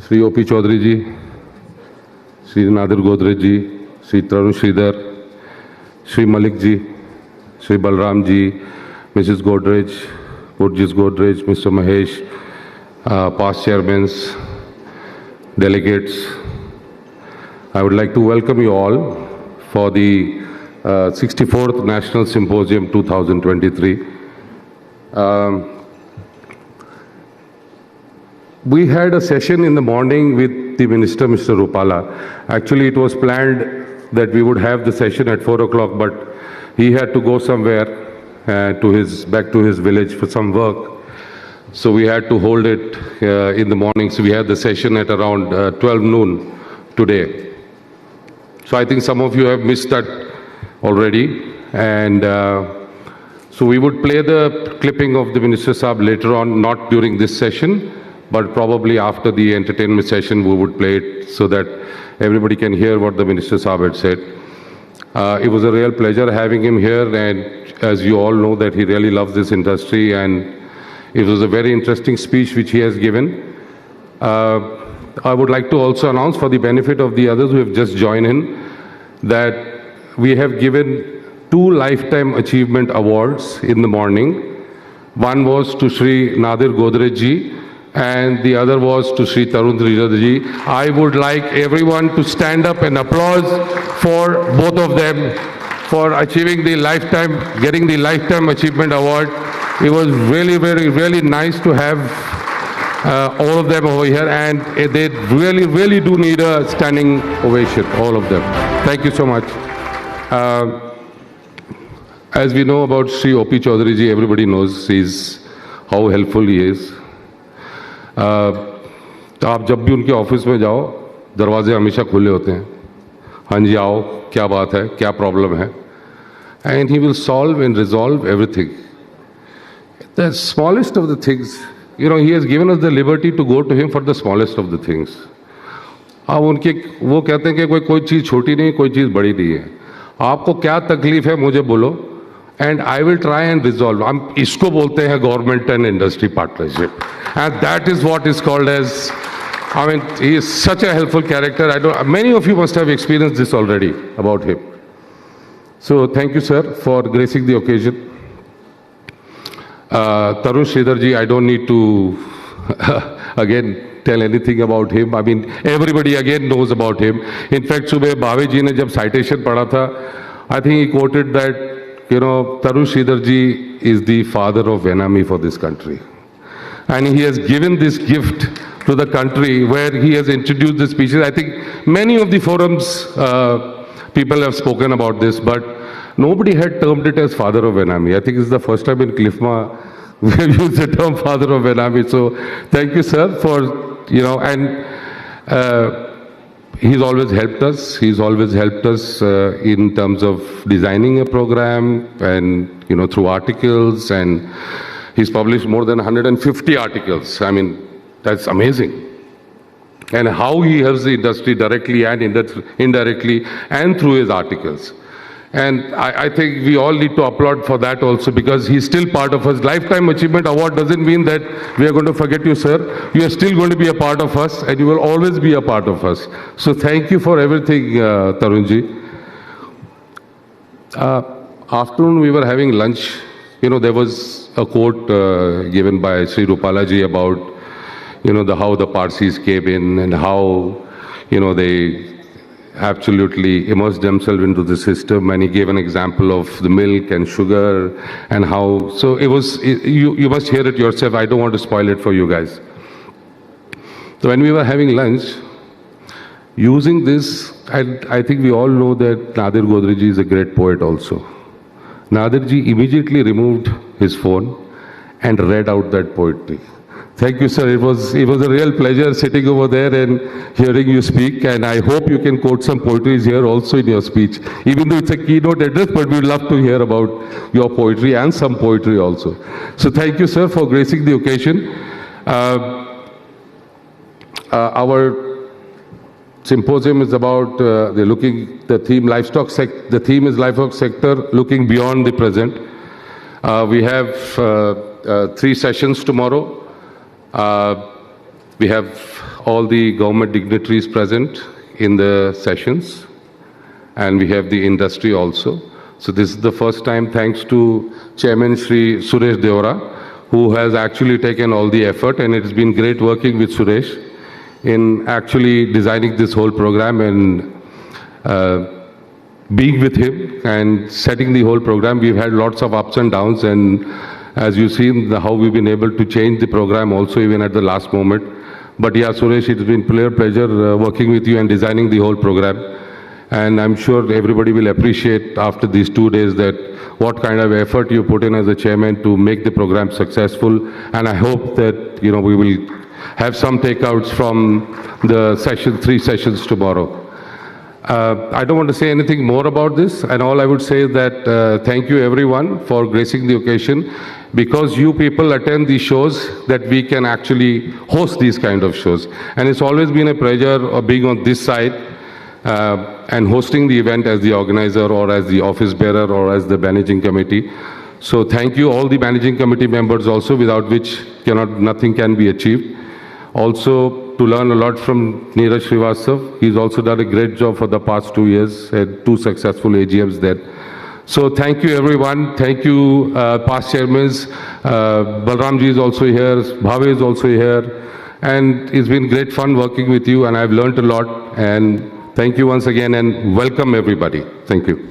Shri O.P. Chaudhary ji, Shri Nadir Godrej ji, Shri Tarun Sridhar, Shri Malik ji, Shri Balram ji, Mrs. Godrej, Purjis Godrej, Mr. Mahesh, past chairmen, delegates. I would like to welcome you all for the 64th National Symposium 2023. We had a session in the morning with the Minister, Mr. Rupala. Actually, it was planned that we would have the session at 4 o'clock, but he had to go somewhere back to his village for some work. So we had to hold it in the morning. So we had the session at around 12 noon today. So I think some of you have missed that already. And so we would play the clipping of the Minister Saab later on, not during this session, but probably after the entertainment session we would play it so that everybody can hear what the Minister Saab had said. It was a real pleasure having him here, and as you all know that he really loves this industry, and it was a very interesting speech which he has given. I would like to also announce for the benefit of the others who have just joined in that we have given 2 Lifetime Achievement Awards in the morning. One was to Shri Nadir Godrej ji and the other was to Shri Tarun Sridhar ji. I would like everyone to stand up and applause for both of them for achieving the getting the Lifetime Achievement Award. It was really, really nice to have all of them over here, and they really, really do need a standing ovation, all of them. Thank you so much. As we know about Shri O.P. Chaudhary ji, everybody knows how helpful he is. आप जब भी उनके office में जाओ, दरवाजे हमेशा खुले होते हैं. हाँ जी आओ, क्या बात है, क्या प्रॉब्लम है, and he will solve and resolve everything. The smallest of the things, he has given us the liberty to go to him for the smallest of the things. अब वो कहते हैं कि कोई चीज़ छोटी नहीं, कोई चीज़ बड़ी नहीं है. आपको क्या तकलीफ है मुझे बोलो, and I will try and resolve. हम इसको बोलते हैं government and industry partnership, and that is what is called as. He is such a helpful character. Many of you must have experienced this already about him. So thank you, sir, for gracing the occasion. Tarun Sridhar ji, I don't need to again tell anything about him. Everybody again knows about him. In fact, सुबह भावे जी ने जब citation पढ़ा था, I think he quoted that, Tarun Sridhar ji is the father of Venami for this country. And he has given this gift to the country where he has introduced the species. I think many of the forums people have spoken about this, but nobody had termed it as father of Enami. I think it's the first time in CLFMA we have used the term father of Enami. So thank you, sir, for, he's always helped us. He's always helped us in terms of designing a program and, through articles, and he's published more than 150 articles. I mean, that's amazing. And how he helps the industry directly and indirectly and through his articles. And I think we all need to applaud for that also, because he's still part of us. Lifetime Achievement Award doesn't mean that we are going to forget you, sir. You are still going to be a part of us, and you will always be a part of us. So thank you for everything, Tarunji. Afternoon we were having lunch. There was a quote given by Sri Rupalaji about, how the Parsis came in and how, they absolutely immersed themselves into the system, and he gave an example of the milk and sugar and how, so it was, you must hear it yourself. I don't want to spoil it for you guys. So when we were having lunch, using this, I think we all know that Nadir Godreji is a great poet also. Nadirji immediately removed his phone and read out that poetry. Thank you, sir. It was a real pleasure sitting over there and hearing you speak, and I hope you can quote some poetry here also in your speech. Even though it's a keynote address, but we'd love to hear about your poetry and some poetry also. So thank you, sir, for gracing the occasion. Our symposium is about the theme is livestock sector looking beyond the present. We have 3 sessions tomorrow. We have all the government dignitaries present in the sessions, and we have the industry also. So this is the first time, thanks to Chairman Shri Suresh Deora, who has actually taken all the effort, and it's been great working with Suresh in actually designing this whole program and being with him and setting the whole program. We've had lots of ups and downs, and as you've seen how we've been able to change the program also even at the last moment. But yeah, Suresh, it's been pleasure working with you and designing the whole program. And I'm sure everybody will appreciate after these 2 days that what kind of effort you put in as a chairman to make the program successful. And I hope that, we will have some takeouts from the 3 sessions tomorrow. I don't want to say anything more about this, and all I would say is that thank you everyone for gracing the occasion. Because you people attend these shows, that we can actually host these kind of shows. And it's always been a pleasure of being on this side and hosting the event as the organizer or as the office bearer or as the managing committee. So thank you all the managing committee members also, without which nothing can be achieved. Also, to learn a lot from Neeraj Srivastav. He's also done a great job for the past 2 years, had 2 successful AGMs there. So thank you everyone. Thank you past chairmen. Balramji is also here. Bhave is also here. And it's been great fun working with you, and I've learned a lot. And thank you once again, and welcome everybody. Thank you.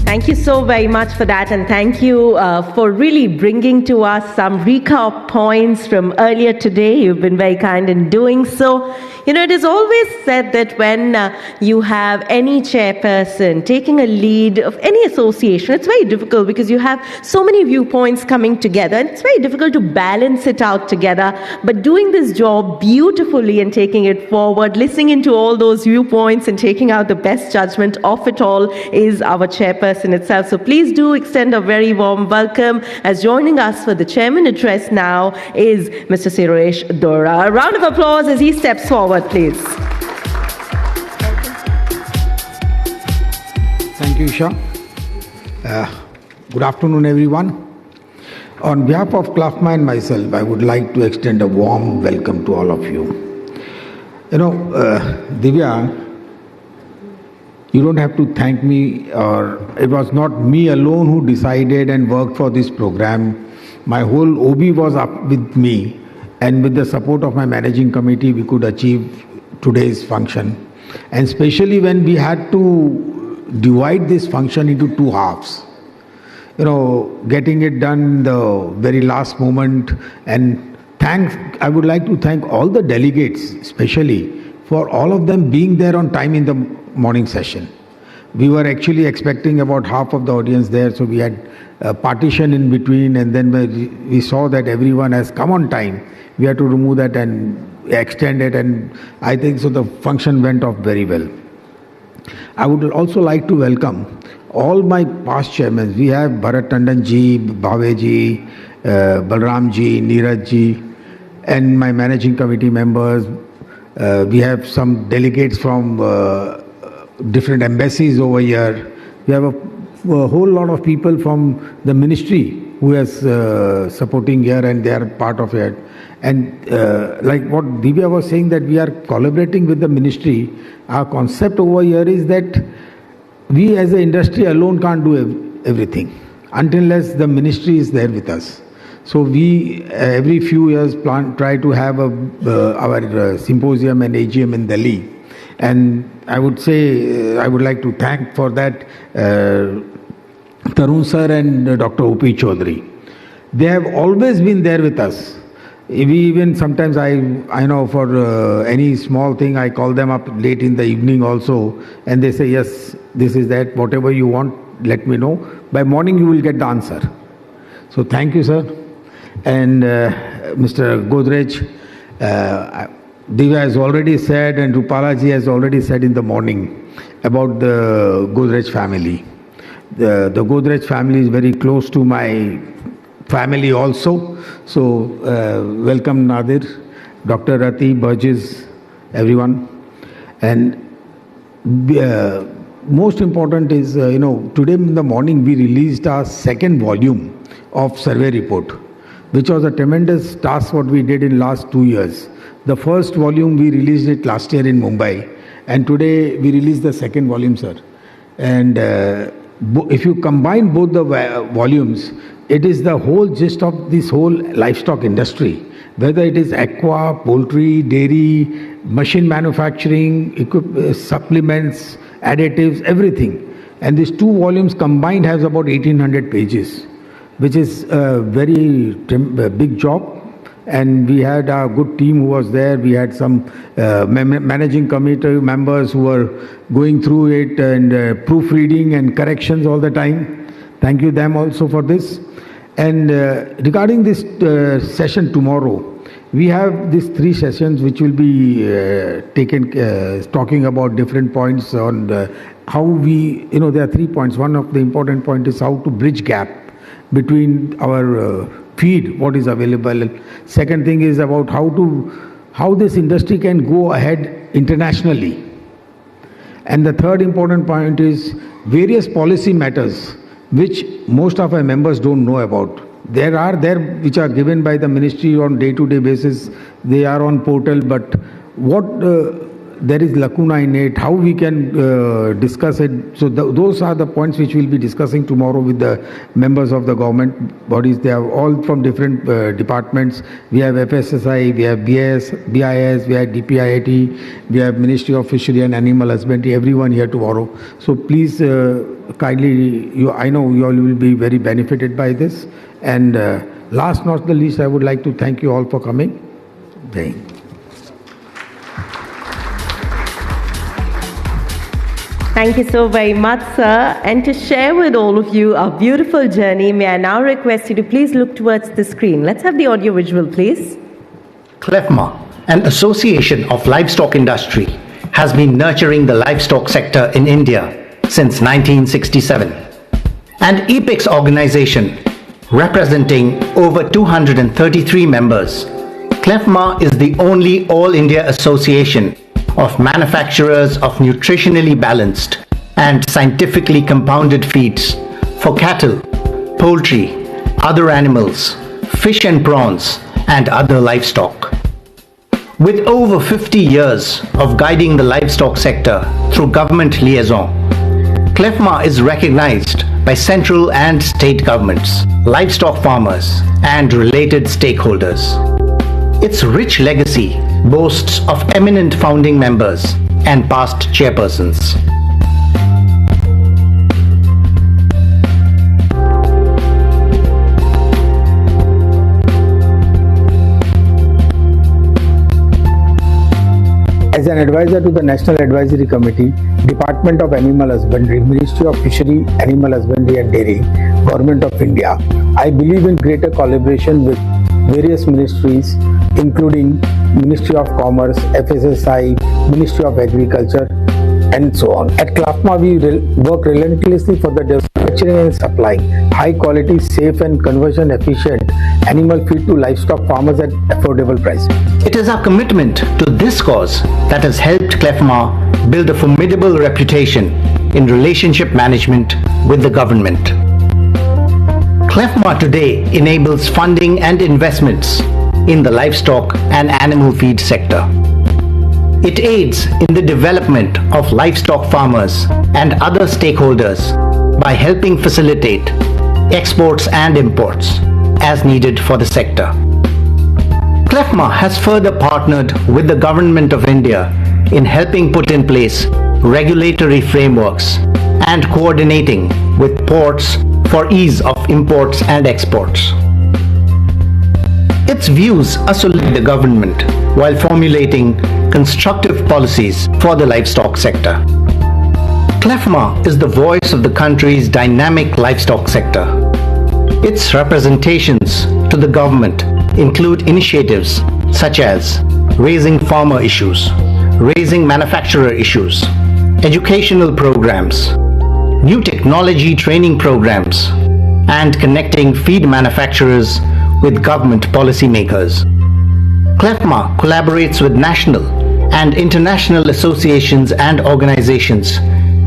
Thank you so very much for that, and thank you for really bringing to us some recap points from earlier today. You've been very kind in doing so. It is always said that when you have any chairperson taking a lead of any association, it's very difficult because you have so many viewpoints coming together, and it's very difficult to balance it out together. But doing this job beautifully and taking it forward, listening into all those viewpoints and taking out the best judgment of it all is our chairperson itself. So please do extend a very warm welcome. As joining us for the chairman address now is Mr. Suresh Deora. A round of applause as he steps forward, please. Thank you, Isha. Good afternoon, everyone. On behalf of CLFMA and myself, I would like to extend a warm welcome to all of you. Divya, you don't have to thank me, or it was not me alone who decided and worked for this program. My whole OB was up with me, and with the support of my managing committee, we could achieve today's function. And especially when we had to divide this function into 2 halves. Getting it done the very last moment, and I would like to thank all the delegates, especially for all of them being there on time in the morning session. We were actually expecting about half of the audience there, so we had a partition in between, and then we saw that everyone has come on time. We had to remove that and extend it, and I think so the function went off very well. I would also like to welcome all my past chairmen. We have Bharat Tandon ji, Bhave ji, Balram ji, Neeraj ji, and my managing committee members. We have some delegates from different embassies over here. We have a whole lot of people from the ministry who is supporting here, and they are part of it. And like what Divya was saying, that we are collaborating with the ministry. Our concept over here is that we as an industry alone can't do everything unless the ministry is there with us. So we every few years try to have our symposium and AGM in Delhi. And I would say, I would like to thank for that Tarun sir and Dr. O.P. Chaudhary. They have always been there with us. We even sometimes, I know for any small thing, I call them up late in the evening also, and they say, yes, this is that, whatever you want, let me know. By morning you will get the answer. So thank you, sir. And Mr. Godrej, Divya has already said, and Rupala ji has already said in the morning about the Godrej family. The Godrej family is very close to my family also. So welcome Nadir, Dr. Rati, Burgess, everyone. And most important is, today in the morning we released our second volume of survey report, which was a tremendous task what we did in last 2 years. The first volume we released it last year in Mumbai, and today we released the second volume, sir. And if you combine both the volumes, it is the whole gist of this whole livestock industry, whether it is aqua, poultry, dairy, machine manufacturing, supplements, additives, everything. And these 2 volumes combined has about 1800 pages, which is a very big job. And we had a good team who was there. We had some managing committee members who were going through it and proofreading and corrections all the time. Thank you them also for this. And regarding this session tomorrow, we have these 3 sessions which will be talking about different points on how we, there are 3 points. One of the important point is how to bridge gap between our feed, what is available. Second thing is about how this industry can go ahead internationally. And the third important point is various policy matters which most of our members don't know about. There are which are given by the ministry on day-to-day basis. They are on portal, but what there is lacuna in it, how we can discuss it. So those are the points which we'll be discussing tomorrow with the members of the government bodies. They are all from different departments. We have FSSI, we have BIS, we have DPIIT, we have Ministry of Fishery and Animal Husbandry, everyone here tomorrow. So please kindly, I know you all will be very benefited by this. And last not the least, I would like to thank you all for coming. Jai Hind. Thank you so very much, sir. And to share with all of you our beautiful journey, may I now request you to please look towards the screen. Let's have the audio visual, please. CLFMA, an association of livestock industry, has been nurturing the livestock sector in India since 1967. An apex organization representing over 233 members, CLFMA is the only all-India association of manufacturers of nutritionally balanced and scientifically compounded feeds for cattle, poultry, other animals, fish and prawns, and other livestock. With over 50 years of guiding the livestock sector through government liaison, CLFMA is recognized by central and state governments, livestock farmers, and related stakeholders. Its rich legacy boasts of eminent founding members and past chairpersons. As an advisor to the National Advisory Committee, Department of Animal Husbandry, Ministry of Fishery, Animal Husbandry and Dairy, Government of India, I believe in greater collaboration with various ministries, including Ministry of Commerce, FSSI, Ministry of Agriculture, and so on. At CLFMA, we work relentlessly for the manufacturing and supplying high quality, safe and conversion efficient animal feed to livestock farmers at affordable price. It is our commitment to this cause that has helped CLFMA build a formidable reputation in relationship management with the government. CLFMA today enables funding and investments in the livestock and animal feed sector. It aids in the development of livestock farmers and other stakeholders by helping facilitate exports and imports as needed for the sector. CLFMA has further partnered with the Government of India in helping put in place regulatory frameworks and coordinating with ports for ease of imports and exports. Its views assolate the government while formulating constructive policies for the livestock sector. CLFMA is the voice of the country's dynamic livestock sector. Its representations to the government include initiatives such as raising farmer issues, raising manufacturer issues, educational programs, new technology training programs, and connecting feed manufacturers with government policymakers. CLFMA collaborates with national and international associations and organizations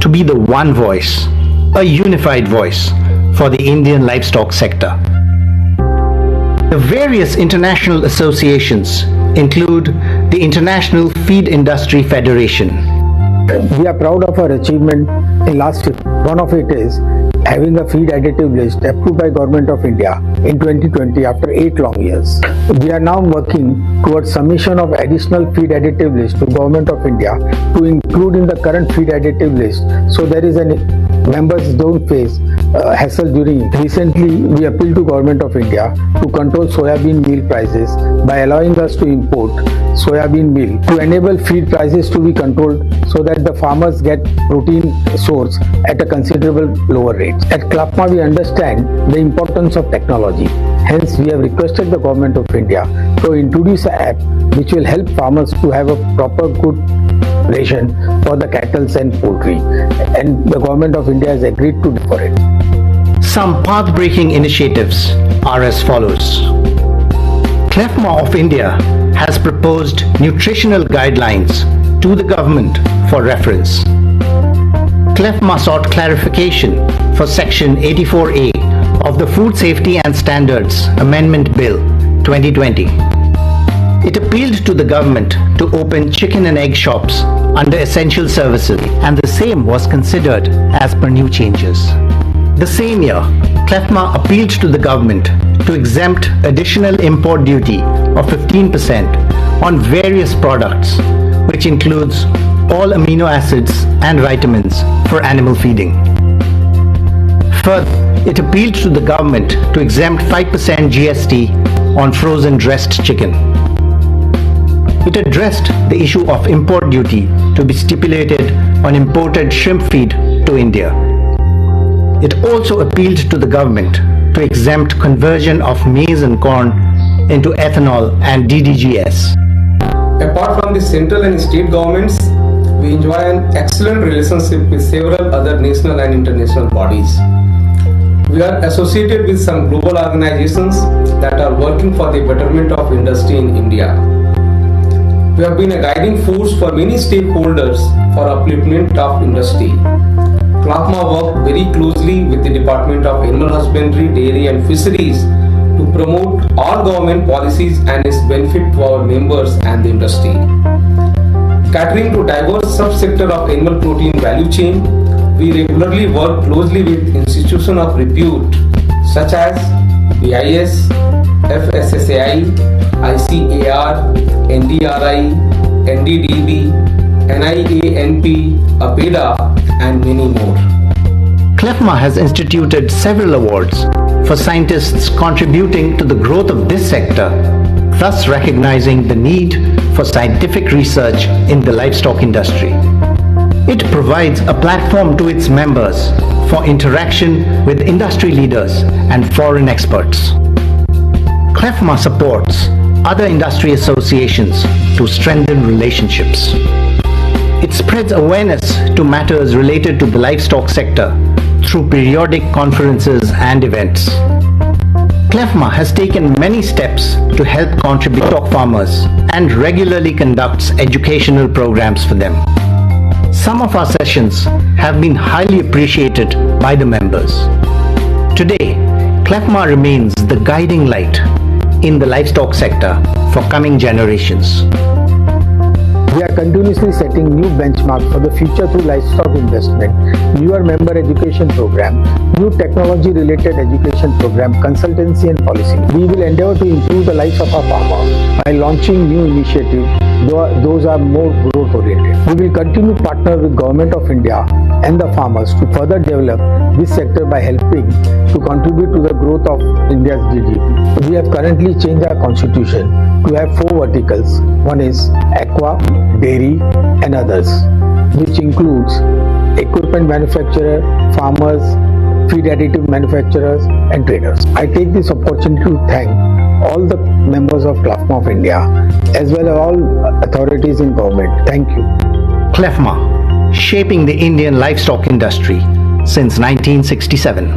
to be the one voice, a unified voice for the Indian livestock sector. The various international associations include the International Feed Industry Federation. We are proud of our achievement in last year. One of it is having a feed additive list approved by Government of India in 2020 after 8 long years. We are now working towards submission of additional feed additive list to Government of India to include in the current feed additive list, so there is an members don't face hassle during it. Recently, we appealed to Government of India to control soybean meal prices by allowing us to import soybean meal to enable feed prices to be controlled so that the farmers get protein source at a considerable lower rate. At CLFMA, we understand the importance of technology. Hence, we have requested the Government of India to introduce an app which will help farmers to have a proper good ration for the cattle and poultry, and the Government of India has agreed to do for it. Some path-breaking initiatives are as follows. CLFMA of India has proposed nutritional guidelines to the government for reference. CLFMA sought clarification for Section 84A of the Food Safety and Standards Amendment Bill 2020. It appealed to the government to open chicken and egg shops under essential services, and the same was considered as per new changes. The same year, CLFMA appealed to the government to exempt additional import duty of 15% on various products, which includes all amino acids and vitamins for animal feeding. Further, it appealed to the government to exempt 5% GST on frozen dressed chicken. It addressed the issue of import duty to be stipulated on imported shrimp feed to India. It also appealed to the government to exempt conversion of maize and corn into ethanol and DDGS. Apart from the central and state governments, we enjoy an excellent relationship with several other national and international bodies. We are associated with some global organizations that are working for the betterment of industry in India. We have been a guiding force for many stakeholders for upliftment of industry. CLFMA worked very closely with the Department of Animal Husbandry, Dairy and Fisheries to promote all government policies and its benefit to our members and the industry. Catering to diverse subsector of animal protein value chain, we regularly work closely with institutions of repute such as BIS, FSSAI, ICAR, NDRI, NDDB, NIANP, APEDA, and many more. CLFMA has instituted several awards for scientists contributing to the growth of this sector thus recognizing the need for scientific research in the livestock industry. It provides a platform to its members for interaction with industry leaders and foreign experts. CLFMA supports other industry associations to strengthen relationships. It spreads awareness to matters related to the livestock sector through periodic conferences and events. CLFMA has taken many steps to help contribute to farmers and regularly conducts educational programs for them. Some of our sessions have been highly appreciated by the members. Today, CLFMA remains the guiding light in the livestock sector for coming generations. We are continuously setting new benchmarks for the future through livestock investment, newer member education program, new technology-related education program, consultancy and policy. We will endeavor to improve the lives of our farmers by launching new initiatives. Those are more growth-oriented. We will continue to partner with Government of India and the farmers to further develop this sector by helping to contribute to the growth of India's GDP. We have currently changed our constitution to have 4 verticals. One is aqua, dairy and others, which includes equipment manufacturer, farmers, feed additive manufacturers and traders. I take this opportunity to thank all the members of CLFMA of India as well as all authorities in government. Thank you. CLFMA, shaping the Indian livestock industry since 1967.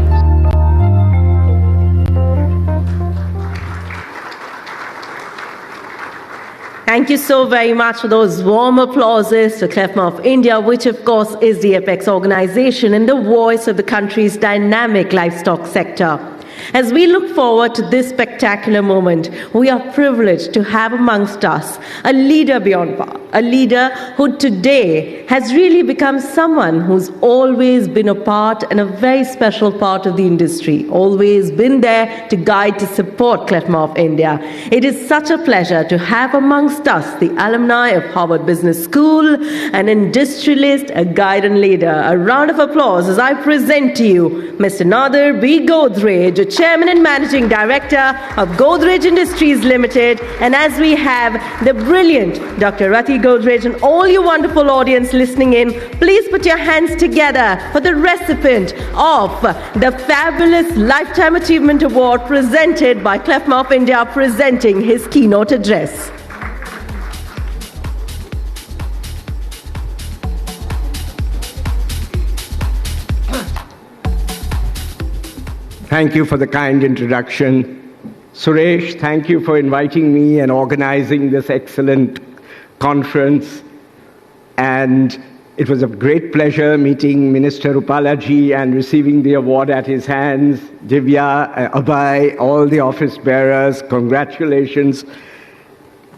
Thank you so very much for those warm applauses to CLFMA of India, which of course is the apex organization and the voice of the country's dynamic livestock sector. As we look forward to this spectacular moment, we are privileged to have amongst us a leader beyond par, a leader who today has really become someone who's always been a part and a very special part of the industry, always been there to guide, to support CLFMA of India. It is such a pleasure to have amongst us the alumni of Harvard Business School, an industrialist, a guide and leader. A round of applause as I present to you Mr. Nadir B. Godrej, Chairman and Managing Director of Godrej Industries Limited, and as we have the brilliant Dr. Rati Godrej and all you wonderful audience listening in, please put your hands together for the recipient of the fabulous Lifetime Achievement Award presented by CLFMA of India, presenting his keynote address. Thank you for the kind introduction. Suresh, thank you for inviting me and organizing this excellent conference. And it was a great pleasure meeting Minister Rupalaji and receiving the award at his hands. Divya, Abhay, all the office bearers, congratulations.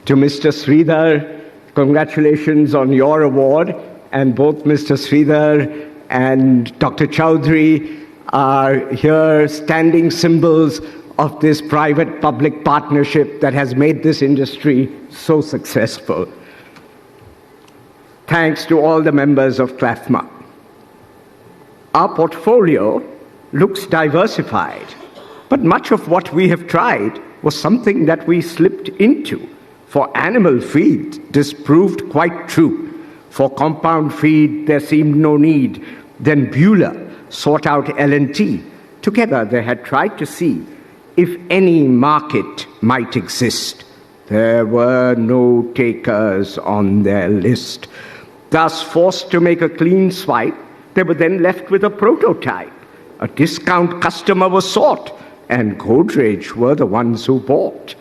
To Mr. Sridhar, congratulations on your award. And both Mr. Sridhar and Dr. Chaudhary are here standing symbols of this private-public partnership that has made this industry so successful. Thanks to all the members of CLFMA. Our portfolio looks diversified, but much of what we have tried was something that we slipped into. For animal feed, this proved quite true. For compound feed, there seemed no need. Then Bueller sought out L&T. Together they had tried to see if any market might exist. There were no takers on their list. Thus, forced to make a clean swipe, they were then left with a prototype. A discount customer was sought, and Godrej were the ones who bought.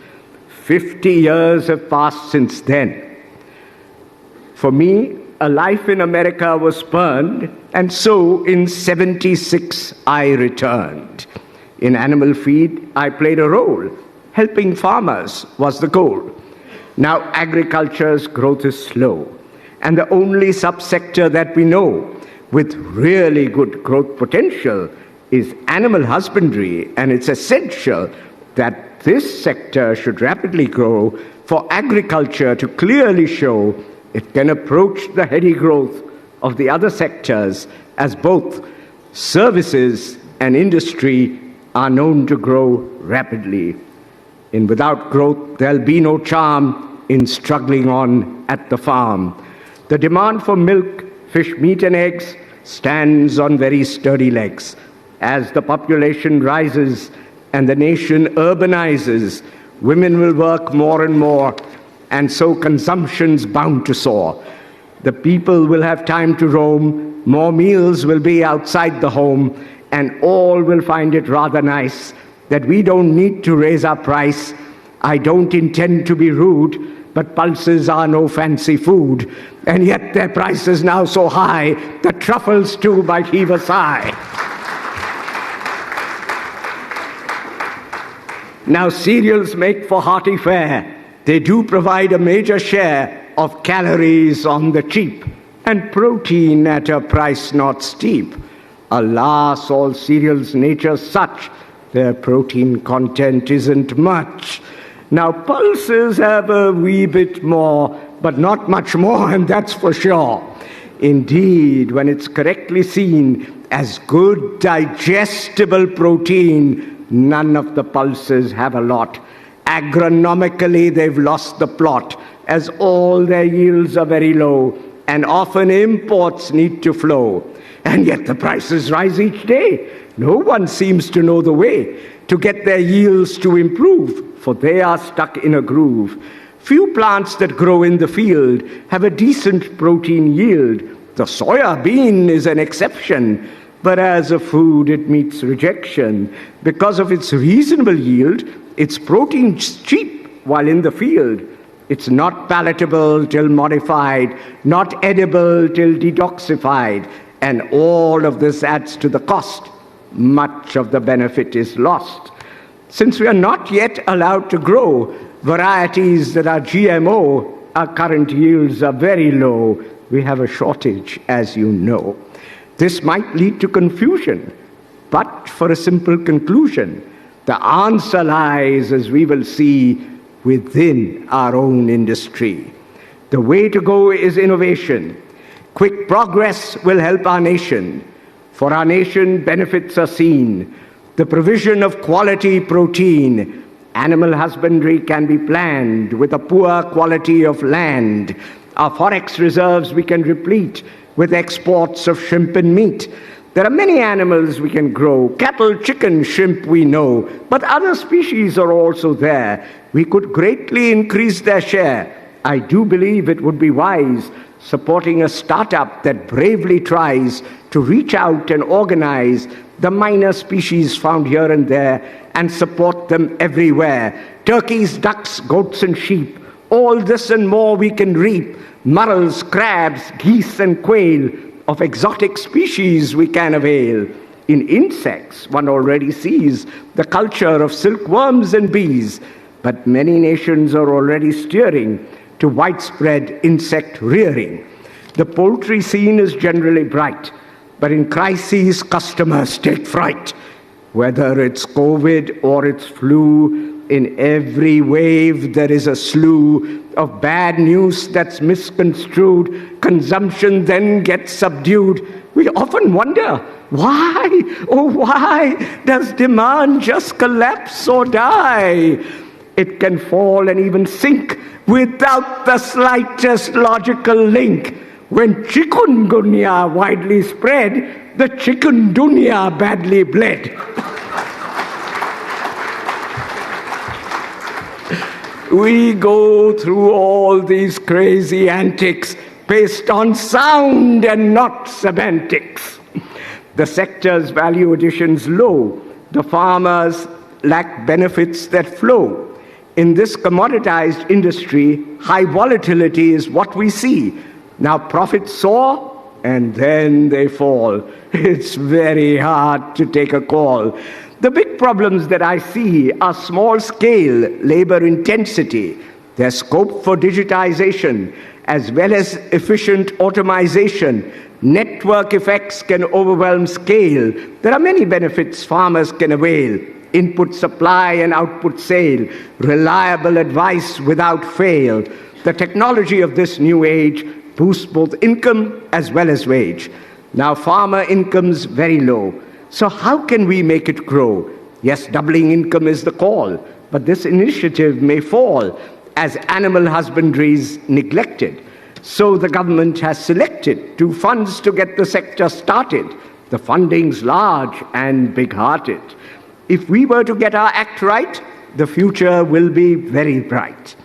50 years have passed since then. For me, a life in America was spurned, and so in 76 I returned. In animal feed, I played a role. Helping farmers was the goal. Now agriculture's growth is slow, and the only subsector that we know with really good growth potential is animal husbandry, and it's essential that this sector should rapidly grow for agriculture to clearly show it can approach the heady growth of the other sectors, as both services and industry are known to grow rapidly. And without growth, there'll be no charm in struggling on at the farm. The demand for milk, fish, meat, and eggs stands on very sturdy legs. As the population rises and the nation urbanizes, women will work more and more, and so consumption's bound to soar. The people will have time to roam, more meals will be outside the home, and all will find it rather nice that we don't need to raise our price. I don't intend to be rude, but pulses are no fancy food, and yet their price is now so high that truffles too might heave a sigh. Now cereals make for hearty fare. They do provide a major share of calories on the cheap, and protein at a price not steep. Alas, all cereals' nature's such, their protein content isn't much. Now pulses have a wee bit more, but not much more, and that's for sure. Indeed, when it's correctly seen as good digestible protein, none of the pulses have a lot. Agronomically, they've lost the plot, as all their yields are very low, and often imports need to flow. And yet the prices rise each day. No one seems to know the way to get their yields to improve, for they are stuck in a groove. Few plants that grow in the field have a decent protein yield. The soya bean is an exception, but as a food it meets rejection. Because of its reasonable yield, its protein's cheap while in the field. It's not palatable till modified, not edible till detoxified, and all of this adds to the cost. Much of the benefit is lost. Since we are not yet allowed to grow varieties that are GMO, our current yields are very low. We have a shortage, as you know. This might lead to confusion, but for a simple conclusion, the answer lies, as we will see, within our own industry. The way to go is innovation. Quick progress will help our nation. For our nation, benefits are seen. The provision of quality protein. Animal husbandry can be planned with a poor quality of land. Our forex reserves we can replete with exports of shrimp and meat. There are many animals we can grow. Cattle, chicken, shrimp we know. But other species are also there. We could greatly increase their share. I do believe it would be wise supporting a startup that bravely tries to reach out and organize the minor species found here and there and support them everywhere. Turkeys, ducks, goats and sheep, all this and more we can reap. Murrels, crabs, geese and quail, of exotic species we can avail. In insects, one already sees the culture of silkworms and bees, but many nations are already steering to widespread insect rearing. The poultry scene is generally bright, but in crises, customers take fright. Whether it's COVID or it's flu, in every wave there is a slew of bad news that's misconstrued. Consumption then gets subdued. We often wonder, why, oh why, does demand just collapse or die? It can fall and even sink without the slightest logical link. When chikungunya widely spread, the chikundunya badly bled. We go through all these crazy antics based on sound and not semantics. The sector's value addition's low. The farmers lack benefits that flow. In this commoditized industry, high volatility is what we see. Now profits soar and then they fall. It's very hard to take a call. The big problems that I see are small scale labor intensity. There's scope for digitization as well as efficient automation. Network effects can overwhelm scale. There are many benefits farmers can avail. Input supply and output sale. Reliable advice without fail. The technology of this new age boosts both income as well as wage. Now farmer income's very low. So how can we make it grow? Yes, doubling income is the call, but this initiative may fall as animal husbandry is neglected. So the government has selected 2 funds to get the sector started. The funding's large and big-hearted. If we were to get our act right, the future will be very bright.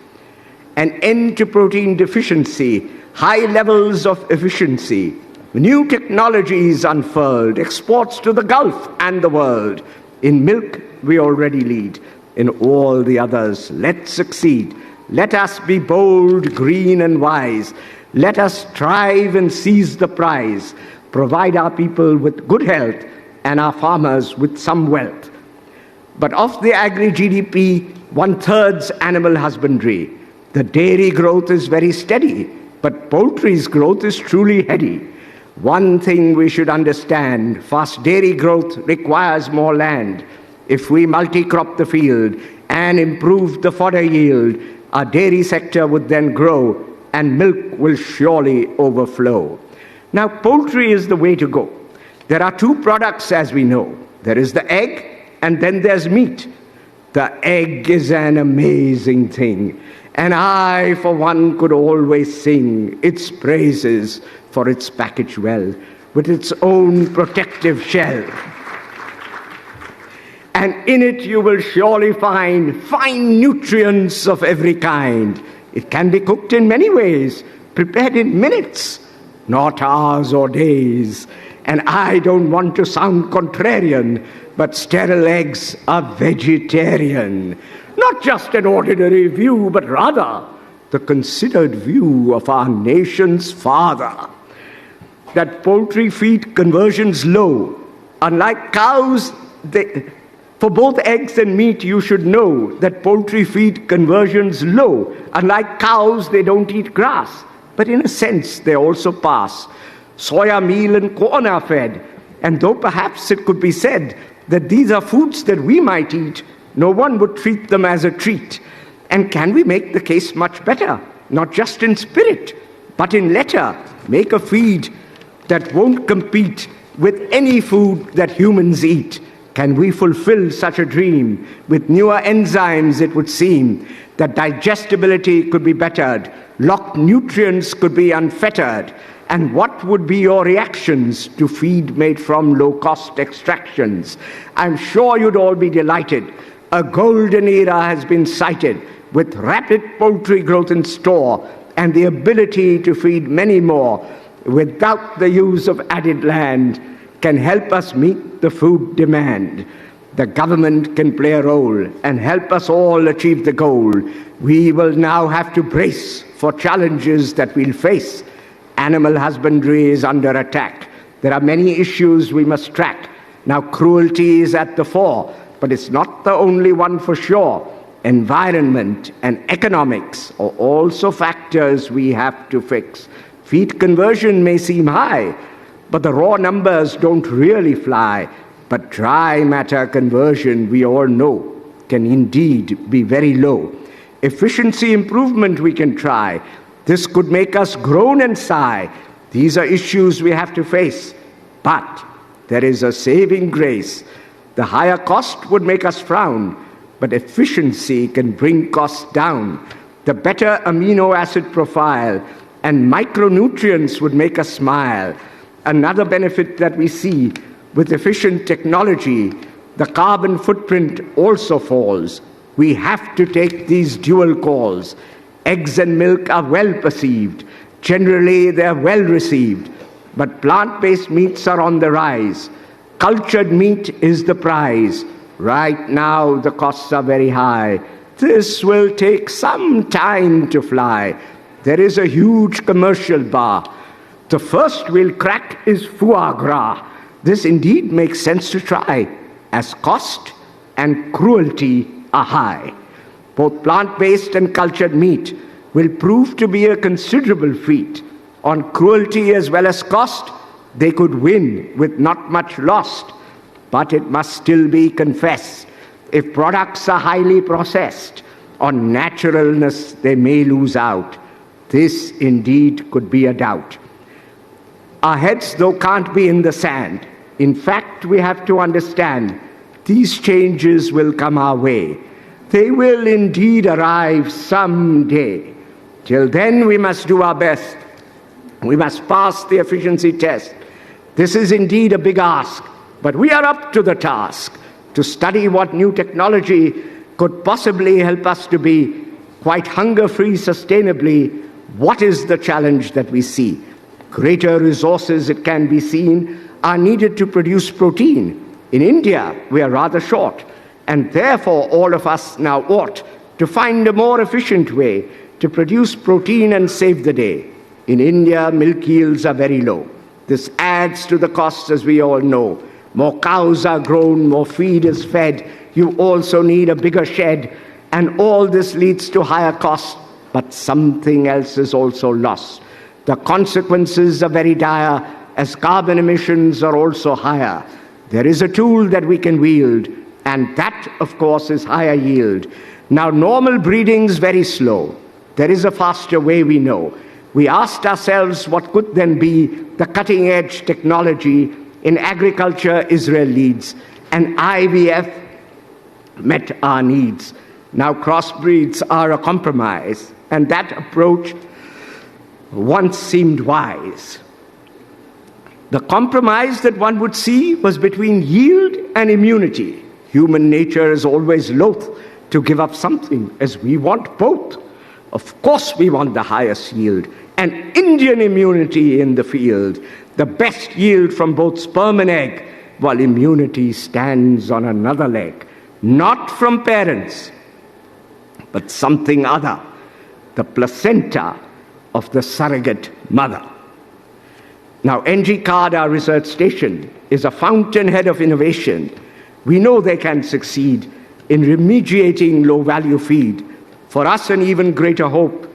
An end to protein deficiency, high levels of efficiency, new technologies unfurled, exports to the Gulf and the world. In milk, we already lead. In all the others, let's succeed. Let us be bold, green, and wise. Let us strive and seize the prize. Provide our people with good health and our farmers with some wealth. But of the agri-GDP, 1/3's animal husbandry. The dairy growth is very steady, but poultry's growth is truly heady. One thing we should understand, fast dairy growth requires more land. If we multi-crop the field and improve the fodder yield, our dairy sector would then grow and milk will surely overflow. Now, poultry is the way to go. There are 2 products, as we know. There is the egg, and then there's meat. The egg is an amazing thing, and I, for one, could always sing its praises for its package well, with its own protective shell. And in it you will surely find fine nutrients of every kind. It can be cooked in many ways, prepared in minutes, not hours or days. And I don't want to sound contrarian, but sterile eggs are vegetarian. Not just an ordinary view, but rather the considered view of our nation's father. That poultry feed conversion's low. Unlike cows, for both eggs and meat, you should know that poultry feed conversion's low. Unlike cows, they don't eat grass. But in a sense, they also pass. Soya meal and corn are fed. And though perhaps it could be said that these are foods that we might eat, no one would treat them as a treat. And can we make the case much better? Not just in spirit, but in letter. Make a feed that won't compete with any food that humans eat. Can we fulfill such a dream? With newer enzymes, it would seem that digestibility could be bettered, locked nutrients could be unfettered. And what would be your reactions to feed made from low-cost extractions? I'm sure you'd all be delighted. A golden era has been sighted, with rapid poultry growth in store and the ability to feed many more without the use of added land can help us meet the food demand. The government can play a role and help us all achieve the goal. We will now have to brace for challenges that we'll face. Animal husbandry is under attack. There are many issues we must track. Now, cruelty is at the fore, but it's not the only one for sure. Environment and economics are also factors we have to fix. Feed conversion may seem high, but the raw numbers don't really fly. But dry matter conversion, we all know, can indeed be very low. Efficiency improvement we can try. This could make us groan and sigh. These are issues we have to face. But there is a saving grace. The higher cost would make us frown, but efficiency can bring costs down. The better amino acid profile and micronutrients would make us smile. Another benefit that we see with efficient technology, the carbon footprint also falls. We have to take these dual calls. Eggs and milk are well perceived. Generally, they are well received. But plant-based meats are on the rise. Cultured meat is the prize. Right now, the costs are very high. This will take some time to fly. There is a huge commercial bar. The first we'll crack is foie gras. This indeed makes sense to try, as cost and cruelty are high. Both plant-based and cultured meat will prove to be a considerable feat. On cruelty as well as cost, they could win with not much lost. But it must still be confessed, if products are highly processed, on naturalness they may lose out. This indeed could be a doubt. Our heads, though, can't be in the sand. In fact, we have to understand these changes will come our way. They will indeed arrive someday. Till then, we must do our best. We must pass the efficiency test. This is indeed a big ask, but we are up to the task to study what new technology could possibly help us to be quite hunger-free sustainably. What is the challenge that we see? Greater resources, it can be seen, are needed to produce protein. In India, we are rather short, and therefore all of us now ought to find a more efficient way to produce protein and save the day. In India, milk yields are very low. This adds to the costs, as we all know. More cows are grown, more feed is fed. You also need a bigger shed, and all this leads to higher costs. But something else is also lost. The consequences are very dire, as carbon emissions are also higher. There is a tool that we can wield, and that, of course, is higher yield. Now, normal breeding is very slow. There is a faster way, we know. We asked ourselves what could then be the cutting-edge technology in agriculture Israel leads, and IVF met our needs. Now crossbreeds are a compromise, and that approach once seemed wise. The compromise that one would see was between yield and immunity. Human nature is always loath to give up something, as we want both. Of course we want the highest yield, and Indian immunity in the field, the best yield from both sperm and egg, while immunity stands on another leg, not from parents, but something other, the placenta of the surrogate mother. Now, NG Card, our research station, is a fountainhead of innovation. We know they can succeed in remediating low-value feed. For us, an even greater hope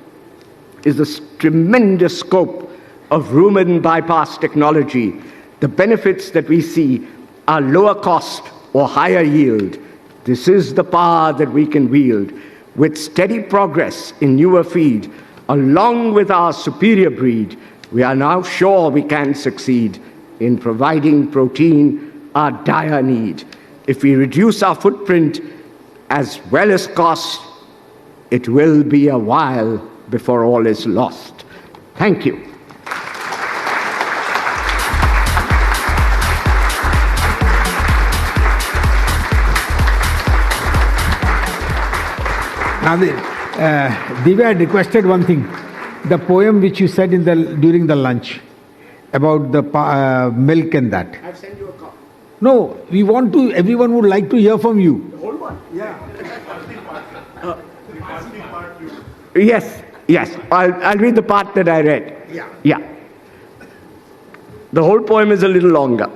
is the tremendous scope of rumen bypass technology. The benefits that we see are lower cost or higher yield. This is the power that we can wield. With steady progress in newer feed, along with our superior breed, we are now sure we can succeed in providing protein, our dire need. If we reduce our footprint as well as cost, it will be a while before all is lost. Thank you. Now, Divya had requested one thing. The poem which you said during the lunch about the milk and that. I'll send you a copy. No, we want to, everyone would like to hear from you. The whole one? Yeah. Yes. I'll read the part that I read. Yeah. The whole poem is a little longer.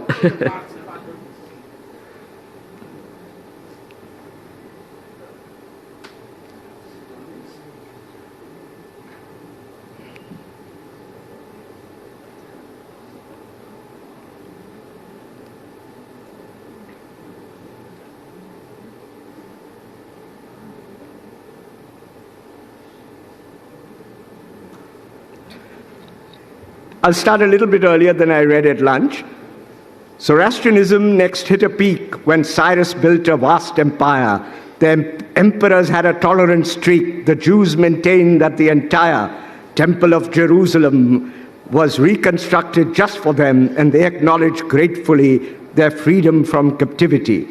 I'll start a little bit earlier than I read at lunch. Zoroastrianism next hit a peak when Cyrus built a vast empire. The emperors had a tolerant streak. The Jews maintained that the entire Temple of Jerusalem was reconstructed just for them, and they acknowledged gratefully their freedom from captivity.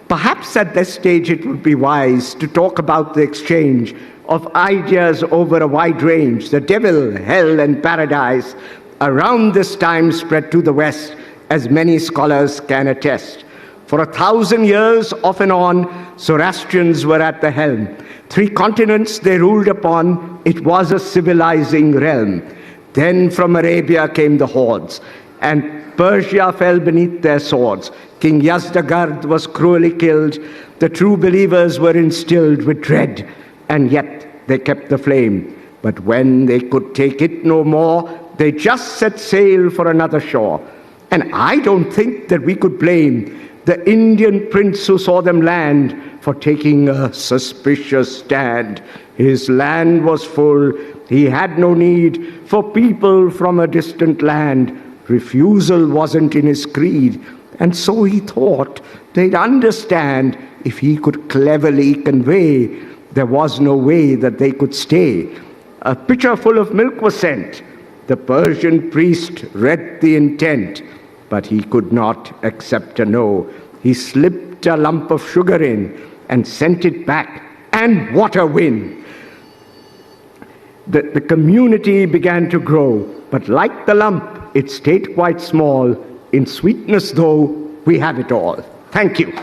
Perhaps at this stage it would be wise to talk about the exchange of ideas over a wide range. The devil, hell, and paradise around this time spread to the West, as many scholars can attest. For 1,000 years, off and on, Zoroastrians were at the helm. 3 continents they ruled upon. It was a civilizing realm. Then from Arabia came the hordes, and Persia fell beneath their swords. King Yazdagerd was cruelly killed. The true believers were instilled with dread, and yet they kept the flame. But when they could take it no more, they just set sail for another shore. And I don't think that we could blame the Indian prince who saw them land for taking a suspicious stand. His land was full. He had no need for people from a distant land. Refusal wasn't in his creed, And so he thought they'd understand if he could cleverly convey there was no way that they could stay. A pitcher full of milk was sent. The Persian priest read the intent, but he could not accept a no. He slipped a lump of sugar in and sent it back. And what a win! The community began to grow, but like the lump, it stayed quite small. In sweetness, though, we have it all. Thank you.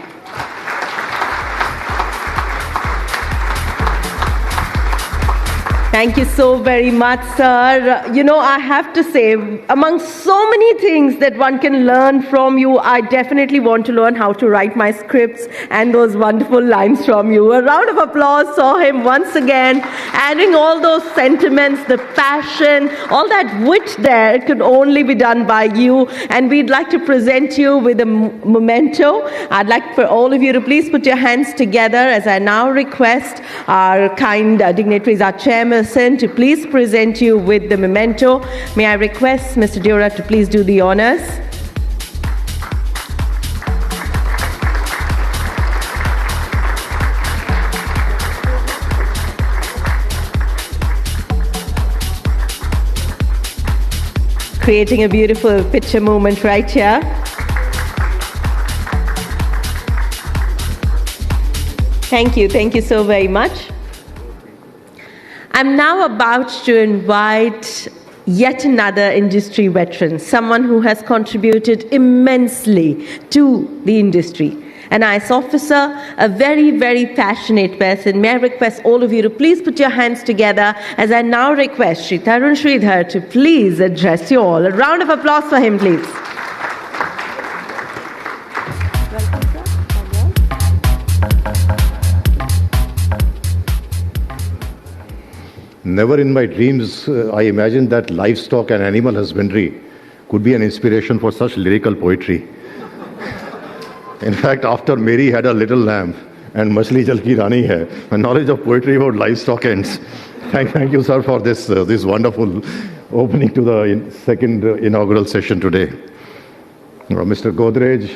Thank you so very much, sir. You know, I have to say, among so many things that one can learn from you, I definitely want to learn how to write my scripts and those wonderful lines from you. A round of applause for him once again, adding all those sentiments, the passion, all that wit there. It could only be done by you. And we'd like to present you with a memento. I'd like for all of you to please put your hands together as I now request our kind dignitaries, our chairman, to please present you with the memento. May I request Mr. Deora to please do the honors. Creating a beautiful picture moment right here. Thank you so very much. I'm now about to invite yet another industry veteran, someone who has contributed immensely to the industry. An IAS officer, a very, very passionate person. May I request all of you to please put your hands together as I now request Shri Tarun Sridhar to please address you all. A round of applause for him, please. Never in my dreams I imagined that livestock and animal husbandry could be an inspiration for such lyrical poetry. In fact, after Mary had a little lamb and Machli Jal Ki Rani hai, my knowledge of poetry about livestock ends. Thank you, sir, for this wonderful opening to the second inaugural session today. Mr. Godrej,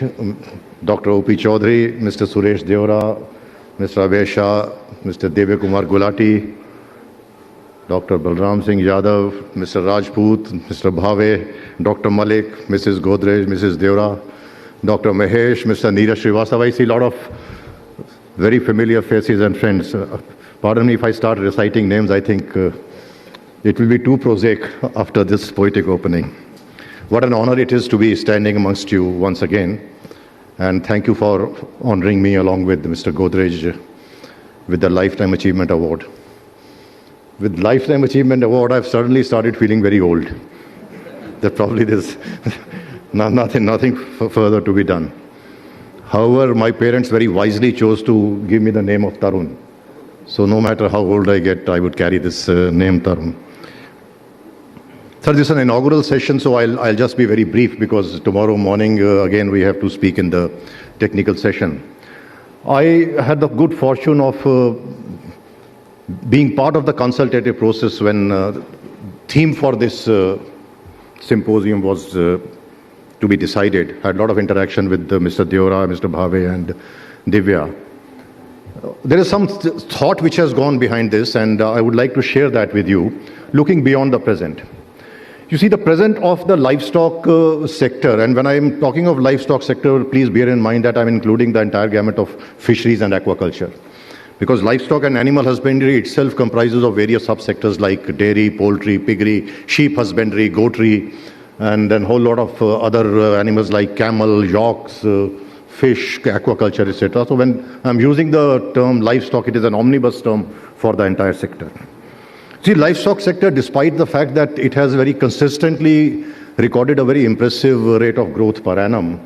Dr. O.P. Chaudhary, Mr. Suresh Deora, Mr. Abhay Shah, Mr. Devya Kumar Gulati, Dr. Balram Singh Yadav, Mr. Rajput, Mr. Bhave, Dr. Malik, Mrs. Godrej, Mrs. Deora, Dr. Mahesh, Mr. Neeraj Srivastava. I see a lot of very familiar faces and friends. Pardon me if I start reciting names. I think it will be too prosaic after this poetic opening. What an honor it is to be standing amongst you once again. And thank you for honoring me along with Mr. Godrej with the Lifetime Achievement Award. With Lifetime Achievement Award, I've suddenly started feeling very old. That probably there's nothing further to be done. However, my parents very wisely chose to give me the name of Tarun. So no matter how old I get, I would carry this name Tarun. Sir, this is an inaugural session, so I'll just be very brief because tomorrow morning, again, we have to speak in the technical session. I had the good fortune of being part of the consultative process when theme for this symposium was to be decided. I had a lot of interaction with Mr. Deora, Mr. Bhave and Divya. There is some thought which has gone behind this, and I would like to share that with you, looking beyond the present. You see, the present of the livestock sector, and when I am talking of livestock sector, please bear in mind that I am including the entire gamut of fisheries and aquaculture. Because livestock and animal husbandry itself comprises of various subsectors like dairy, poultry, piggery, sheep husbandry, goatry, and then a whole lot of other animals like camel, yaks, fish, aquaculture, etc. So when I'm using the term livestock, it is an omnibus term for the entire sector. See, livestock sector, despite the fact that it has very consistently recorded a very impressive rate of growth per annum,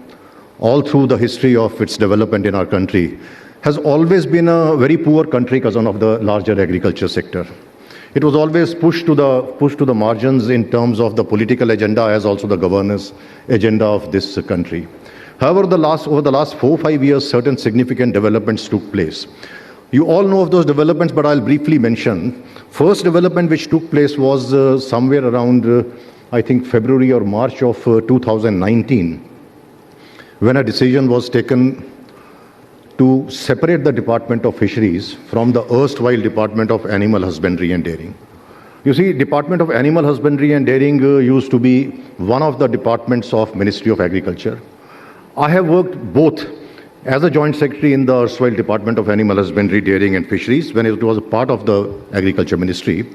all through the history of its development in our country, has always been a very poor country because of the larger agriculture sector. It was always pushed to the margins in terms of the political agenda as also the governance agenda of this country. However, over the last 4 or 5 years, certain significant developments took place. You all know of those developments, but I'll briefly mention. First development which took place was somewhere around, I think, February or March of 2019, when a decision was taken to separate the Department of Fisheries from the erstwhile Department of Animal Husbandry and Dairying. You see, Department of Animal Husbandry and Dairying used to be one of the departments of Ministry of Agriculture. I have worked both as a joint secretary in the erstwhile Department of Animal Husbandry, Dairying and Fisheries when it was a part of the Agriculture Ministry.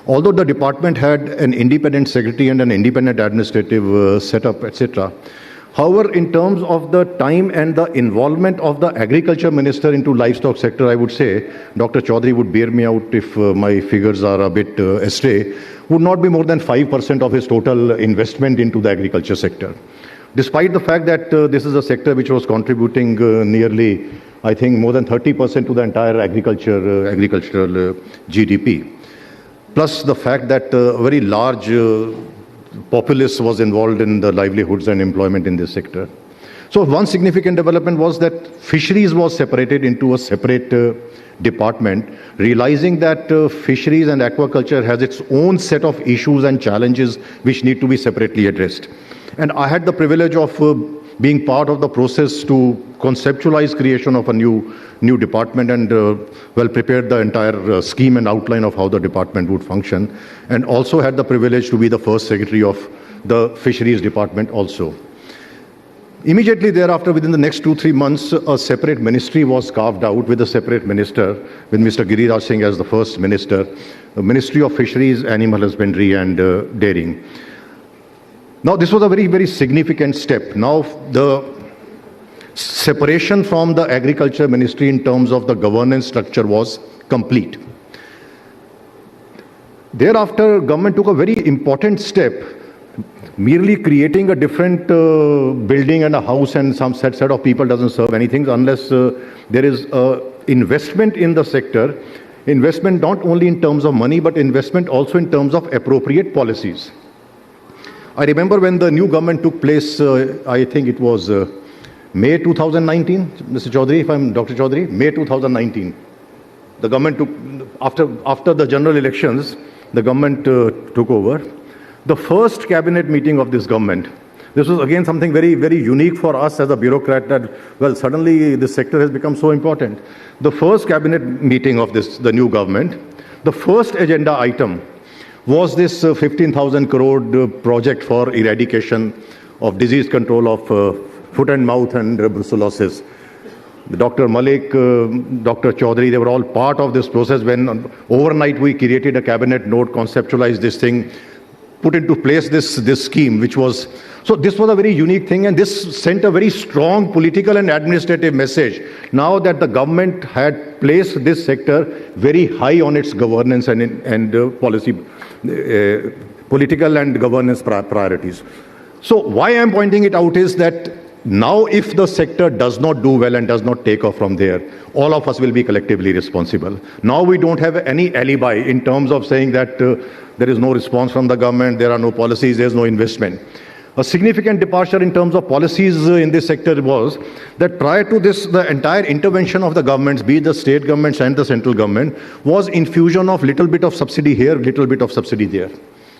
Although the department had an independent secretary and an independent administrative setup, etc. However, in terms of the time and the involvement of the Agriculture Minister into livestock sector, I would say, Dr. Chaudhary would bear me out if my figures are a bit astray, would not be more than 5% of his total investment into the agriculture sector. Despite the fact that this is a sector which was contributing nearly, I think, more than 30% to the entire agricultural GDP. Plus the fact that a very large populace was involved in the livelihoods and employment in this sector. So one significant development was that fisheries was separated into a separate department, realizing that fisheries and aquaculture has its own set of issues and challenges which need to be separately addressed. And I had the privilege of being part of the process to conceptualize creation of a new department and well prepared the entire scheme and outline of how the department would function, and also had the privilege to be the first secretary of the fisheries department also. Immediately thereafter, within the next 2-3 months, a separate ministry was carved out with a separate minister, with Mr. Giriraj Singh as the first minister, the Ministry of Fisheries, Animal Husbandry and Dairying. Now, this was a very, very significant step. Now, the separation from the Agriculture Ministry in terms of the governance structure was complete. Thereafter, government took a very important step, merely creating a different building and a house and some set of people doesn't serve anything unless there is investment in the sector, investment not only in terms of money, but investment also in terms of appropriate policies. I remember when the new government took place, I think it was May 2019, Mr. Chaudhary, if I'm Dr. Chaudhary, May 2019. The government took, after the general elections, the government took over. The first cabinet meeting of this government, this was again something very, very unique for us as a bureaucrat that, well, suddenly this sector has become so important. The first cabinet meeting of the new government, the first agenda item was this 15,000 crore project for eradication of disease control of foot and mouth and brucellosis. Dr. Malik, Dr. Chaudhary, they were all part of this process when overnight we created a cabinet note, conceptualized this thing, put into place this scheme, which was, so this was a very unique thing, and this sent a very strong political and administrative message. Now that the government had placed this sector very high on its governance and policy, political and governance priorities. So why I'm pointing it out is that now if the sector does not do well and does not take off from there, all of us will be collectively responsible. Now we don't have any alibi in terms of saying that there is no response from the government, there are no policies, there's no investment. A significant departure in terms of policies in this sector was that prior to this, the entire intervention of the governments, be it the state governments and the central government, was infusion of little bit of subsidy here, little bit of subsidy there.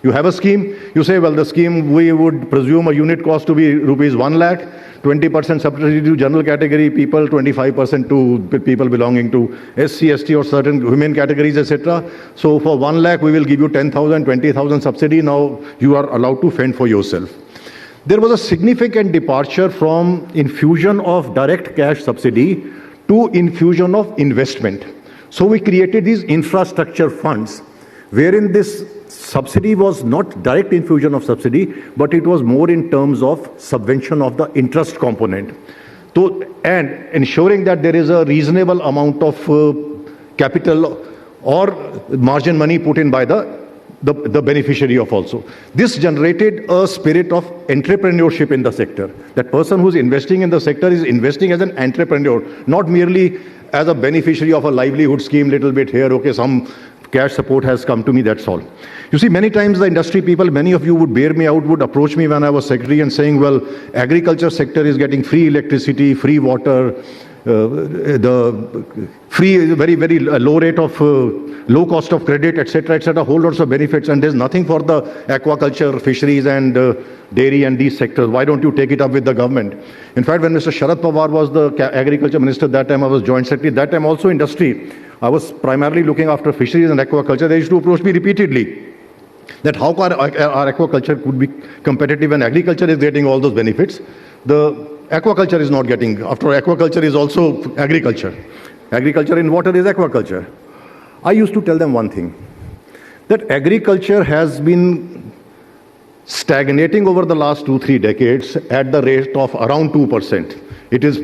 You have a scheme, you say, well, the scheme, we would presume a unit cost to be rupees 1 lakh, 20% subsidy to general category people, 25% to people belonging to SC, ST or certain women categories, etc. So for 1 lakh, we will give you 10,000, 20,000 subsidy. Now you are allowed to fend for yourself. There was a significant departure from infusion of direct cash subsidy to infusion of investment. So we created these infrastructure funds, wherein this subsidy was not direct infusion of subsidy, but it was more in terms of subvention of the interest component. So, and ensuring that there is a reasonable amount of capital or margin money put in by the beneficiary of also. This generated a spirit of entrepreneurship in the sector. That person who's investing in the sector is investing as an entrepreneur, not merely as a beneficiary of a livelihood scheme, little bit here, okay, some cash support has come to me, that's all. You see, many times the industry people, many of you would bear me out, would approach me when I was secretary and saying, well, agriculture sector is getting free electricity, free water, the free, very, very low rate of, low cost of credit, etc., whole lots of benefits, and there's nothing for the aquaculture, fisheries and dairy and these sectors. Why don't you take it up with the government? In fact, when Mr. Sharad Pawar was the agriculture minister, that time I was joint secretary, that time also industry, I was primarily looking after fisheries and aquaculture. They used to approach me repeatedly that how our aquaculture could be competitive when agriculture is getting all those benefits. The aquaculture is not getting, after aquaculture is also agriculture. Agriculture in water is aquaculture. I used to tell them one thing, that agriculture has been stagnating over the last 2-3 decades at the rate of around 2%. It is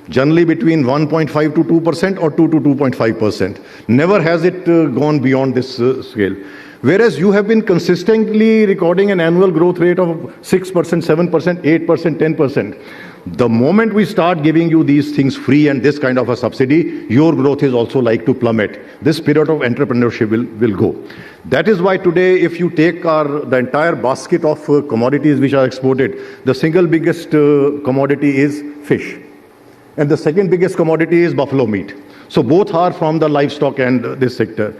generally between 1.5 to 2% or 2 to 2.5%. Never has it gone beyond this scale. Whereas you have been consistently recording an annual growth rate of 6%, 7%, 8%, 10%. The moment we start giving you these things free and this kind of a subsidy, your growth is also like to plummet. This spirit of entrepreneurship will go. That is why today, if you take the entire basket of commodities which are exported, the single biggest commodity is fish. And the second biggest commodity is buffalo meat. So both are from the livestock and this sector.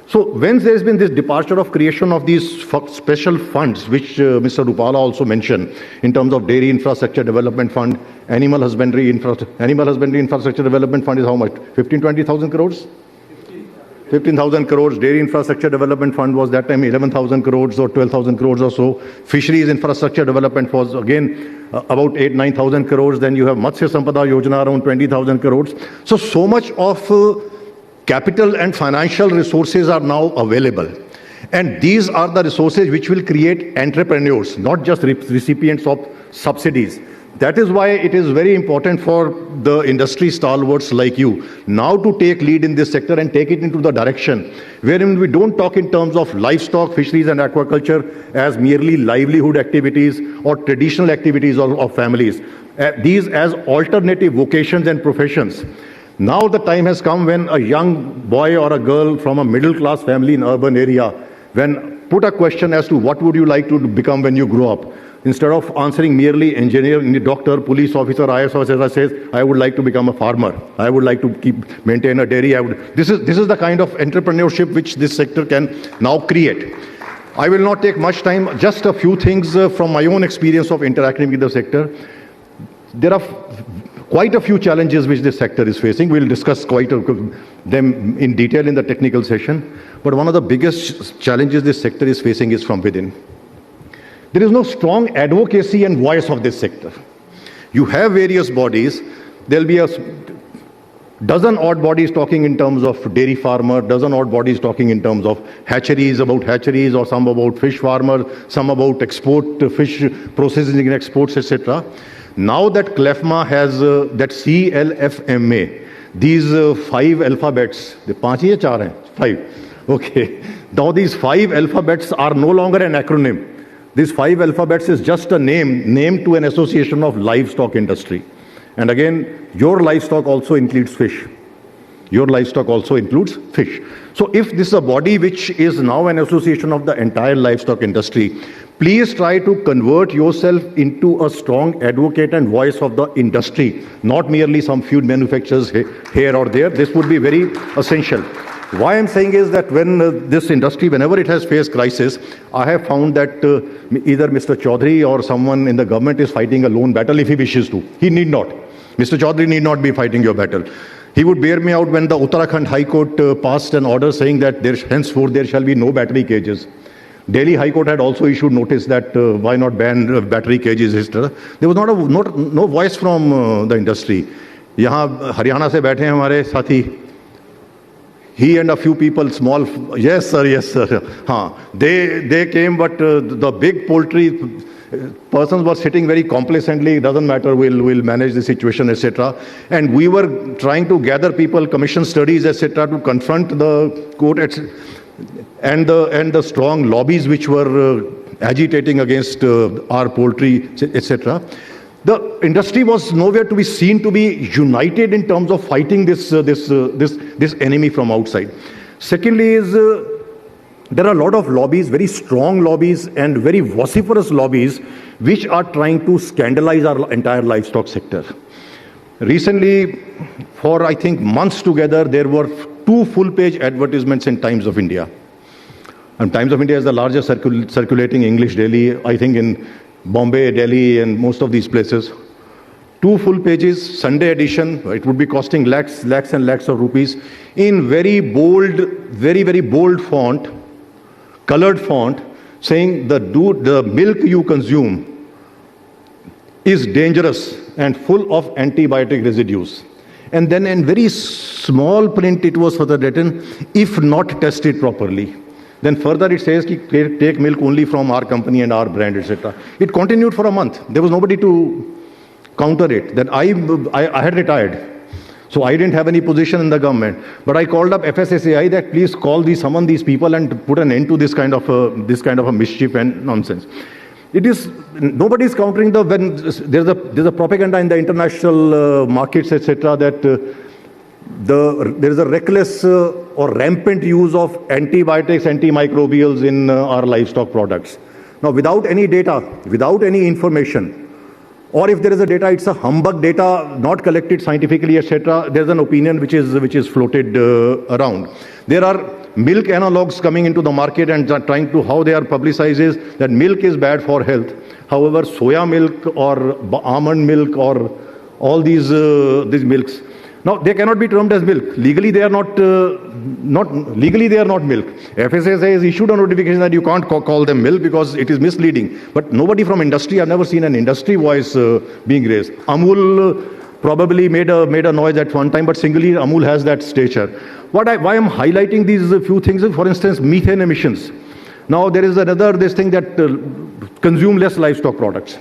So when there has been this departure of creation of these special funds, which Mr. Rupala also mentioned, in terms of Dairy Infrastructure Development Fund, Animal Husbandry Infrastructure Development Fund is how much? 15,000-20,000 crores? 15,000 crores. Dairy Infrastructure Development Fund was that time 11,000 crores or 12,000 crores or so. Fisheries Infrastructure Development was again about 8,000-9,000 crores. Then you have Matsya Sampada Yojana around 20,000 crores. So much of capital and financial resources are now available. And these are the resources which will create entrepreneurs, not just recipients of subsidies. That is why it is very important for the industry stalwarts like you now to take lead in this sector and take it into the direction wherein we don't talk in terms of livestock, fisheries and aquaculture as merely livelihood activities or traditional activities of families. These as alternative vocations and professions. Now the time has come when a young boy or a girl from a middle class family in urban area, when put a question as to what would you like to become when you grow up, instead of answering merely engineer, doctor, police officer, IAS officer, says, I would like to become a farmer. I would like to maintain a dairy. This is the kind of entrepreneurship which this sector can now create. I will not take much time. Just a few things from my own experience of interacting with the sector. There are quite a few challenges which this sector is facing. We'll discuss them in detail in the technical session. But one of the biggest challenges this sector is facing is from within. There is no strong advocacy and voice of this sector. You have various bodies. There'll be a dozen odd bodies talking in terms of dairy farmer, dozen odd bodies talking in terms of hatcheries, or some about fish farmers, some about export, fish processing and exports, etc. Now that CLFMA has that CLFMA, these 5 alphabets, the 5 ya 4 hain? 5. Okay. Now these 5 alphabets are no longer an acronym. These 5 alphabets is just a name to an association of livestock industry. And again, your livestock also includes fish. Your livestock also includes fish. So if this is a body which is now an association of the entire livestock industry, please try to convert yourself into a strong advocate and voice of the industry, not merely some few manufacturers here or there. This would be very essential. Why I'm saying is that when this industry, whenever it has faced crisis, I have found that either Mr. Chaudhary or someone in the government is fighting a lone battle if he wishes to. He need not. Mr. Chaudhary need not be fighting your battle. He would bear me out when the Uttarakhand High Court passed an order saying that henceforth there shall be no battery cages. Delhi High Court had also issued notice that why not ban battery cages, etc. There was no voice from the industry. यहाँ हरियाणा से बैठे हैं हमारे साथी. He and a few people, small, yes sir. They came, but the big poultry persons were sitting very complacently. Doesn't matter, we'll manage the situation, etc. And we were trying to gather people, commission studies, etc., to confront the court, and the strong lobbies which were agitating against our poultry, etc. The industry was nowhere to be seen to be united in terms of fighting this enemy from outside. Secondly is there are a lot of lobbies, very strong lobbies and very vociferous lobbies which are trying to scandalize our entire livestock sector. Recently, for I think months together, there were 2 full-page advertisements in Times of India. And Times of India is the largest circulating English daily, I think in Bombay, Delhi, and most of these places. 2 full pages, Sunday edition, it would be costing lakhs and lakhs of rupees, in very bold, very bold font, colored font, saying the milk you consume is dangerous and full of antibiotic residues. And then in very small print it was further written, if not tested properly. Then further it says, take milk only from our company and our brand, etc. It continued for a month. There was nobody to counter it. Then I had retired. So I didn't have any position in the government. But I called up FSSAI that please summon these people and put an end to this kind of a mischief and nonsense. Nobody is countering when there's a propaganda in the international markets, etc., that there is a reckless or rampant use of antibiotics, antimicrobials in our livestock products. Now, without any data, without any information, or if there is a data, it's a humbug data, not collected scientifically, etc., there's an opinion which is floated around. There are milk analogs coming into the market and trying to, how they are publicized is that milk is bad for health. However, soya milk or almond milk or all these milks, now they cannot be termed as milk. Legally they are not milk. FSSAI has issued a notification that you can't call them milk because it is misleading. But nobody from industry, I've never seen an industry voice being raised. Amul probably made a noise at one time, but singly Amul has that stature. Why I'm highlighting these few things is, for instance, methane emissions. Now there is this thing that consume less livestock products.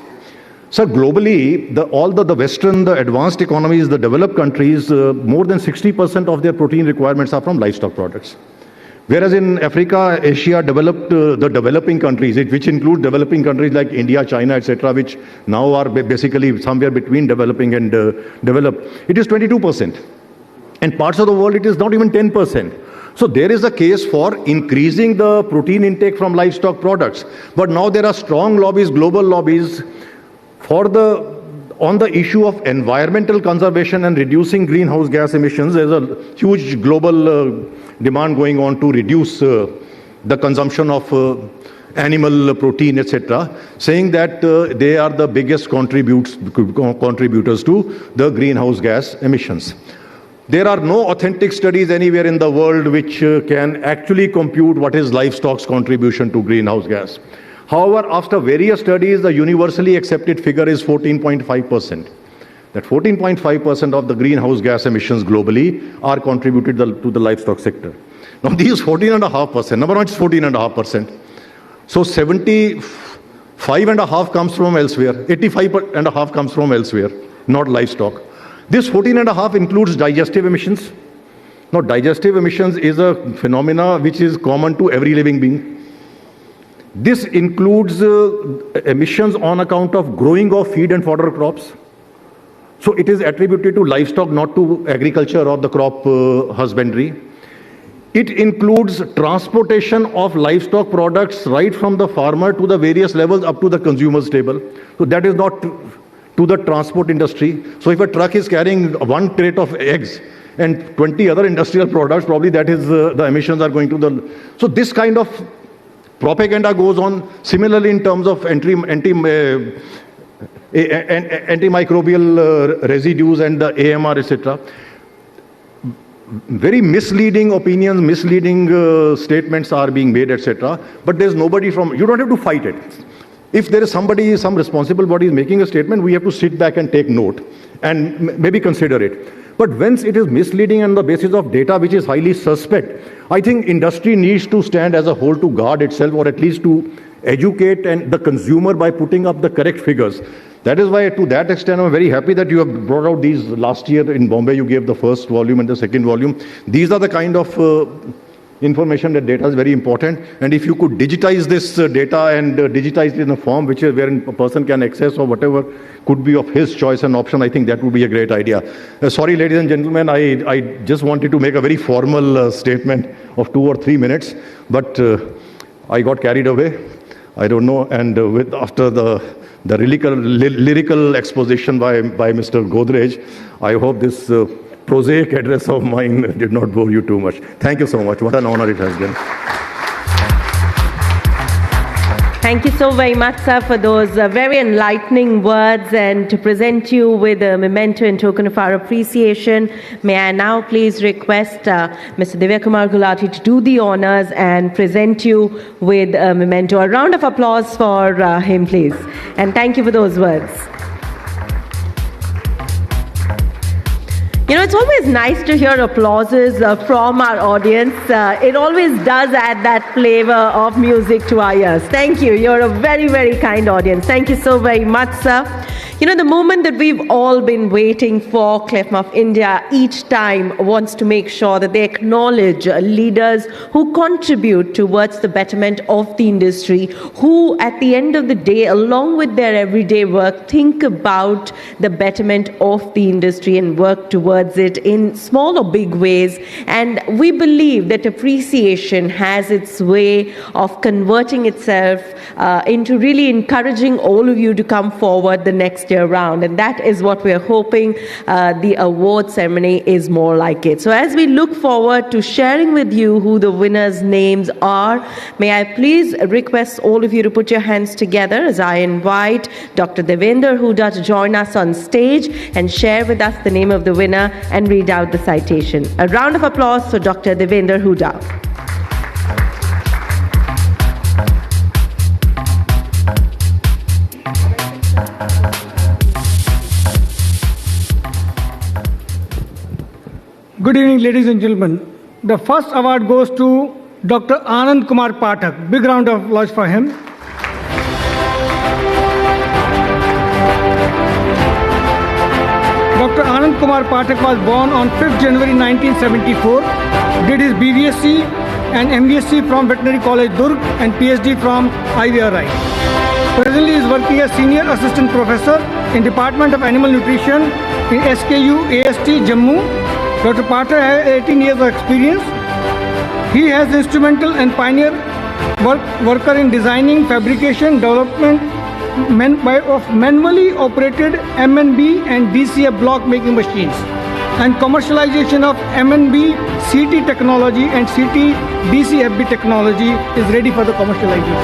So globally, all the Western, the advanced economies, the developed countries, more than 60% of their protein requirements are from livestock products. Whereas in Africa, Asia, the developing countries, which include developing countries like India, China, etc., which now are basically somewhere between developing and developed, it is 22%. And parts of the world, it is not even 10%. So there is a case for increasing the protein intake from livestock products. But now there are strong lobbies, global lobbies, on the issue of environmental conservation and reducing greenhouse gas emissions. There's a huge global demand going on to reduce the consumption of animal protein, etc., saying that they are the biggest contributors to the greenhouse gas emissions. There are no authentic studies anywhere in the world which can actually compute what is livestock's contribution to greenhouse gas. However, after various studies, the universally accepted figure is 14.5%. That 14.5% of the greenhouse gas emissions globally are contributed to the livestock sector. Now, these 14.5%, number one is 14.5%. So 75.5% comes from elsewhere, 85.5% comes from elsewhere, not livestock. This 14.5% includes digestive emissions. Now, digestive emissions is a phenomena which is common to every living being. This includes emissions on account of growing of feed and fodder crops. So it is attributed to livestock, not to agriculture or the crop husbandry. It includes transportation of livestock products right from the farmer to the various levels up to the consumer's table. So that is not to the transport industry. So if a truck is carrying one crate of eggs and 20 other industrial products, probably that is the emissions are going to the... So this kind of propaganda goes on. Similarly, in terms of antimicrobial residues and the AMR, etc. Very misleading opinions, misleading statements are being made, etc. But there's nobody you don't have to fight it. If there is some responsible body is making a statement, we have to sit back and take note and maybe consider it. But once it is misleading on the basis of data which is highly suspect, I think industry needs to stand as a whole to guard itself, or at least to educate the consumer by putting up the correct figures. That is why, to that extent, I'm very happy that you have brought out these. Last year in Bombay, you gave the first volume and the second volume. These are the kind of information that data is very important. And if you could digitize this data and digitize it in a form wherein a person can access or whatever could be of his choice and option, I think that would be a great idea. Sorry, ladies and gentlemen, I just wanted to make a very formal statement of 2 or 3 minutes, but I got carried away. I don't know. And after the the lyrical exposition by Mr. Godrej. I hope this prosaic address of mine did not bore you too much. Thank you so much. What an honor it has been. Thank you so very much, sir, for those very enlightening words, and to present you with a memento in token of our appreciation. May I now please request Mr. Divya Kumar Gulati to do the honors and present you with a memento. A round of applause for him, please. And thank you for those words. You know, it's always nice to hear applauses from our audience. It always does add that flavor of music to our ears. Thank you. You're a very, very kind audience. Thank you so very much, sir. You know, the moment that we've all been waiting for, CLFMA of India each time wants to make sure that they acknowledge leaders who contribute towards the betterment of the industry, who at the end of the day, along with their everyday work, think about the betterment of the industry and work towards it in small or big ways. And we believe that appreciation has its way of converting itself into really encouraging all of you to come forward the next year round. And that is what we're hoping the award ceremony is more like it. So as we look forward to sharing with you who the winners' names are, may I please request all of you to put your hands together as I invite Dr. Devender Huda to join us on stage and share with us the name of the winner and read out the citation. A round of applause for Dr. Devender Huda. Good evening, ladies and gentlemen. The first award goes to Dr. Anand Kumar Pathak. Big round of applause for him. Dr. Anand Kumar Pathak was born on 5th January 1974, did his BVSc and MVSc from Veterinary College Durg and PhD from IVRI. Presently he is working as Senior Assistant Professor in Department of Animal Nutrition in SKU AST Jammu. Dr. Pathak has 18 years of experience. He has instrumental and pioneer worker in designing, fabrication, development of manually operated MNB and DCF block making machines, and commercialization of MNB CT technology and CT DCFB technology is ready for the commercialization.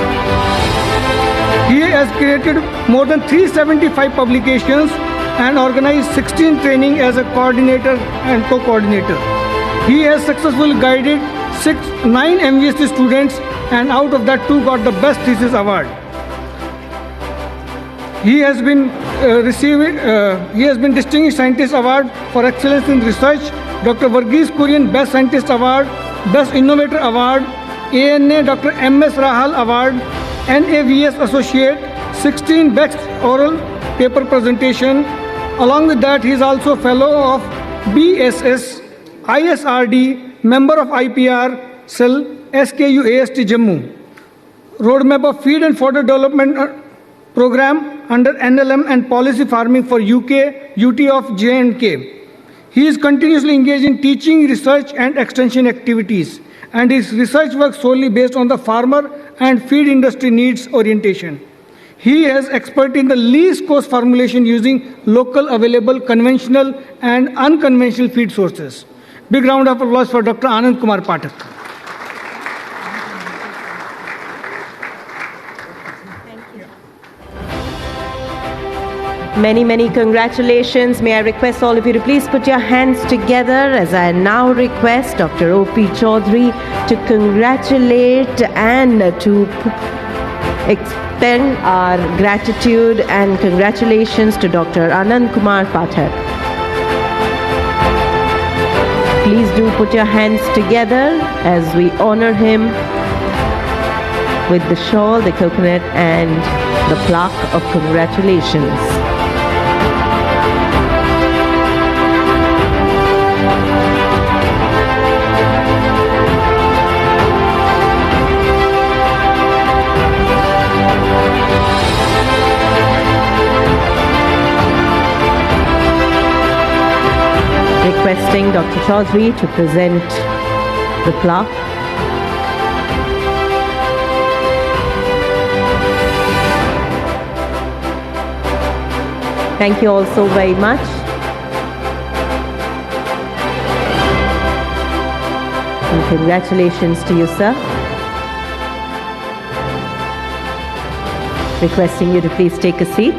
He has created more than 375 publications and organized 16 training as a coordinator and co-coordinator. He has successfully guided 9 MVSC students, and out of that 2 got the Best Thesis Award. He has been Distinguished Scientist Award for Excellence in Research, Dr. Varghese Kurian Best Scientist Award, Best Innovator Award, ANA Dr. MS Rahal Award, NAVS Associate, 16 Best Oral Paper Presentation. Along with that, he is also Fellow of BSS, ISRD, Member of IPR Cell, SKU AST Jammu. Roadmap of Feed and Fodder Development Program under NLM and Policy Farming for UK, UT of J&K. He is continuously engaged in teaching, research and extension activities, and his research work solely based on the farmer and feed industry needs orientation. He has expert in the least cost formulation using local available conventional and unconventional feed sources. Big round of applause for Dr. Anand Kumar Pathak. Many, many congratulations. May I request all of you to please put your hands together as I now request Dr. O.P. Chaudhary to congratulate and to extend our gratitude and congratulations to Dr. Anand Kumar Pathak. Please do put your hands together as we honor him with the shawl, the coconut and the plaque of congratulations. Requesting Dr. Chaudhary to present the plaque. Thank you all so very much. And congratulations to you, sir. Requesting you to please take a seat.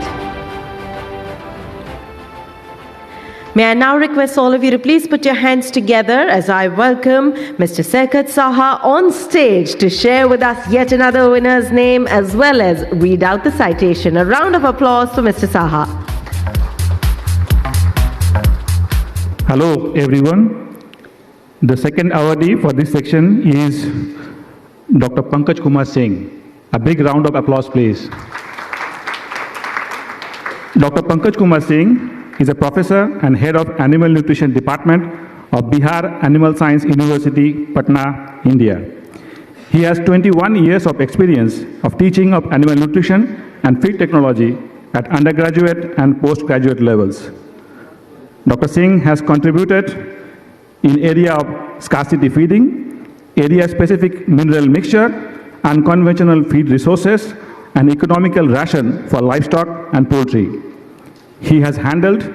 May I now request all of you to please put your hands together as I welcome Mr. Saikat Saha on stage to share with us yet another winner's name as well as read out the citation. A round of applause for Mr. Saha. Hello everyone. The second awardee for this section is Dr. Pankaj Kumar Singh. A big round of applause please. Dr. Pankaj Kumar Singh is a professor and head of Animal Nutrition Department of Bihar Animal Science University, Patna, India. He has 21 years of experience of teaching of animal nutrition and feed technology at undergraduate and postgraduate levels. Dr. Singh has contributed in area of scarcity feeding, area-specific mineral mixture, unconventional feed resources, and economical ration for livestock and poultry. He has handled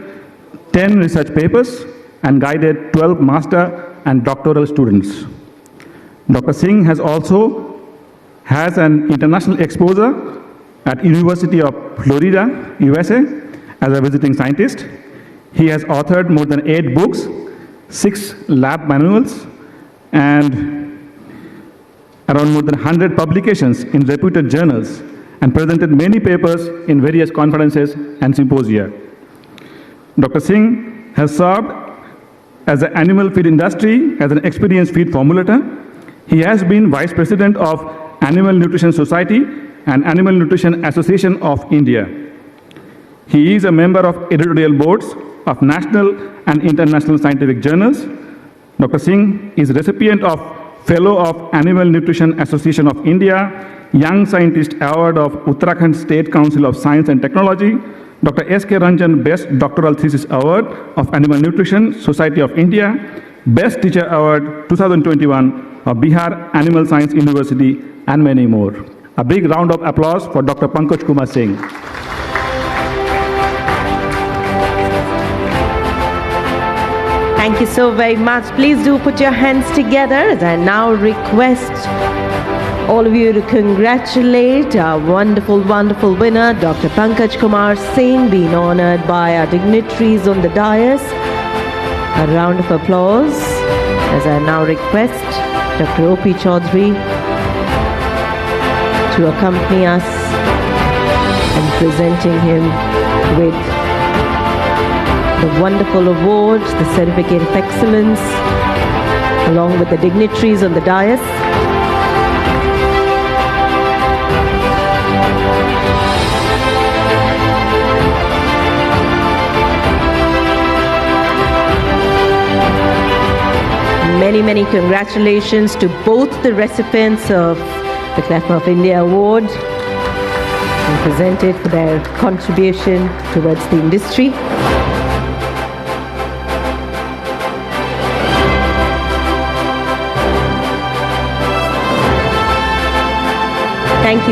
10 research papers and guided 12 master and doctoral students. Dr. Singh has an international exposure at University of Florida, USA as a visiting scientist. He has authored more than 8 books, 6 lab manuals, and around more than 100 publications in reputed journals, and presented many papers in various conferences and symposia. Dr. Singh has served as an animal feed industry as an experienced feed formulator. He has been Vice President of Animal Nutrition Society and Animal Nutrition Association of India. He is a member of editorial boards of national and international scientific journals. Dr. Singh is recipient of Fellow of Animal Nutrition Association of India, Young Scientist Award of Uttarakhand State Council of Science and Technology, Dr. S.K. Ranjan Best Doctoral Thesis Award of Animal Nutrition Society of India, Best Teacher Award 2021 of Bihar Animal Science University, and many more. A big round of applause for Dr. Pankaj Kumar Singh. Thank you so very much. Please do put your hands together as I now request all of you to congratulate our wonderful, wonderful winner, Dr. Pankaj Kumar Singh, being honored by our dignitaries on the dais. A round of applause as I now request Dr. O.P. Chaudhary to accompany us and presenting him with the wonderful award, the Certificate of Excellence, along with the dignitaries on the dais. Many, many congratulations to both the recipients of the CLFMA of India Award and presented for their contribution towards the industry.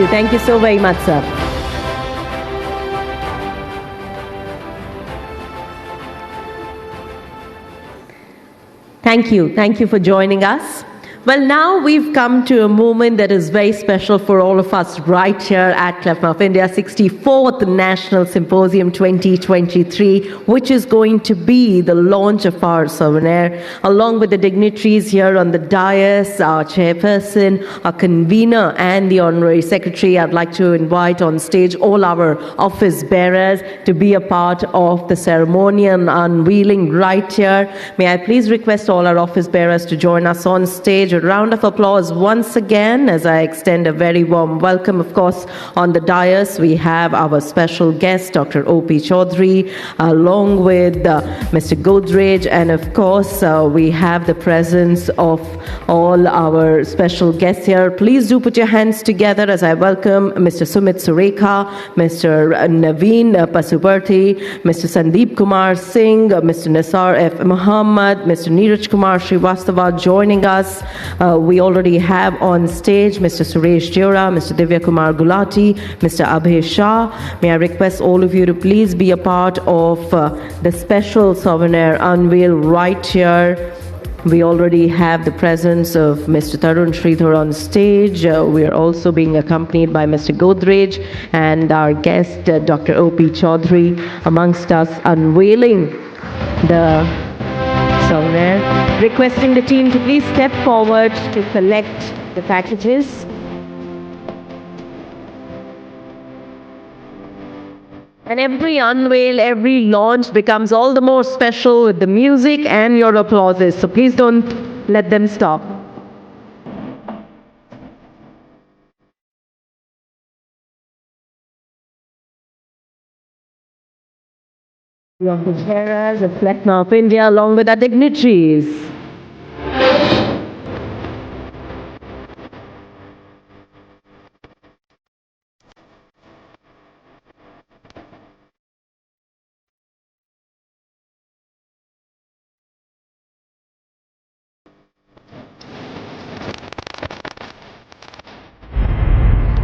Thank you so very much, sir. Thank you for joining us. Well, now we've come to a moment that is very special for all of us right here at CLFMA of India, 64th National Symposium 2023, which is going to be the launch of our souvenir, along with the dignitaries here on the dais, our chairperson, our convener, and the honorary secretary. I'd like to invite on stage all our office bearers to be a part of the ceremony and unveiling right here. May I please request all our office bearers to join us on stage. A round of applause once again as I extend a very warm welcome. Of course, on the dais we have our special guest, Dr. O.P. Chaudhary, along with Mr. Godrej, and of course we have the presence of all our special guests here. Please do put your hands together as I welcome Mr. Sumit Surekha, Mr. Naveen Pasuparthi, Mr. Sandeep Kumar Singh, Mr. Nasar F. Muhammad, Mr. Neeraj Kumar Srivastava joining us, We already have on stage Mr. Suresh Jora, Mr. Divya Kumar Gulati, Mr. Abhay Shah. May I request all of you to please be a part of the special souvenir unveil right here. We already have the presence of Mr. Tarun Sridhar on stage. We are also being accompanied by Mr. Godrej and our guest, Dr. O.P. Chaudhary, amongst us unveiling the souvenir. Requesting the team to please step forward to collect the packages. And every unveil, every launch becomes all the more special with the music and your applauses. So please don't let them stop. The office bearers, the FLECMA of India, along with our dignitaries.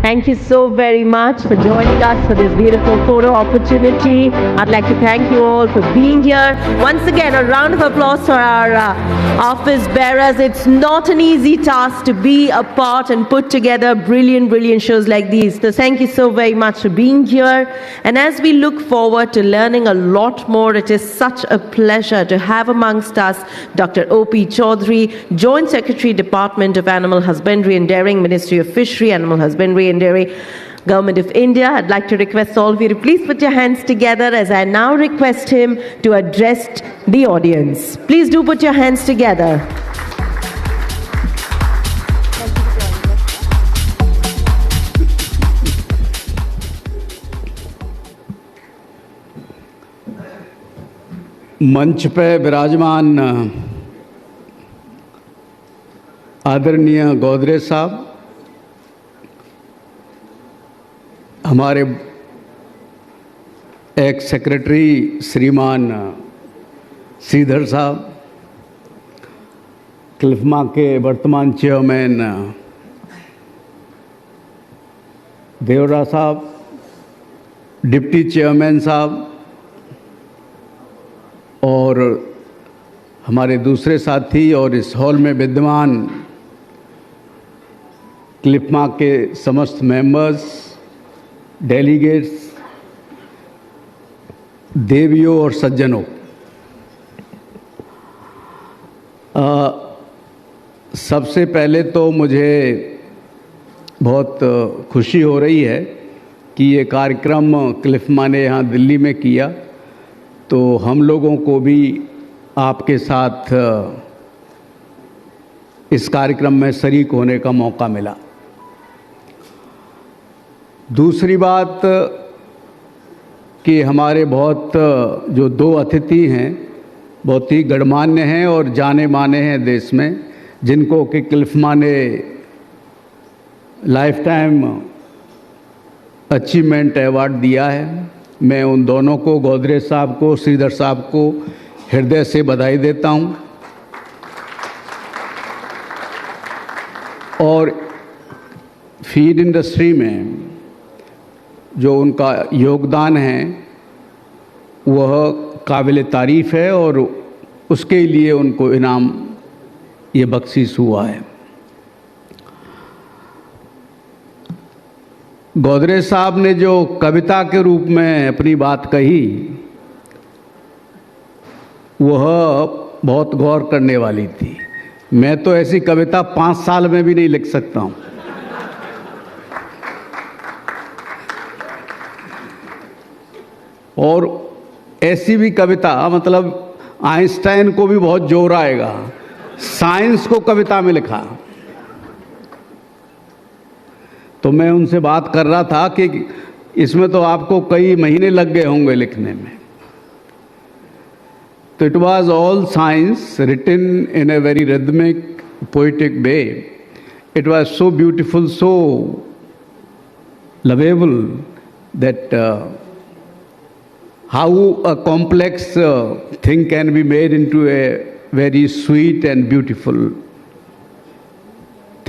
Thank you so very much for joining us for this beautiful photo opportunity. I'd like to thank you all for being here. Once again, a round of applause for our office bearers. It's not an easy task to be a part and put together brilliant shows like these. So thank you so very much for being here. And as we look forward to learning a lot more, it is such a pleasure to have amongst us Dr. O.P. Chaudhary, Joint Secretary, Department of Animal Husbandry and Dairying, Ministry of Fishery, Animal Husbandry and Dairy, Government of India. I'd like to request all of you to please put your hands together as I now request him to address the audience. Please do put your hands together. मंच पे विराजमान आदरणीय गोदरेज साहब, हमारे x secretary श्रीमान श्रीधर साहब, क्लिफमा के वर्तमान चेयरमैन देवरा साहब, डिप्टी चेयरमैन साहब और हमारे दूसरे साथी और इस हॉल में विद्यमान क्लिफमा के समस्त मेंबर्स, डेलीगेट्स, देवियों और सज्जनों, सबसे पहले तो मुझे बहुत खुशी हो रही है कि ये कार्यक्रम क्लिफमा ने यहाँ दिल्ली में किया, तो हम लोगों को भी आपके साथ इस कार्यक्रम में शरीक होने का मौका मिला। दूसरी बात कि हमारे बहुत जो दो अतिथि हैं बहुत ही गणमान्य हैं और जाने माने हैं देश में, जिनको कि क्लिफमा ने लाइफ टाइम अचीवमेंट अवार्ड दिया है। मैं उन दोनों को, गोदरेज साहब को, श्रीधर साहब को हृदय से बधाई देता हूं। और फीड इंडस्ट्री में जो उनका योगदान है वह काबिल तारीफ़ है और उसके लिए उनको इनाम ये बख्शीश हुआ है। गोदरेज साहब ने जो कविता के रूप में अपनी बात कही वह बहुत गौर करने वाली थी। मैं तो ऐसी कविता 5 साल में भी नहीं लिख सकता हूँ। और ऐसी भी कविता, मतलब आइंस्टाइन को भी बहुत जोर आएगा, साइंस को कविता में लिखा। तो मैं उनसे बात कर रहा था कि इसमें तो आपको कई महीने लग गए होंगे लिखने में। तो it was all science written in a very rhythmic poetic way. It was so beautiful, so lovable that how a complex thing can be made into a very sweet and beautiful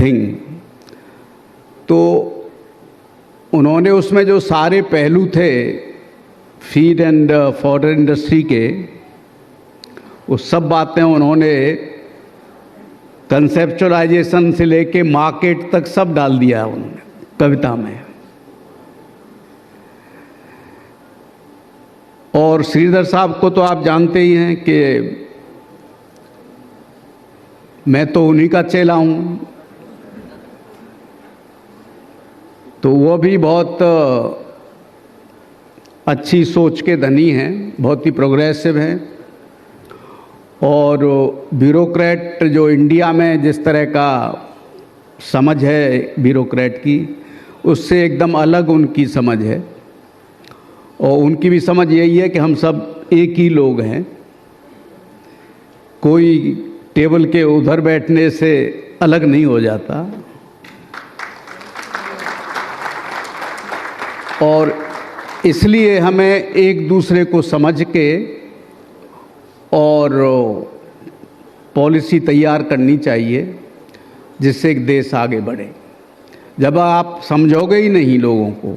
thing. तो उन्होंने उसमें जो सारे पहलू थे feed and fodder industry के, वो सब बातें उन्होंने कंसेप्चुअलाइजेशन से लेके मार्केट तक सब डाल दिया उन्होंने कविता में। और श्रीधर साहब को तो आप जानते ही हैं कि मैं तो उन्हीं का चेला हूं, तो वो भी बहुत अच्छी सोच के धनी हैं, बहुत ही प्रोग्रेसिव हैं। और ब्यूरोक्रेट जो इंडिया में जिस तरह का समझ है ब्यूरोक्रेट की, उससे एकदम अलग उनकी समझ है। और उनकी भी समझ यही है कि हम सब एक ही लोग हैं, कोई टेबल के उधर बैठने से अलग नहीं हो जाता। और इसलिए हमें एक दूसरे को समझ के और पॉलिसी तैयार करनी चाहिए जिससे एक देश आगे बढ़े। जब आप समझोगे ही नहीं लोगों को,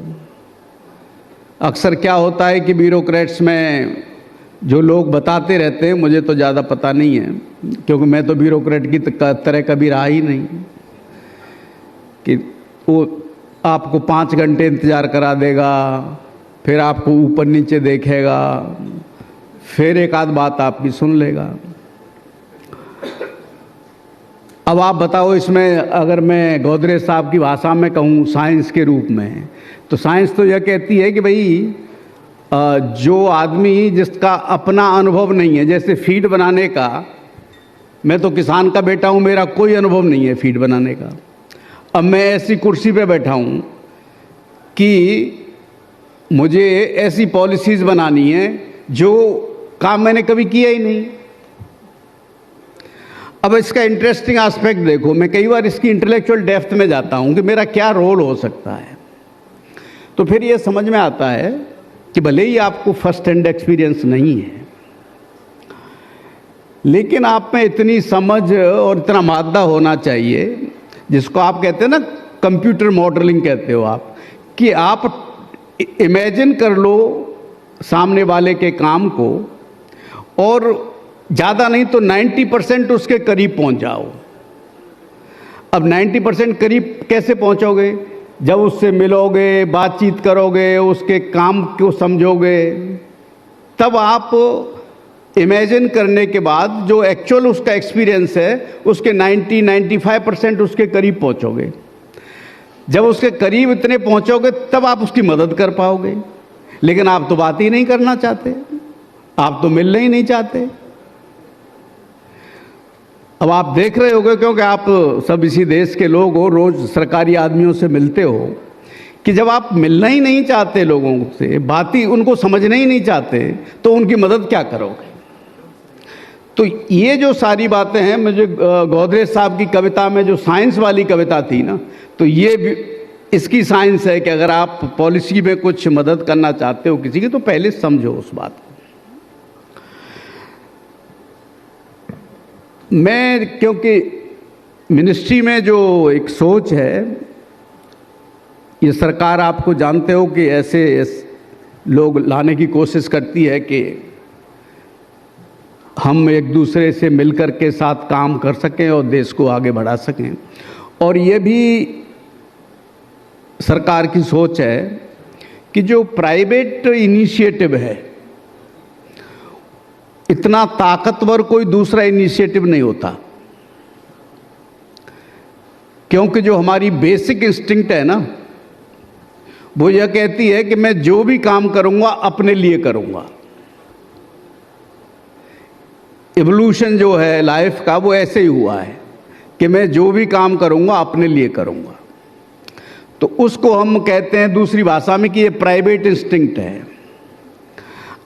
अक्सर क्या होता है कि ब्यूरोक्रेट्स में जो लोग बताते रहते हैं, मुझे तो ज़्यादा पता नहीं है क्योंकि मैं तो ब्यूरोक्रेट की तरह कभी रहा ही नहीं, कि वो आपको 5 घंटे इंतज़ार करा देगा, फिर आपको ऊपर नीचे देखेगा, फिर एक आध बात आपकी सुन लेगा। अब आप बताओ, इसमें अगर मैं गोदरेज साहब की भाषा में कहूँ साइंस के रूप में, तो साइंस तो यह कहती है कि भाई जो आदमी जिसका अपना अनुभव नहीं है, जैसे फीड बनाने का, मैं तो किसान का बेटा हूँ, मेरा कोई अनुभव नहीं है फीड बनाने का। अब मैं ऐसी कुर्सी पे बैठा हूँ कि मुझे ऐसी पॉलिसीज़ बनानी है जो काम मैंने कभी किया ही नहीं। अब इसका इंटरेस्टिंग एस्पेक्ट देखो, मैं कई बार इसकी इंटेलेक्चुअल डेप्थ में जाता हूँ कि मेरा क्या रोल हो सकता है। तो फिर ये समझ में आता है कि भले ही आपको फर्स्ट हैंड एक्सपीरियंस नहीं है, लेकिन आप में इतनी समझ और इतना मादा होना चाहिए, जिसको आप कहते हैं ना कंप्यूटर मॉडलिंग कहते हो आप, कि आप इमेजिन कर लो सामने वाले के काम को और ज़्यादा नहीं तो 90% उसके करीब पहुंच जाओ। अब 90% करीब कैसे पहुंचोगे? जब उससे मिलोगे, बातचीत करोगे, उसके काम को समझोगे, तब आप इमेजिन करने के बाद जो एक्चुअल उसका एक्सपीरियंस है उसके 90-95% उसके करीब पहुंचोगे। जब उसके करीब इतने पहुंचोगे तब आप उसकी मदद कर पाओगे। लेकिन आप तो बात ही नहीं करना चाहते, आप तो मिलना ही नहीं चाहते। अब आप देख रहे होगे, क्योंकि आप सब इसी देश के लोग हो, रोज सरकारी आदमियों से मिलते हो, कि जब आप मिलना ही नहीं चाहते लोगों से, बात ही उनको समझना ही नहीं चाहते, तो उनकी मदद क्या करोगे? तो ये जो सारी बातें हैं, मुझे गोदरेज साहब की कविता में जो साइंस वाली कविता थी ना, तो ये भी इसकी साइंस है कि अगर आप पॉलिसी में कुछ मदद करना चाहते हो किसी की, तो पहले समझो उस बात को। मैं क्योंकि मिनिस्ट्री में जो एक सोच है, ये सरकार आपको जानते हो कि ऐसे लोग लाने की कोशिश करती है कि हम एक दूसरे से मिलकर के साथ काम कर सकें और देश को आगे बढ़ा सकें। और ये भी सरकार की सोच है कि जो प्राइवेट इनिशिएटिव है, इतना ताकतवर कोई दूसरा इनिशिएटिव नहीं होता, क्योंकि जो हमारी बेसिक इंस्टिंक्ट है ना, वो यह कहती है कि मैं जो भी काम करूंगा अपने लिए करूंगा। इवोल्यूशन जो है लाइफ का, वो ऐसे ही हुआ है कि मैं जो भी काम करूंगा अपने लिए करूंगा। तो उसको हम कहते हैं दूसरी भाषा में कि ये प्राइवेट इंस्टिंक्ट है।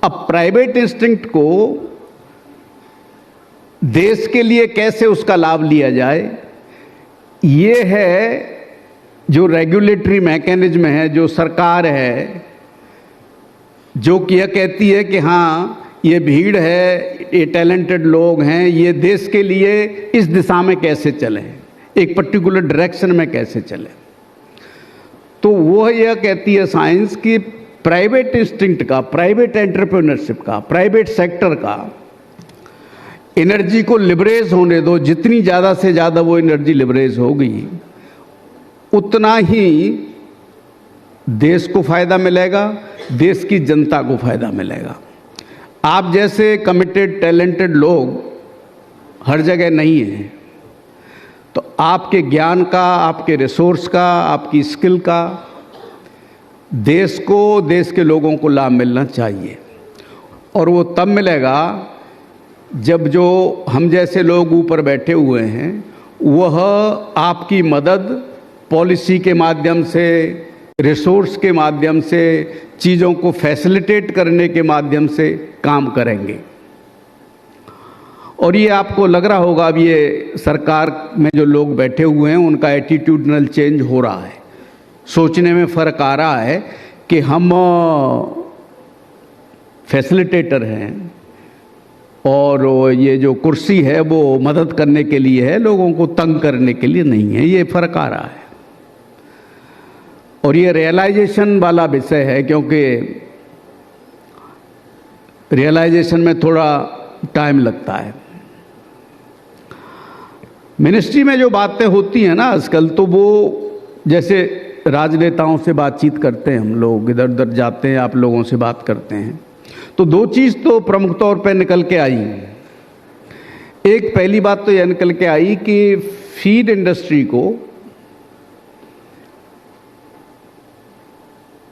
अब प्राइवेट इंस्टिंक्ट को देश के लिए कैसे उसका लाभ लिया जाए, ये है जो रेगुलेटरी मैकेनिज्म है, जो सरकार है, जो कि यह कहती है कि हाँ ये भीड़ है, ये टैलेंटेड लोग हैं, ये देश के लिए इस दिशा में कैसे चलें, एक पर्टिकुलर डायरेक्शन में कैसे चले। तो वो यह कहती है साइंस कि प्राइवेट इंस्टिंक्ट का, प्राइवेट एंटरप्रेन्योरशिप का, प्राइवेट सेक्टर का एनर्जी को लिबरेज होने दो। जितनी ज़्यादा से ज़्यादा वो एनर्जी लिबरेज होगी उतना ही देश को फायदा मिलेगा, देश की जनता को फायदा मिलेगा। आप जैसे कमिटेड टैलेंटेड लोग हर जगह नहीं हैं, तो आपके ज्ञान का, आपके रिसोर्स का, आपकी स्किल का देश को, देश के लोगों को लाभ मिलना चाहिए। और वो तब मिलेगा जब जो हम जैसे लोग ऊपर बैठे हुए हैं वह आपकी मदद पॉलिसी के माध्यम से, रिसोर्स के माध्यम से, चीज़ों को फैसिलिटेट करने के माध्यम से काम करेंगे। और ये आपको लग रहा होगा, अब ये सरकार में जो लोग बैठे हुए हैं उनका एटीट्यूडनल चेंज हो रहा है, सोचने में फ़र्क आ रहा है कि हम फैसिलिटेटर हैं और ये जो कुर्सी है वो मदद करने के लिए है, लोगों को तंग करने के लिए नहीं है। ये फ़र्क आ रहा है और ये रियलाइजेशन वाला विषय है, क्योंकि रियलाइजेशन में थोड़ा टाइम लगता है। मिनिस्ट्री में जो बातें होती हैं ना आजकल, तो वो जैसे राजनेताओं से बातचीत करते हैं हम लोग, इधर उधर जाते हैं, आप लोगों से बात करते हैं, तो दो चीज़ तो प्रमुख तौर पे निकल के आई। एक पहली बात तो यह निकल के आई कि फीड इंडस्ट्री को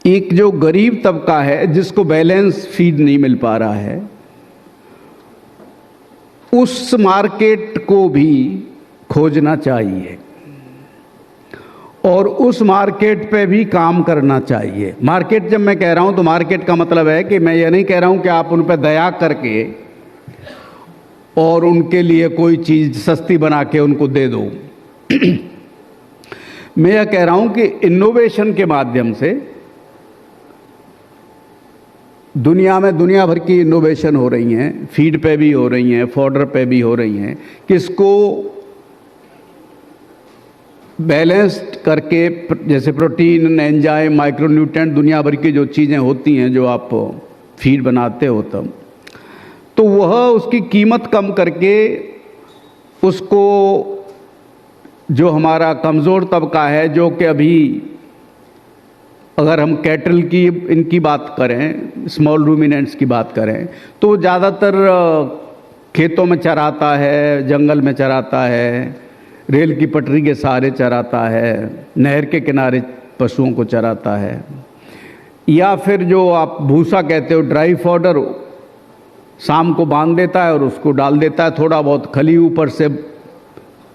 एक जो गरीब तबका है जिसको बैलेंस फीड नहीं मिल पा रहा है, उस मार्केट को भी खोजना चाहिए और उस मार्केट पे भी काम करना चाहिए। मार्केट जब मैं कह रहा हूं तो मार्केट का मतलब है कि मैं ये नहीं कह रहा हूं कि आप उन पे दया करके और उनके लिए कोई चीज़ सस्ती बना के उनको दे दो। मैं यह कह रहा हूं कि इनोवेशन के माध्यम से दुनिया में दुनिया भर की इनोवेशन हो रही हैं, फीड पे भी हो रही हैं, फॉडर पे भी हो रही हैं, किसको बैलेंस्ड करके, जैसे प्रोटीन, एंजाइम, माइक्रोन्यूट्रिएंट, दुनिया भर की जो चीज़ें होती हैं जो आप फीड बनाते हो तब, तो वह उसकी कीमत कम करके उसको जो हमारा कमज़ोर तबका है, जो कि अभी अगर हम कैटल की इनकी बात करें, स्मॉल रूमिनेंट्स की बात करें, तो ज़्यादातर खेतों में चराता है, जंगल में चराता है, रेल की पटरी के सहारे चराता है, नहर के किनारे पशुओं को चराता है, या फिर जो आप भूसा कहते हो ड्राई फॉडर, शाम को बांध देता है और उसको डाल देता है, थोड़ा बहुत खली ऊपर से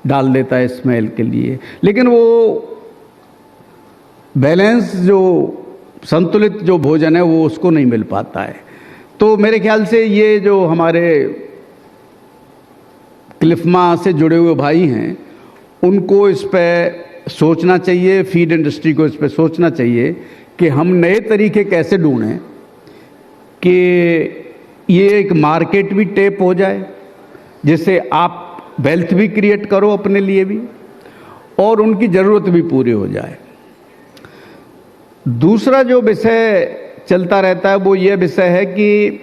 डाल देता है स्मेल के लिए, लेकिन वो बैलेंस जो संतुलित जो भोजन है वो उसको नहीं मिल पाता है। तो मेरे ख्याल से ये जो हमारे क्लिफमा से जुड़े हुए भाई हैं उनको इस पे सोचना चाहिए, फीड इंडस्ट्री को इस पे सोचना चाहिए कि हम नए तरीके कैसे ढूंढें कि ये एक मार्केट भी टेप हो जाए, जिससे आप वेल्थ भी क्रिएट करो अपने लिए भी और उनकी ज़रूरत भी पूरी हो जाए। दूसरा जो विषय चलता रहता है वो ये विषय है कि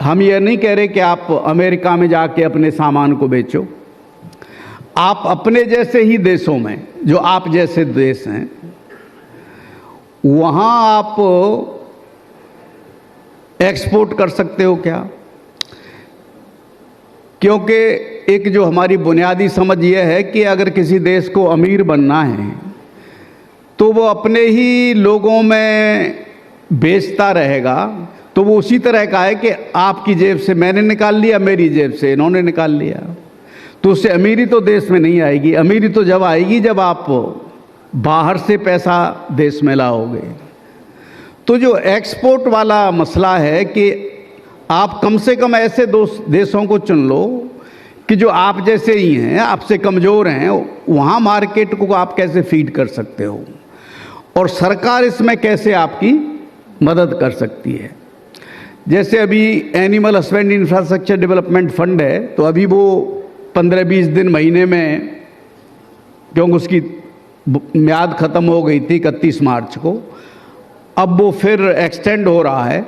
हम ये नहीं कह रहे कि आप अमेरिका में जाके अपने सामान को बेचो, आप अपने जैसे ही देशों में, जो आप जैसे देश हैं, वहाँ आप एक्सपोर्ट कर सकते हो क्या? क्योंकि एक जो हमारी बुनियादी समझ यह है कि अगर किसी देश को अमीर बनना है तो वो अपने ही लोगों में बेचता रहेगा, तो वो उसी तरह का है कि आपकी जेब से मैंने निकाल लिया, मेरी जेब से इन्होंने निकाल लिया, तो उससे अमीरी तो देश में नहीं आएगी। अमीरी तो जब आएगी जब आप बाहर से पैसा देश में लाओगे। तो जो एक्सपोर्ट वाला मसला है कि आप कम से कम ऐसे देशों को चुन लो कि जो आप जैसे ही हैं, आपसे कमज़ोर हैं, वहाँ मार्केट को आप कैसे फीड कर सकते हो और सरकार इसमें कैसे आपकी मदद कर सकती है। जैसे अभी animal husbandry infrastructure development fund है, तो अभी वो 15-20 दिन महीने में क्योंकि उसकी म्याद ख़त्म हो गई थी 31 मार्च को। अब वो फिर एक्सटेंड हो रहा है।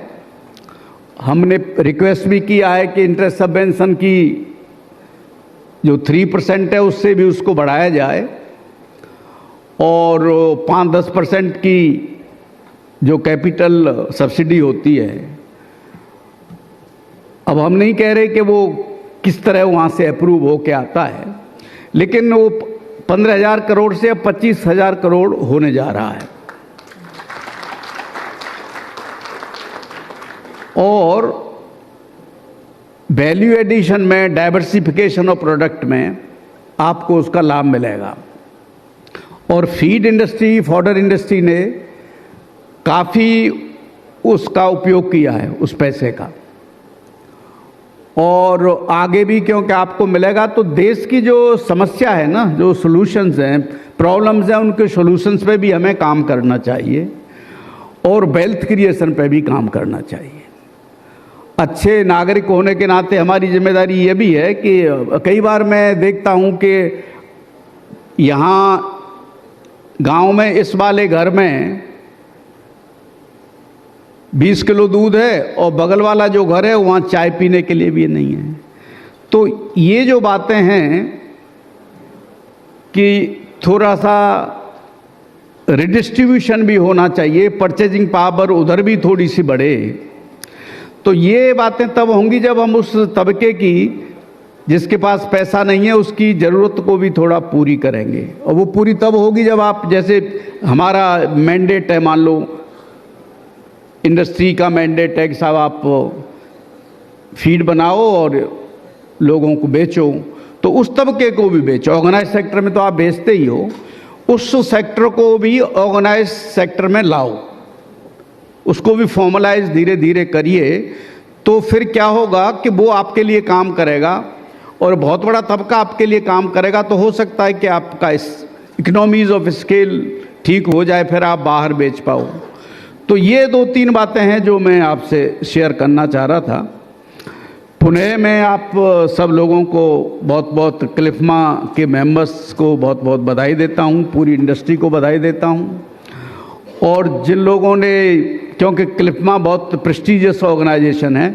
हमने रिक्वेस्ट भी किया है कि इंटरेस्ट सबवेंशन की जो 3% है उससे भी उसको बढ़ाया जाए, और 5-10% की जो कैपिटल सब्सिडी होती है, अब हम नहीं कह रहे कि वो किस तरह वहाँ से अप्रूव हो के आता है, लेकिन वो 15,000 करोड़ से अब 25,000 करोड़ होने जा रहा है। और वैल्यू एडिशन में, डाइवर्सिफिकेशन ऑफ प्रोडक्ट में आपको उसका लाभ मिलेगा। और फीड इंडस्ट्री, फॉडर इंडस्ट्री ने काफ़ी उसका उपयोग किया है उस पैसे का, और आगे भी क्योंकि आपको मिलेगा। तो देश की जो समस्या है ना, जो सॉल्यूशंस हैं, प्रॉब्लम्स हैं, उनके सॉल्यूशंस पे भी हमें काम करना चाहिए, और वेल्थ क्रिएशन पे भी काम करना चाहिए। अच्छे नागरिक होने के नाते हमारी जिम्मेदारी ये भी है कि कई बार मैं देखता हूँ कि यहाँ गांव में इस वाले घर में 20 किलो दूध है, और बगल वाला जो घर है वहाँ चाय पीने के लिए भी नहीं है। तो ये जो बातें हैं कि थोड़ा सा रिडिस्ट्रीब्यूशन भी होना चाहिए, परचेजिंग पावर उधर भी थोड़ी सी बढ़े। तो ये बातें तब होंगी जब हम उस तबके की, जिसके पास पैसा नहीं है, उसकी ज़रूरत को भी थोड़ा पूरी करेंगे। और वो पूरी तब होगी जब आप, जैसे हमारा मैंडेट है, मान लो इंडस्ट्री का मैंडेट है कि साहब आप फीड बनाओ और लोगों को बेचो, तो उस तबके को भी बेचो। ऑर्गेनाइज सेक्टर में तो आप बेचते ही हो, उस सेक्टर को भी ऑर्गेनाइज सेक्टर में लाओ, उसको भी फॉर्मलाइज धीरे धीरे करिए। तो फिर क्या होगा कि वो आपके लिए काम करेगा, और बहुत बड़ा तबका आपके लिए काम करेगा। तो हो सकता है कि आपका इकोनॉमीज ऑफ स्केल ठीक हो जाए, फिर आप बाहर बेच पाओ। तो ये 2-3 बातें हैं जो मैं आपसे शेयर करना चाह रहा था। पुणे में आप सब लोगों को बहुत बहुत, क्लिफमा के मेंबर्स को बहुत बहुत बधाई देता हूँ, पूरी इंडस्ट्री को बधाई देता हूँ। और जिन लोगों ने, क्योंकि क्लिफमा बहुत प्रेस्टीजियस ऑर्गेनाइजेशन है,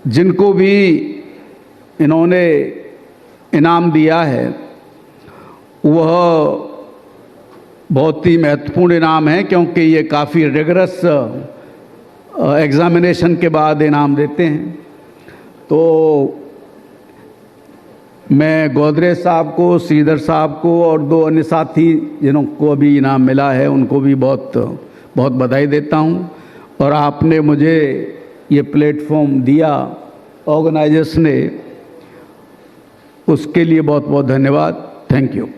जिनको भी इन्होंने इनाम दिया है, वह बहुत ही महत्वपूर्ण इनाम है, क्योंकि ये काफ़ी रिगरस एग्ज़ामिनेशन के बाद इनाम देते हैं। तो मैं गोदरेज साहब को, श्रीधर साहब को और 2 अन्य साथी जिनको अभी इनाम मिला है, उनको भी बहुत बहुत बधाई देता हूँ। और आपने मुझे ये प्लेटफॉर्म दिया ऑर्गेनाइजर्स ने, उसके लिए बहुत बहुत धन्यवाद। Thank you.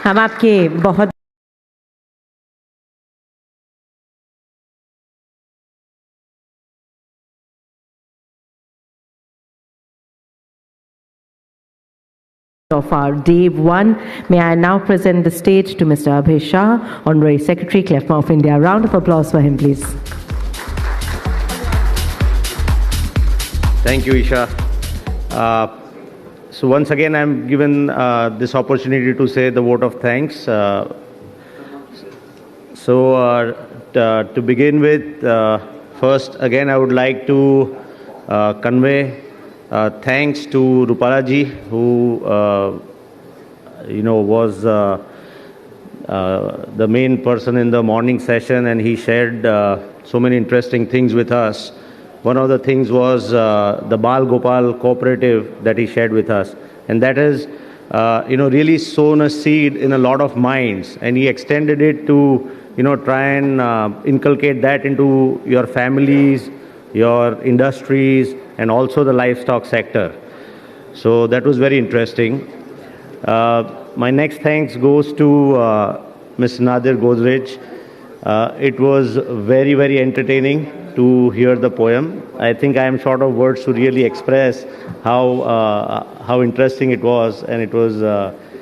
हम आपके बहुत of our Day-1. May I now present the stage to Mr. Abhay Shah, Honorary Secretary, CLFMA of India. A round of applause for him, please. Thank you, Isha. So once again, I'm given this opportunity to say the vote of thanks. To begin with, first, again, I would like to convey thanks to Rupala ji, who was the main person in the morning session, and he shared so many interesting things with us. One of the things was the Bal Gopal cooperative that he shared with us, and that has really sown a seed in a lot of minds, and he extended it to try and inculcate that into your families, your industries, and also the livestock sector. So that was very interesting. My next thanks goes to Ms. Nadir Godrej. It was very, very entertaining to hear the poem. I think I am short of words to really express how interesting it was, and it was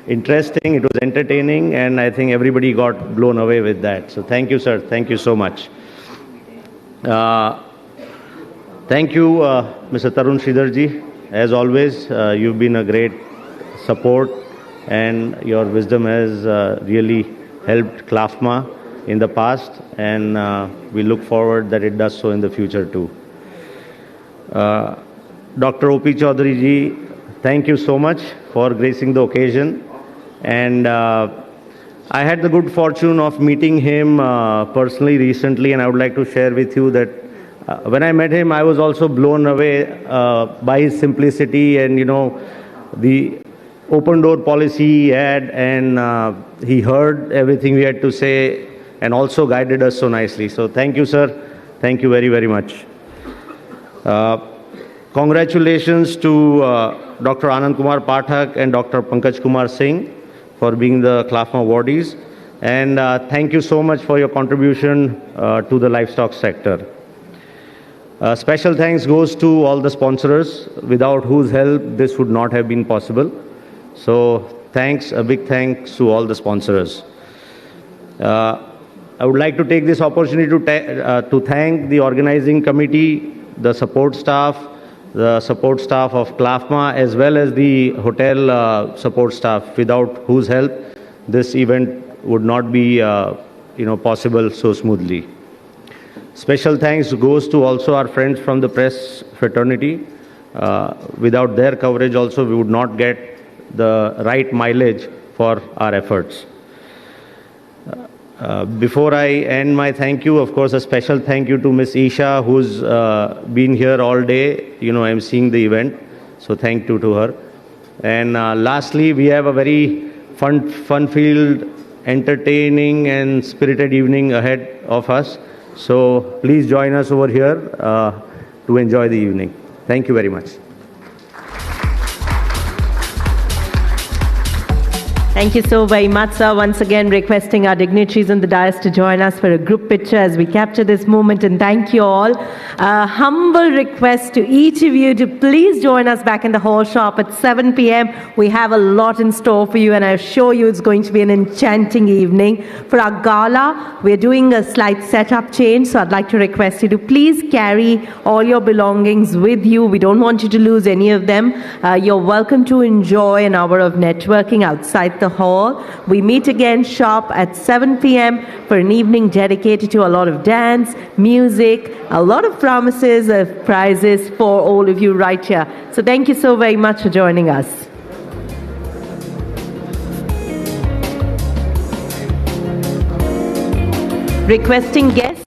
interesting, it was entertaining, and I think everybody got blown away with that. So thank you, sir. Thank you so much. Thank you, Mr. Tarun Sridhar ji, as always, you've been a great support, and your wisdom has really helped CLFMA in the past, and we look forward that it does so in the future too. Dr. O.P. Chaudhary ji, thank you so much for gracing the occasion, and I had the good fortune of meeting him personally recently, and I would like to share with you that when I met him, I was also blown away by his simplicity and, the open door policy he had, and he heard everything we had to say and also guided us so nicely. So thank you, sir. Thank you very, very much. Congratulations to Dr. Anand Kumar Pathak and Dr. Pankaj Kumar Singh for being the CLFMA awardees. And thank you so much for your contribution to the livestock sector. Special thanks goes to all the sponsors, without whose help this would not have been possible. So thanks, a big thanks to all the sponsors. I would like to take this opportunity to thank the organizing committee, the support staff of CLFMA, as well as the hotel support staff, without whose help this event would not be possible so smoothly. Special thanks goes to also our friends from the press fraternity. Without their coverage also, we would not get the right mileage for our efforts. Before I end my thank you, of course, a special thank you to Miss Isha, who's been here all day, emceeing the event. So thank you to her. And lastly, we have a very fun-filled, entertaining and spirited evening ahead of us. So please join us over here to enjoy the evening. Thank you very much. Thank you so very much, sir. Once again, requesting our dignitaries on the dais to join us for a group picture as we capture this moment, and thank you all. A humble request to each of you to please join us back in the hall shop at 7 p.m. We have a lot in store for you, and I assure you it's going to be an enchanting evening. For our gala, we're doing a slight setup change, so I'd like to request you to please carry all your belongings with you. We don't want you to lose any of them. You're welcome to enjoy an hour of networking outside the hall. We meet again sharp at 7 p.m. for an evening dedicated to a lot of dance, music, a lot of promises of prizes for all of you right here. So thank you so very much for joining us. Requesting guests